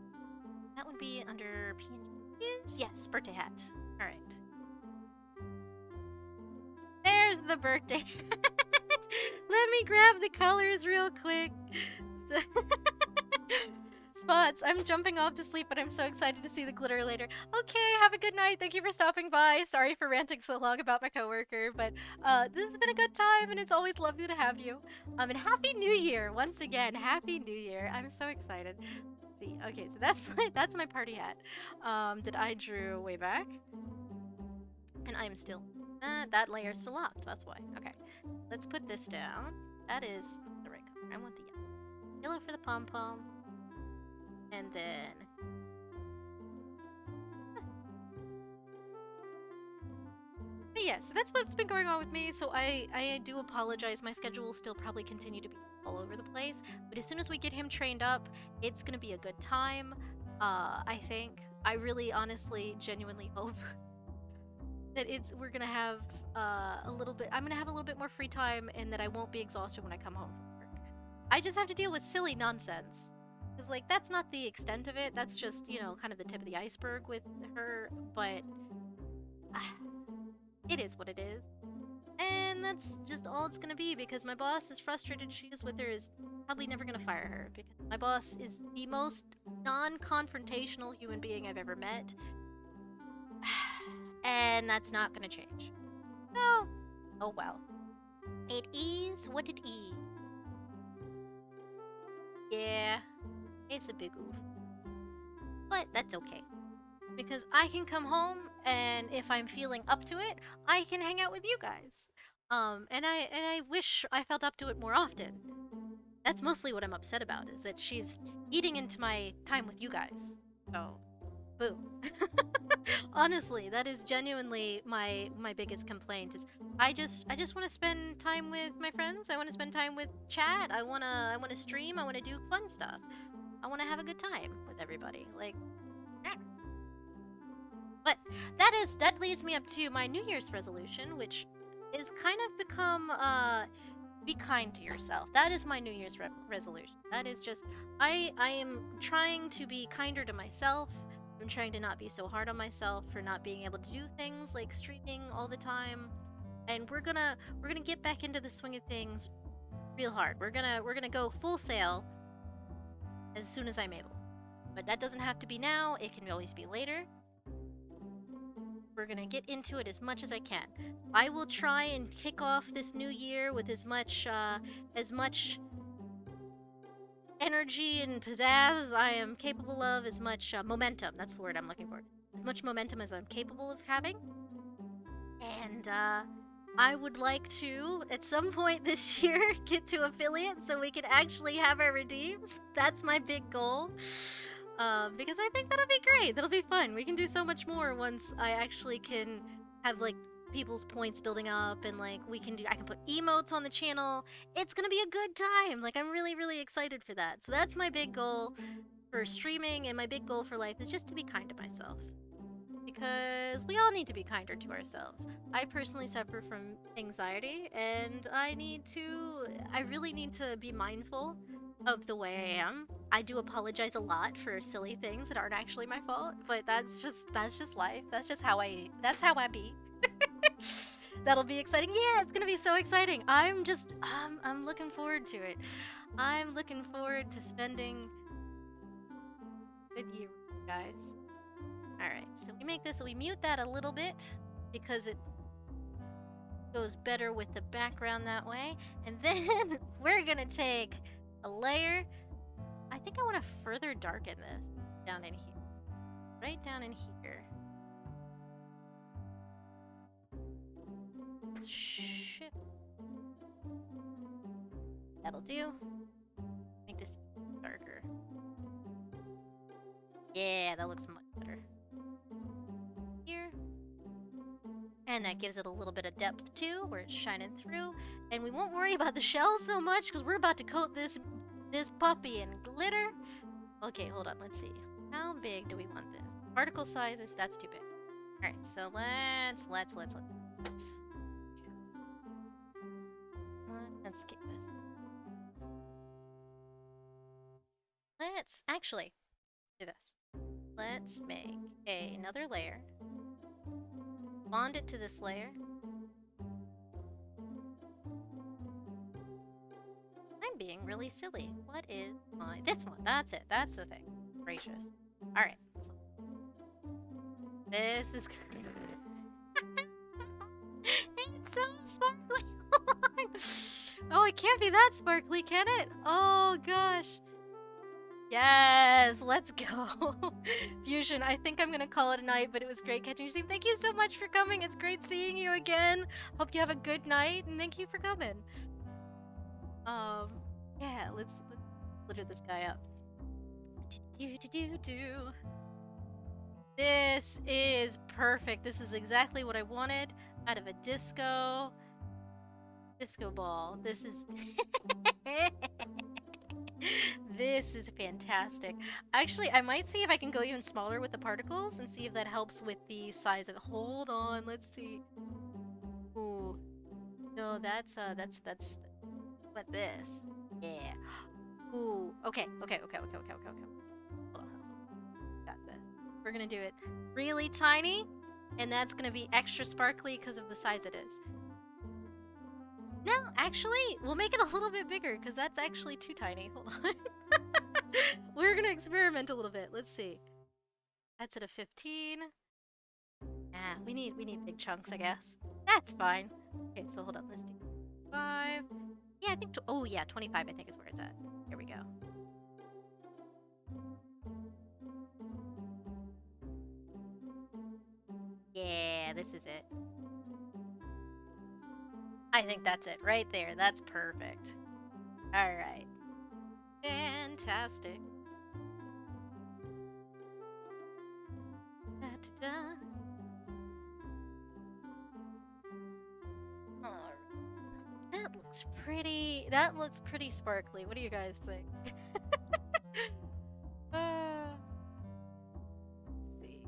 That would be under PNGs. Yes, birthday hat. All right. There's the birthday hat. Let me grab the colors real quick. Spots, I'm jumping off to sleep, but I'm so excited to see the glitter later. Okay, have a good night. Thank you for stopping by. Sorry for ranting so long about my coworker, but this has been a good time, and it's always lovely to have you. And Happy New Year once again. Happy New Year. I'm so excited. Let's see, okay, so that's my party hat that I drew way back, and I'm still that layer's still locked. That's why. Okay, let's put this down. That is the right color. I want the yellow. yellow for the pom-pom. And then... But yeah, so that's what's been going on with me, so I do apologize. My schedule will still probably continue to be all over the place, but as soon as we get him trained up, it's gonna be a good time. I think. I really, honestly, genuinely hope that we're gonna have a little bit. I'm gonna have a little bit more free time, and that I won't be exhausted when I come home from work. I just have to deal with silly nonsense, because like that's not the extent of it. That's just kind of the tip of the iceberg with her. But it is what it is, and that's just all it's gonna be. Because my boss, as frustrated she is with her, is probably never gonna fire her. Because my boss is the most non-confrontational human being I've ever met. And that's not gonna change. So, oh well. It is what it is. Yeah, it's a big oof. But that's okay. Because I can come home, and if I'm feeling up to it, I can hang out with you guys. And I wish I felt up to it more often. That's mostly what I'm upset about, is that she's eating into my time with you guys. So, boo. Honestly, that is genuinely my biggest complaint. Is I just want to spend time with my friends. I want to spend time with chat. I wanna stream. I want to do fun stuff. I want to have a good time with everybody. Like, but that leads me up to my New Year's resolution, which is kind of become be kind to yourself. That is my New Year's resolution. That is just I am trying to be kinder to myself. I'm trying to not be so hard on myself for not being able to do things like streaming all the time. And we're gonna get back into the swing of things real hard. We're gonna go full sail as soon as I'm able. But that doesn't have to be now. It can always be later. We're gonna get into it as much as I can. I will try and kick off this new year with as much energy and pizzazz as I am capable of, as much momentum. That's the word I'm looking for. As much momentum as I'm capable of having. And I would like to, at some point this year, get to affiliate so we can actually have our redeems. That's my big goal. Because I think that'll be great. That'll be fun. We can do so much more once I actually can have like people's points building up, and like I can put emotes on the channel. It's gonna be a good time. Like, I'm really, really excited for that. So that's my big goal for streaming, and my big goal for life is just to be kind to myself. Because we all need to be kinder to ourselves. I personally suffer from anxiety, and I really need to be mindful of the way I am. I do apologize a lot for silly things that aren't actually my fault, but that's just life. That's how I be. That'll be exciting. Yeah, it's gonna be so exciting. I'm looking forward to it. I'm looking forward to spending a good year with you guys. Alright, so we mute that a little bit because it goes better with the background that way. And then we're gonna take a layer. I think I want to further darken this down in here. Right down in here. Shift. That'll do. Make this darker. Yeah, that looks much better. Here. And that gives it a little bit of depth too, where it's shining through. And we won't worry about the shell so much, because we're about to coat this puppy in glitter. Okay, hold on, let's see. How big do we want this? Particle sizes, that's too big. Alright, so let's get this. Let's actually do this. Let's make another layer. Bond it to this layer. I'm being really silly. What is this one? That's it. That's the thing. Gracious. Alright. So this is it's so sparkly. Oh, it can't be that sparkly, can it? Oh gosh. Yes, let's go. Fusion, I think I'm gonna call it a night, but it was great catching you. Thank you so much for coming. It's great seeing you again. Hope you have a good night, and thank you for coming. Yeah, let's glitter this guy up. This is perfect. This is exactly what I wanted out of a disco ball. This is this is fantastic. Actually, I might see if I can go even smaller with the particles and see if that helps with the size of it. Hold on, let's see. Ooh. No, that's what this. Yeah. Ooh. Okay. Hold on. Got this. We're gonna do it really tiny, and that's gonna be extra sparkly because of the size it is. No, actually, we'll make it a little bit bigger because that's actually too tiny. Hold on. We're gonna experiment a little bit. Let's see. That's at a 15. Ah, we need big chunks, I guess. That's fine. Okay, so hold on. Let's do 5. Yeah, I think. Oh yeah, 25. I think is where it's at. Here we go. Yeah, this is it. I think that's it right there. That's perfect. All right. Fantastic. Da, da, da. That looks pretty. That looks pretty sparkly. What do you guys think? Let's see.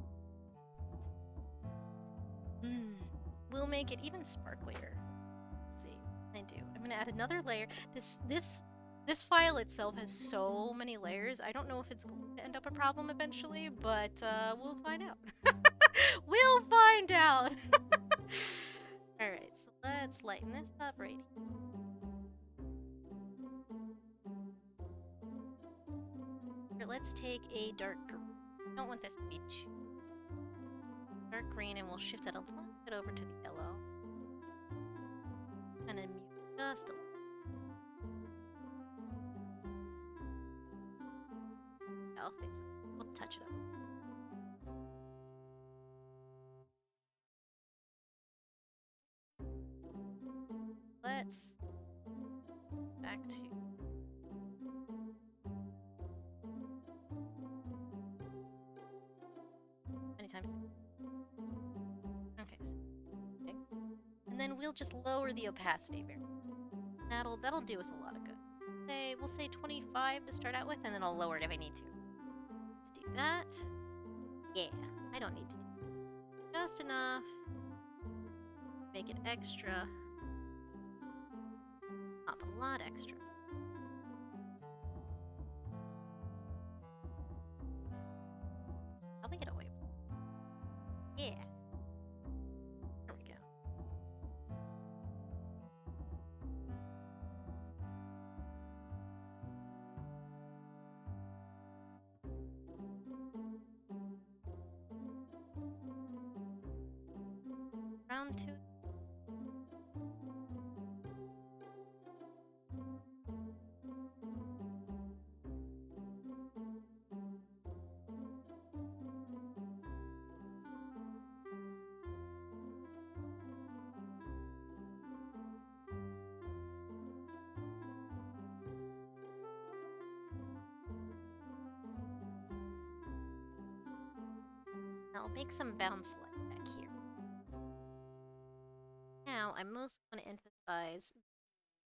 We'll make it even sparklier. Let's see. I do. I'm gonna add another layer. This file itself has so many layers. I don't know if it's going to end up a problem eventually, but we'll find out. We'll find out. All right. So let's lighten this up right here. Let's take a dark green. I don't want this to be too dark green, and we'll shift it a little bit over to the yellow. And then mute just a little. I'll fix it. We'll touch it up. Let's back to many times. Okay, okay. And then we'll just lower the opacity there. That'll do us a lot of good. We'll say 25 to start out with, and then I'll lower it if I need to. Let's do that. Yeah, I don't need to do just enough. Make it extra. Not a lot extra. Probably get away with it. Yeah. There we go. Round 2. I'll make some bounce light back here. Now, I'm mostly going to emphasize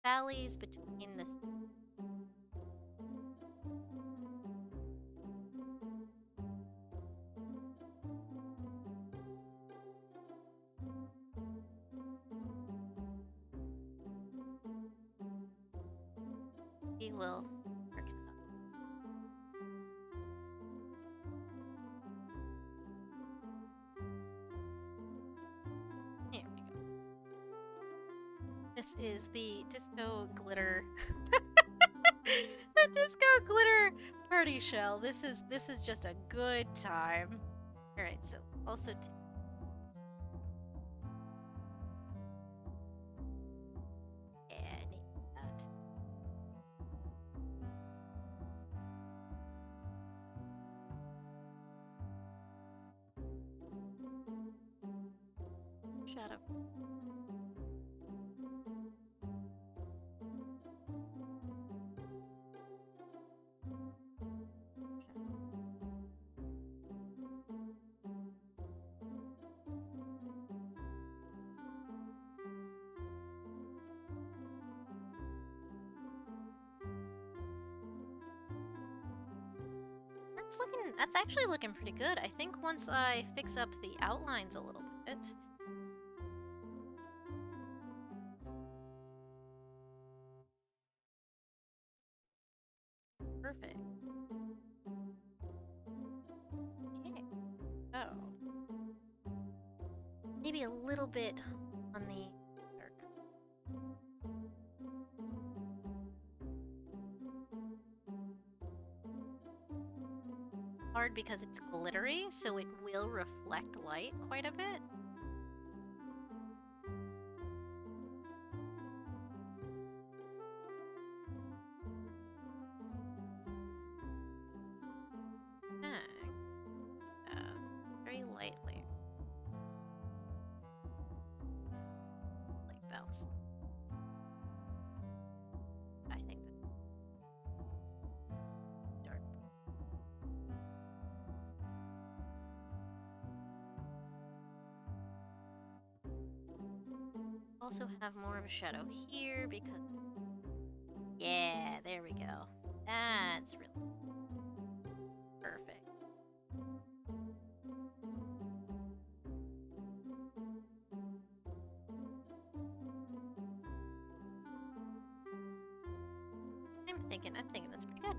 valleys between the... We will work it up. There we go. This is the disco glitter. The disco glitter party shell. This is just a good time. All right, so also yeah, I need that. Shadow. that's actually looking pretty good. I think once I fix up the outlines a little bit. Perfect. Okay. So maybe a little bit on the dark. Hard because it's glittery, so it will reflect light quite a bit. Very light layer. Light bounce. I think that's dark. Also have more of a shadow here because... Yeah, there we go. That's really perfect. I'm thinking that's pretty good.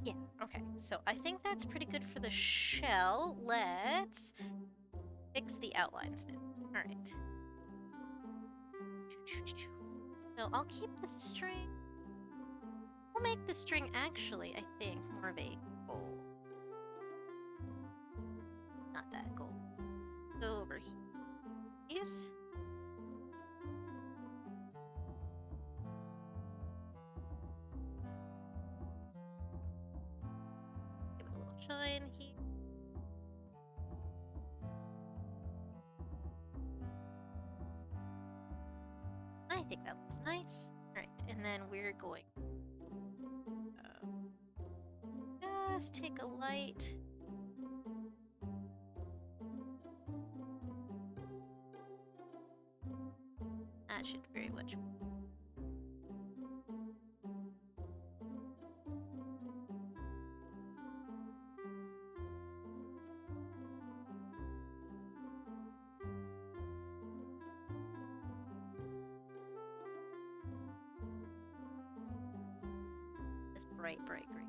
Yeah, okay. So I think that's pretty good for the shell. Let's fix the outlines now. All right. So I'll keep the string. We'll make the string actually, I think, more of a gold. Not that gold. Go over here. Yes. Give it a little shine here. I think that looks nice. All right, and then we're going just take a light. That should very much. This bright, bright green.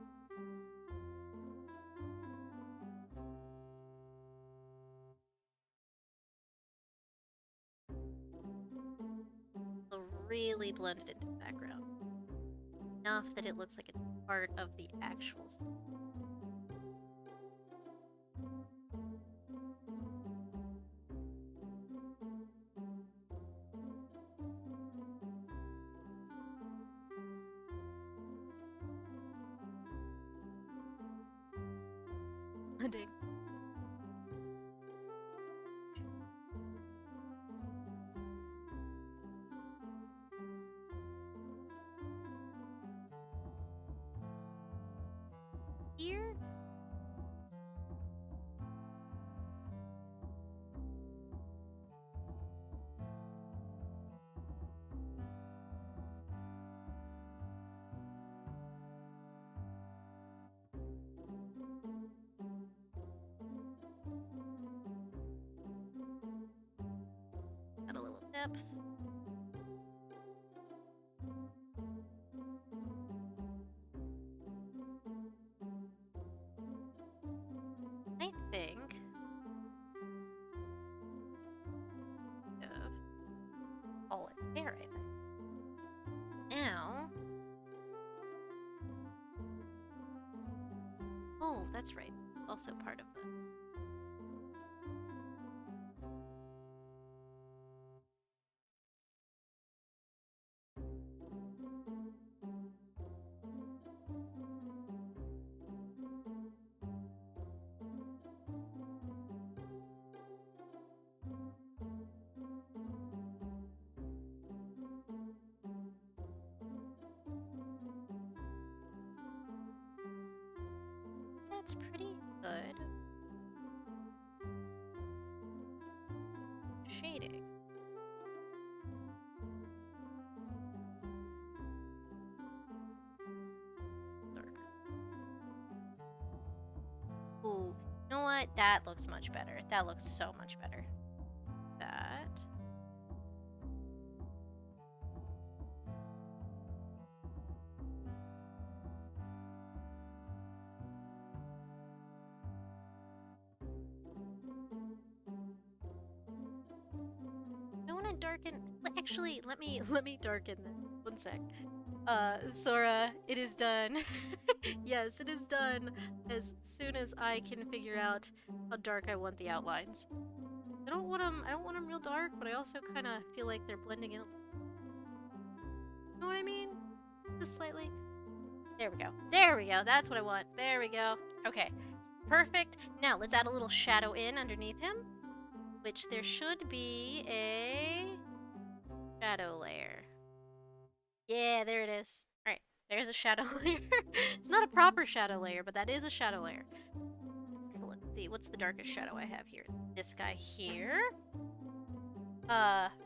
So really blend it into the background. Enough that it looks like it's part of the actual scene. Ding. Here. Add a little depth. I think of all it there, I think. Now. Oh, that's right. Also part of the. that's pretty good. Shading. Darker. Ooh, you know what? That looks much better. That looks so much better. That. I want to darken. Actually, let me darken this. One sec. Sora, it is done. Yes, it is done. As soon as I can figure out how dark I want the outlines. I don't want them. I don't want them real dark, but I also kind of feel like they're blending in. You know what I mean? Just slightly. There we go. There we go. That's what I want. There we go. Okay. Perfect. Now let's add a little shadow in underneath him, which there should be a shadow layer. Yeah, there it is. All right. There's a shadow layer. It's not a proper shadow layer, but that is a shadow layer. So let's see. What's the darkest shadow I have here? It's this guy here.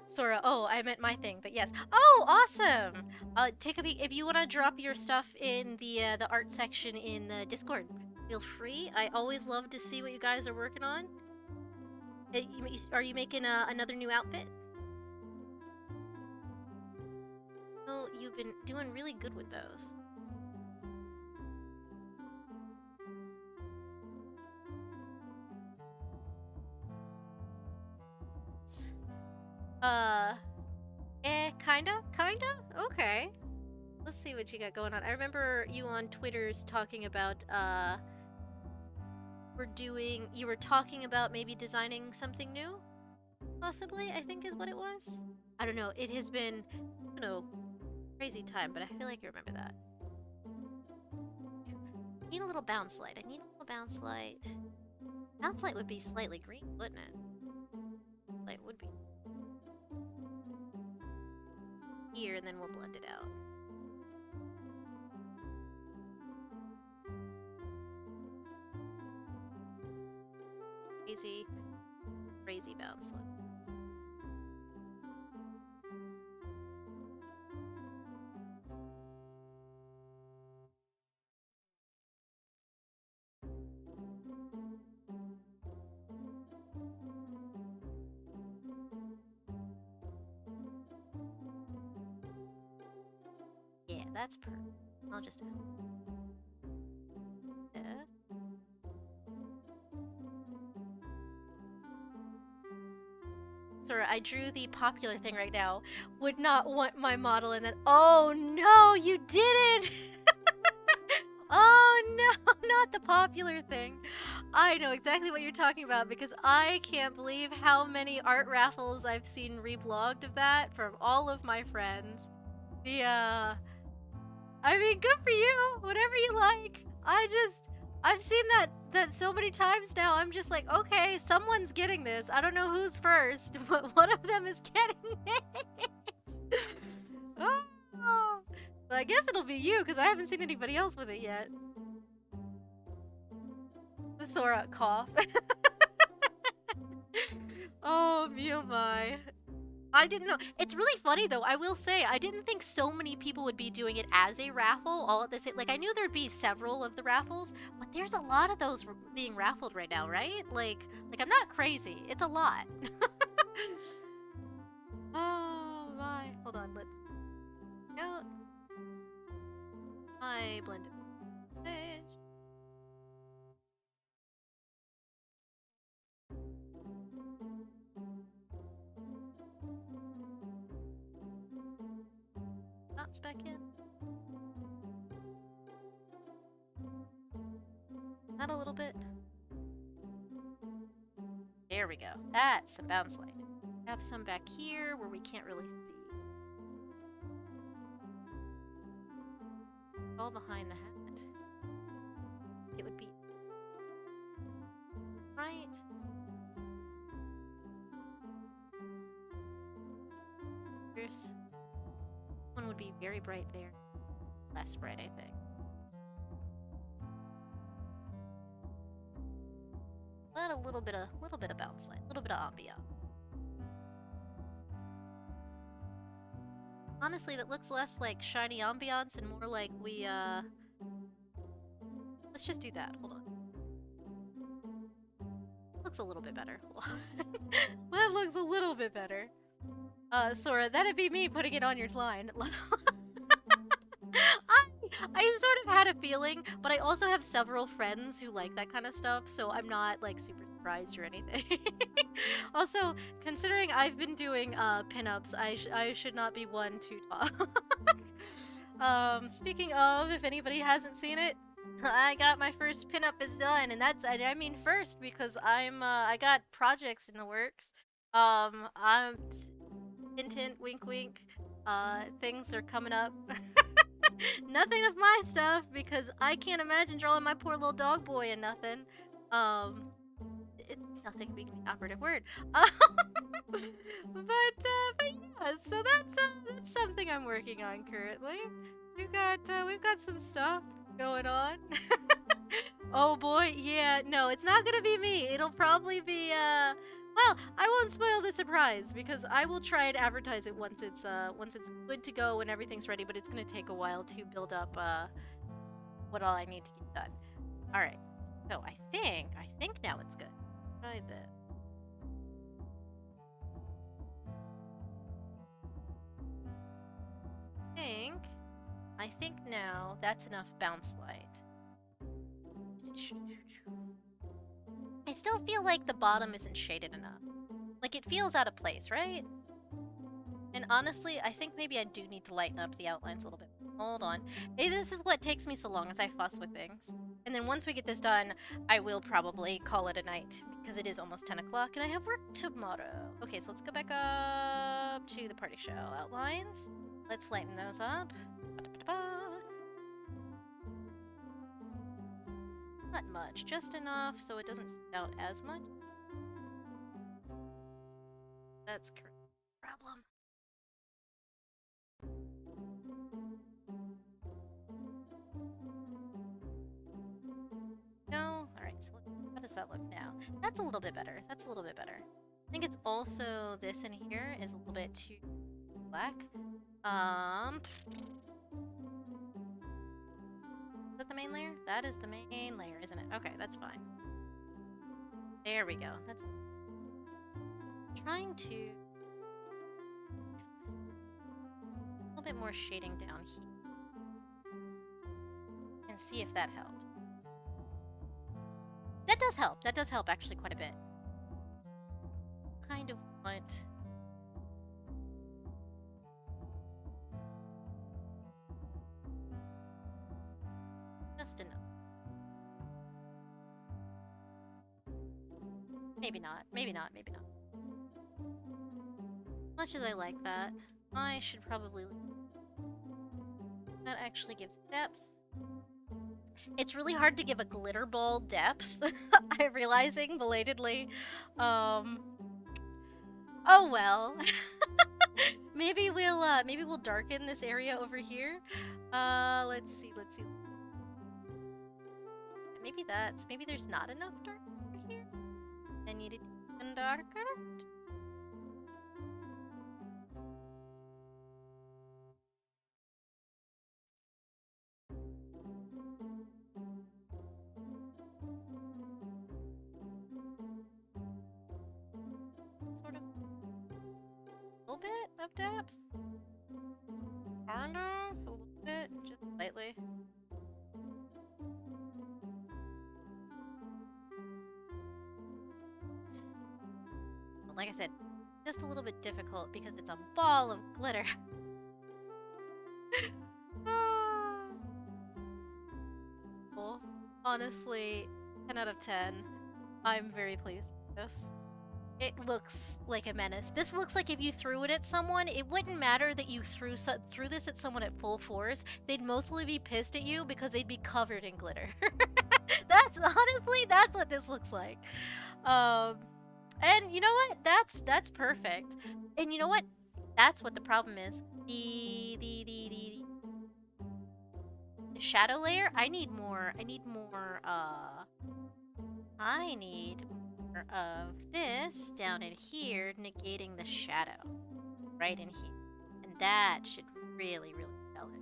Sora. Oh, I meant my thing, but yes. Oh, awesome! Take a peek. If you want to drop your stuff in the art section in the Discord, feel free. I always love to see what you guys are working on. Are you making another new outfit? Oh, you've been doing really good with those. Kinda? Okay. Let's see what you got going on. I remember you on Twitter's talking about, you were talking about maybe designing something new? Possibly, I think is what it was. I don't know, it has been, I don't know, crazy time, but I feel like I remember that. I need a little bounce light. I need a little bounce light. Bounce light would be slightly green, wouldn't it? Light would be. Here, and then we'll blend it out. Crazy bounce light. Yeah, that's perfect. I'll just add this. Sora, I drew the popular thing right now. Would not want my model and then. Oh no, you didn't! Oh no, not the popular thing. I know exactly what you're talking about because I can't believe how many art raffles I've seen reblogged of that from all of my friends. Yeah. I mean, good for you. Whatever you like. I've seen that so many times now. I'm just like, okay, someone's getting this. I don't know who's first, but one of them is getting it. Oh. So I guess it'll be you because I haven't seen anybody else with it yet. The Sora cough. Oh, me oh my. I didn't know. It's really funny though. I will say I didn't think so many people would be doing it as a raffle all at the same. Like I knew there'd be several of the raffles, but there's a lot of those being raffled right now, right? Like I'm not crazy. It's a lot. Oh my. Hold on. Let's go. I blended. Bounce back in. Not a little bit. There we go. That's some bounce light. Have some back here where we can't really see. All behind the hat. It would be right. Here's one would be very bright there. Less bright, I think. add a little bit of bounce light, a little bit of ambiance. Honestly, that looks less like shiny ambiance and more like we, let's just do that. Hold on. Looks a little bit better. Hold on. That looks a little bit better. Sora, that'd be me putting it on your line. I sort of had a feeling, but I also have several friends who like that kind of stuff, so I'm not, like, super surprised or anything. Also, considering I've been doing, pinups, I should not be one to talk. Speaking of, if anybody hasn't seen it, I got my first pinup is done, and that's, I mean first, because I got projects in the works. I'm, hint hint, wink wink, things are coming up. Nothing of my stuff, because I can't imagine drawing my poor little dog boy in nothing. Nothing being the operative word. But yeah, so that's something I'm working on currently. We've got some stuff going on. Oh boy, yeah, no, it's not gonna be me. It'll probably be, well, I won't spoil the surprise because I will try and advertise it once it's good to go and everything's ready, but it's gonna take a while to build up, what all I need to get done. Alright, so I think now it's good. Try this. I think now that's enough bounce light. I still feel like the bottom isn't shaded enough. Like, it feels out of place, right? And honestly, I think maybe I do need to lighten up the outlines a little bit. Hold on. Hey, this is what takes me so long, as I fuss with things. And then once we get this done, I will probably call it a night, because it is almost 10 o'clock and I have work tomorrow. Okay, so let's go back up to the party show outlines. Let's lighten those up. Not much, just enough so it doesn't stick out as much. That's correct. Problem. No? Alright, so how does that look now? That's a little bit better. That's a little bit better. I think it's also this in here is a little bit too black. Is that the main layer? That is the main layer, isn't it? Okay, that's fine. There we go. That's trying to a little bit more shading down here and see if that helps. That does help. That does help actually quite a bit. Kind of want just enough. Maybe not. Maybe not. Maybe not. Much as I like that, I should probably that actually gives depth. It's really hard to give a glitter ball depth. I'm realizing belatedly. Oh well. maybe we'll darken this area over here. Let's see. Maybe there's not enough dark over here. I need it even darker. Sort of a little bit of depth. Kind of a little bit, just slightly. But like I said, just a little bit difficult because it's a ball of glitter. Well, honestly, 10 out of 10. I'm very pleased with this. It looks like a menace. This looks like if you threw it at someone, it wouldn't matter that you threw this at someone at full force. They'd mostly be pissed at you because they'd be covered in glitter. That's what this looks like. And you know what? That's perfect. And you know what? That's what the problem is. The shadow layer. I need more of this down in here, negating the shadow right in here. And that should really, really sell it.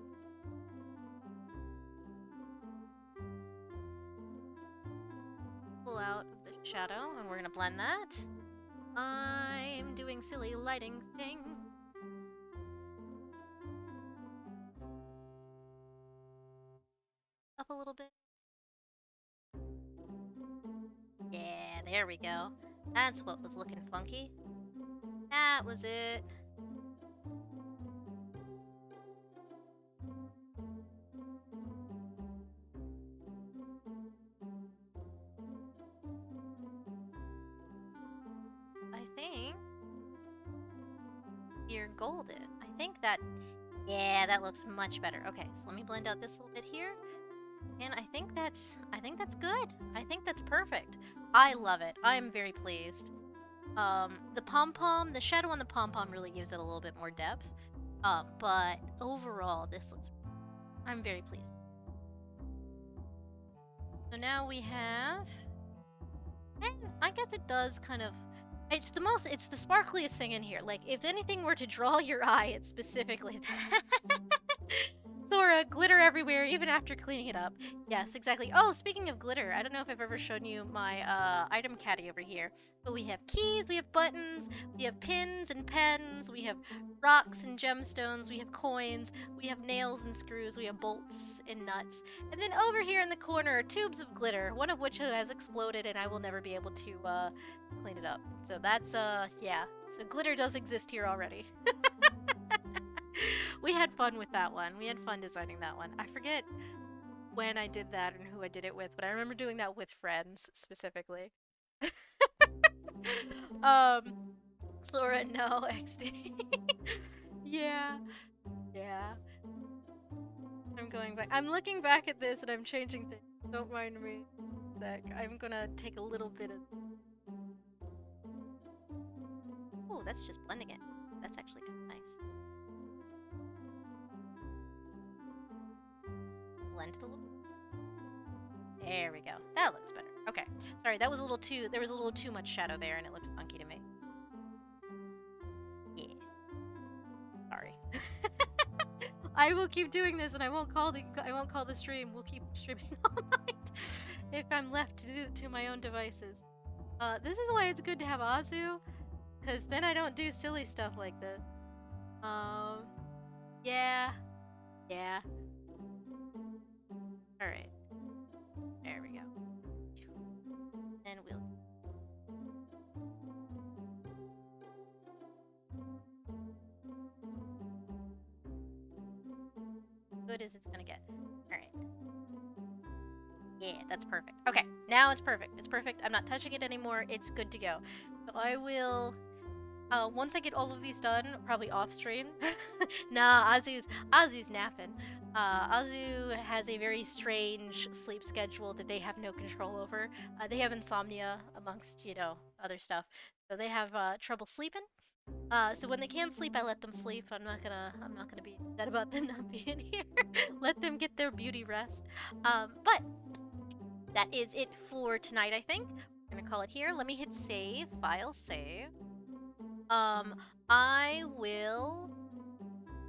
Pull out of the shadow, and we're gonna blend that. I'm doing silly lighting thing. Up a little bit. Yeah, there we go. That's what was looking funky. That was it. I think you're golden. I think that, yeah, that looks much better. Okay, so let me blend out this little bit here. And I think that's good. I think that's perfect. I love it. I'm very pleased. The pom-pom, the shadow on the pom-pom really gives it a little bit more depth. But overall, this looks, I'm very pleased. So now we have, and I guess it does kind of, it's the sparkliest thing in here. Like, if anything were to draw your eye, it's specifically that. Sora, glitter everywhere, even after cleaning it up. Yes, exactly. Oh, speaking of glitter, I don't know if I've ever shown you my item caddy over here. But we have keys, we have buttons, we have pins and pens, we have rocks and gemstones, we have coins, we have nails and screws, we have bolts and nuts. And then over here in the corner are tubes of glitter, one of which has exploded and I will never be able to clean it up. So that's, yeah. So glitter does exist here already. We had fun with that one. We had fun designing that one. I forget when I did that and who I did it with, but I remember doing that with friends specifically. Sora, no, XD. Yeah. Yeah. I'm going back. I'm looking back at this and I'm changing things. Don't mind me. Sec. I'm gonna take a little bit of... Oh, that's just blending it. That's actually kind of nice. Blend it a little. There we go. That looks better. Okay. Sorry, that was a little too, there was a little too much shadow there and it looked funky to me. Yeah. Sorry. I will keep doing this and I won't call the stream. We'll keep streaming all night if I'm left to do to my own devices. This is why it's good to have Azu, because then I don't do silly stuff like this. Yeah. Yeah. Alright. There we go. And we'll... Good as it's gonna get. Alright. Yeah, that's perfect. Okay, now it's perfect. It's perfect. I'm not touching it anymore. It's good to go. So I will... once I get all of these done, probably off stream. Nah, Azu's napping. Azu has a very strange sleep schedule that they have no control over. They have insomnia amongst, you know, other stuff. So they have trouble sleeping. So when they can sleep, I let them sleep. I'm not gonna be upset about them not being here. Let them get their beauty rest. But that is it for tonight, I think. We're gonna call it here. Let me hit save, file save. I will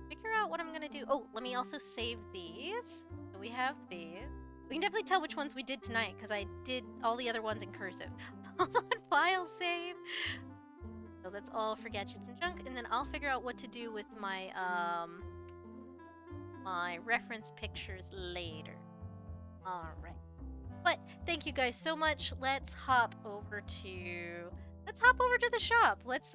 figure out what I'm gonna do. Oh, let me also save these. So we have these. We can definitely tell which ones we did tonight because I did all the other ones in cursive. Hold on, file save. So that's all for gadgets and junk, and then I'll figure out what to do with my my reference pictures later. All right. But thank you guys so much. Let's hop over to the shop. Let's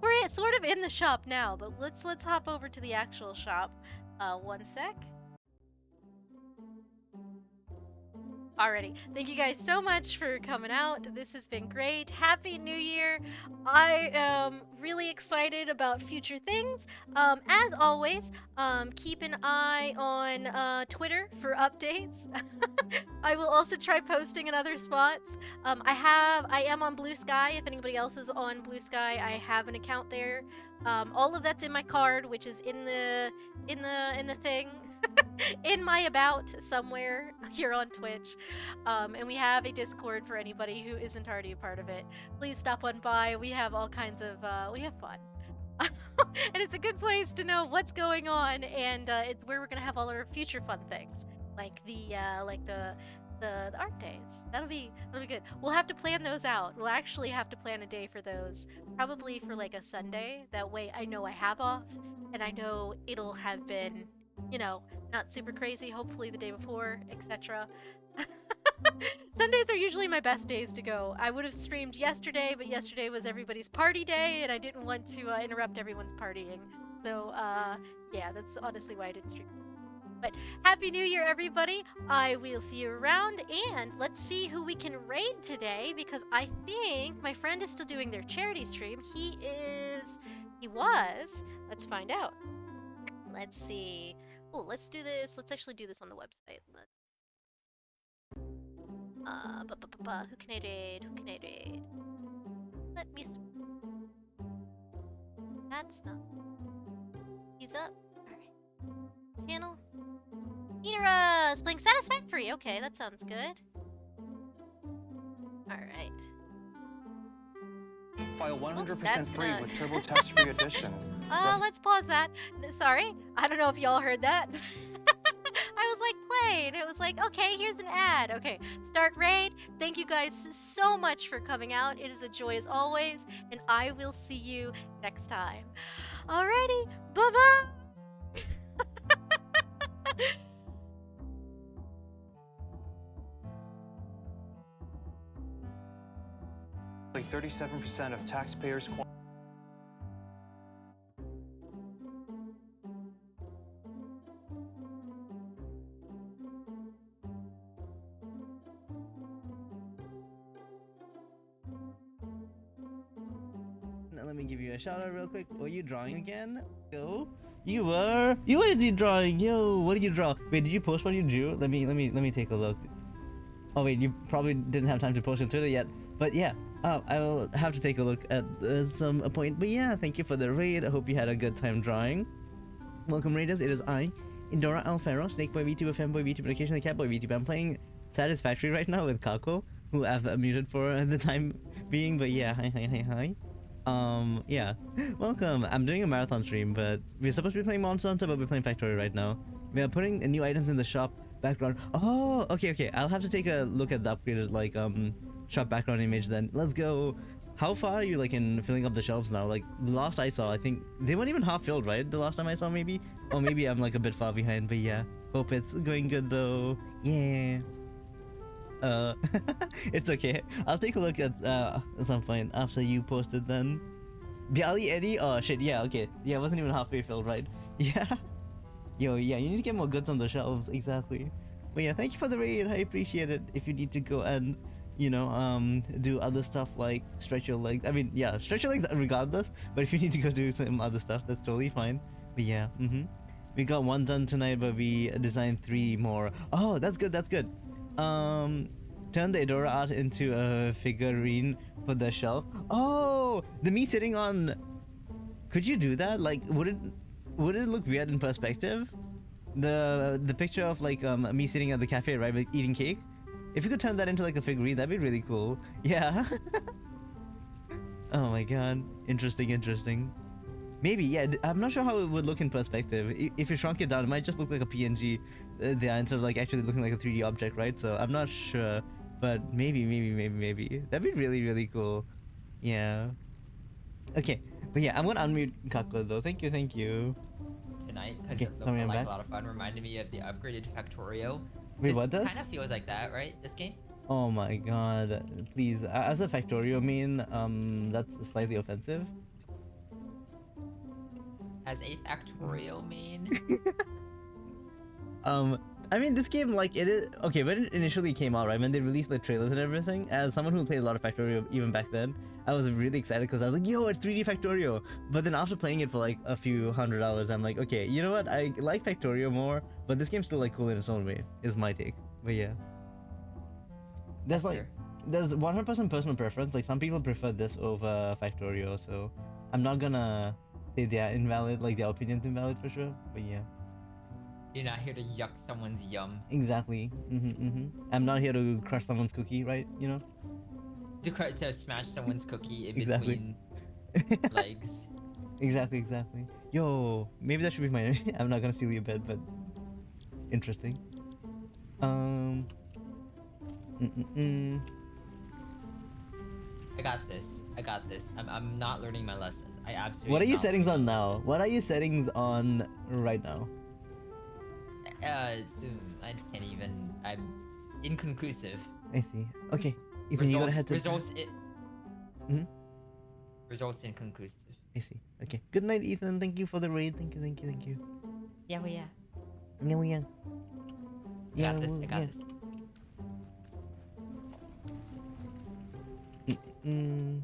we're sort of in the shop now, but let's hop over to the actual shop. One sec. Alrighty, thank you guys so much for coming out. This has been great. Happy New Year. I am really excited about future things. As always, keep an eye on Twitter for updates. I will also try posting in other spots. I am on Blue Sky. If anybody else is on Blue Sky, I have an account there. All of that's in my card, which is in the thing. in my about somewhere here on Twitch. And we have a Discord for anybody who isn't already a part of it. Please stop on by. We have all kinds of, we have fun. And it's a good place to know what's going on, and it's where we're gonna have all our future fun things, like the art days. That'll be good. We'll have to plan those out. We'll actually have to plan a day for those, probably for like a Sunday. That way, I know I have off, and I know it'll have been, you know, not super crazy. Hopefully, the day before, etc. Sundays are usually my best days to go. I would have streamed yesterday, but yesterday was everybody's party day, and I didn't want to interrupt everyone's partying. So, yeah, that's honestly why I didn't stream. But Happy New Year, everybody! I will see you around, and let's see who we can raid today, because I think my friend is still doing their charity stream. He was. Let's find out. Let's see. Oh, let's do this. Let's actually do this on the website. Who can I raid? Who can I raid? Let me. That's not. He's up. Alright. Channel. Mira is playing Satisfactory. Okay, that sounds good. Alright. File 100% free with Turbo Test Free Edition. Let's pause that. Sorry. I don't know if y'all heard that. I was like, play, and it was like, okay, here's an ad. Okay, start raid. Thank you guys so much for coming out. It is a joy as always, and I will see you next time. Alrighty, bye-bye! Like 37% of taxpayers. Let me give you a shout out real quick. Were you drawing again? Go. You were drawing. Yo, what did you draw? Wait, did you post what you drew? Let me take a look. Oh wait, you probably didn't have time to post on Twitter yet. But yeah, I will have to take a look at some point. But yeah, thank you for the raid. I hope you had a good time drawing. Welcome raiders. It is I, Indora Alfaro, Snakeboy VTuber, Femboy VTuber, occasionally Catboy VTuber. I'm playing Satisfactory right now with Kako, who I've muted for the time being. But yeah, hi. Yeah, welcome. I'm doing a marathon stream, but we're supposed to be playing Monster Hunter, but we're playing Factorio right now. We are putting new items in the shop background. Oh, okay. I'll have to take a look at the upgraded, like, shop background image then. Let's go. How far are you, like, in filling up the shelves now? Like, the last I saw, I think they weren't even half filled, right? The last time I saw, maybe? Or maybe I'm, like, a bit far behind, but yeah. Hope it's going good, though. Yeah. It's okay. I'll take a look at some point after you posted then. Bialy Eddie? Oh shit, yeah, okay. Yeah, it wasn't even halfway filled, right? Yeah. Yo, yeah, you need to get more goods on the shelves, exactly. But yeah, thank you for the raid, I appreciate it. If you need to go and, you know, do other stuff like stretch your legs. I mean, yeah, stretch your legs regardless, but if you need to go do some other stuff, that's totally fine. But yeah, we got one done tonight, but we designed 3 more. Oh, that's good, that's good. Turn the Edora art into a figurine for the shelf. Oh, the me sitting on. Could you do that? Like, would it look weird in perspective? The picture of like me sitting at the cafe, right, like eating cake. If you could turn that into like a figurine, that'd be really cool. Yeah. Oh my god, interesting. Maybe, yeah. I'm not sure how it would look in perspective. If you shrunk it down, it might just look like a PNG there instead of like actually looking like a 3D object, right? So I'm not sure, but maybe. That'd be really cool. Yeah. Okay, but yeah, I'm gonna unmute Kako though. Thank you. Tonight, Okay, because sorry, I'm like back. a lot of fun. Reminded me of the upgraded Factorio. Wait, what does? Kind of feels like that, right? This game. Oh my god, please. As a Factorio main, that's slightly offensive. As a Factorio main. I mean, this game, like, it is... Okay, when it initially came out, right, when they released the trailers and everything, as someone who played a lot of Factorio even back then, I was really excited because I was like, yo, it's 3D Factorio! But then after playing it for, like, a few hundred hours, I'm like, okay, you know what? I like Factorio more, but this game's still, like, cool in its own way, is my take. But yeah. There's, like... There's 100% personal preference. Like, some people prefer this over Factorio, so... I'm not gonna say they're invalid, like, their opinion's invalid for sure, but yeah. You're not here to yuck someone's yum. Exactly. I'm not here to crush someone's cookie, right? You know. To smash someone's cookie in Exactly. between legs. Exactly. Yo, maybe that should be my. I'm not gonna steal your bed, but interesting. Mm. I got this. I'm not learning my lesson. I absolutely. What are am you not settings learning on my now? What are you settings on right now? I can't even. I'm inconclusive. I see. Okay, Ethan, you gotta head to. Results. Mhm. Results inconclusive. I see. Okay. Good night, Ethan. Thank you for the raid. Thank you. Yeah, well, yeah. Yeah. I got this. I got this. Mm.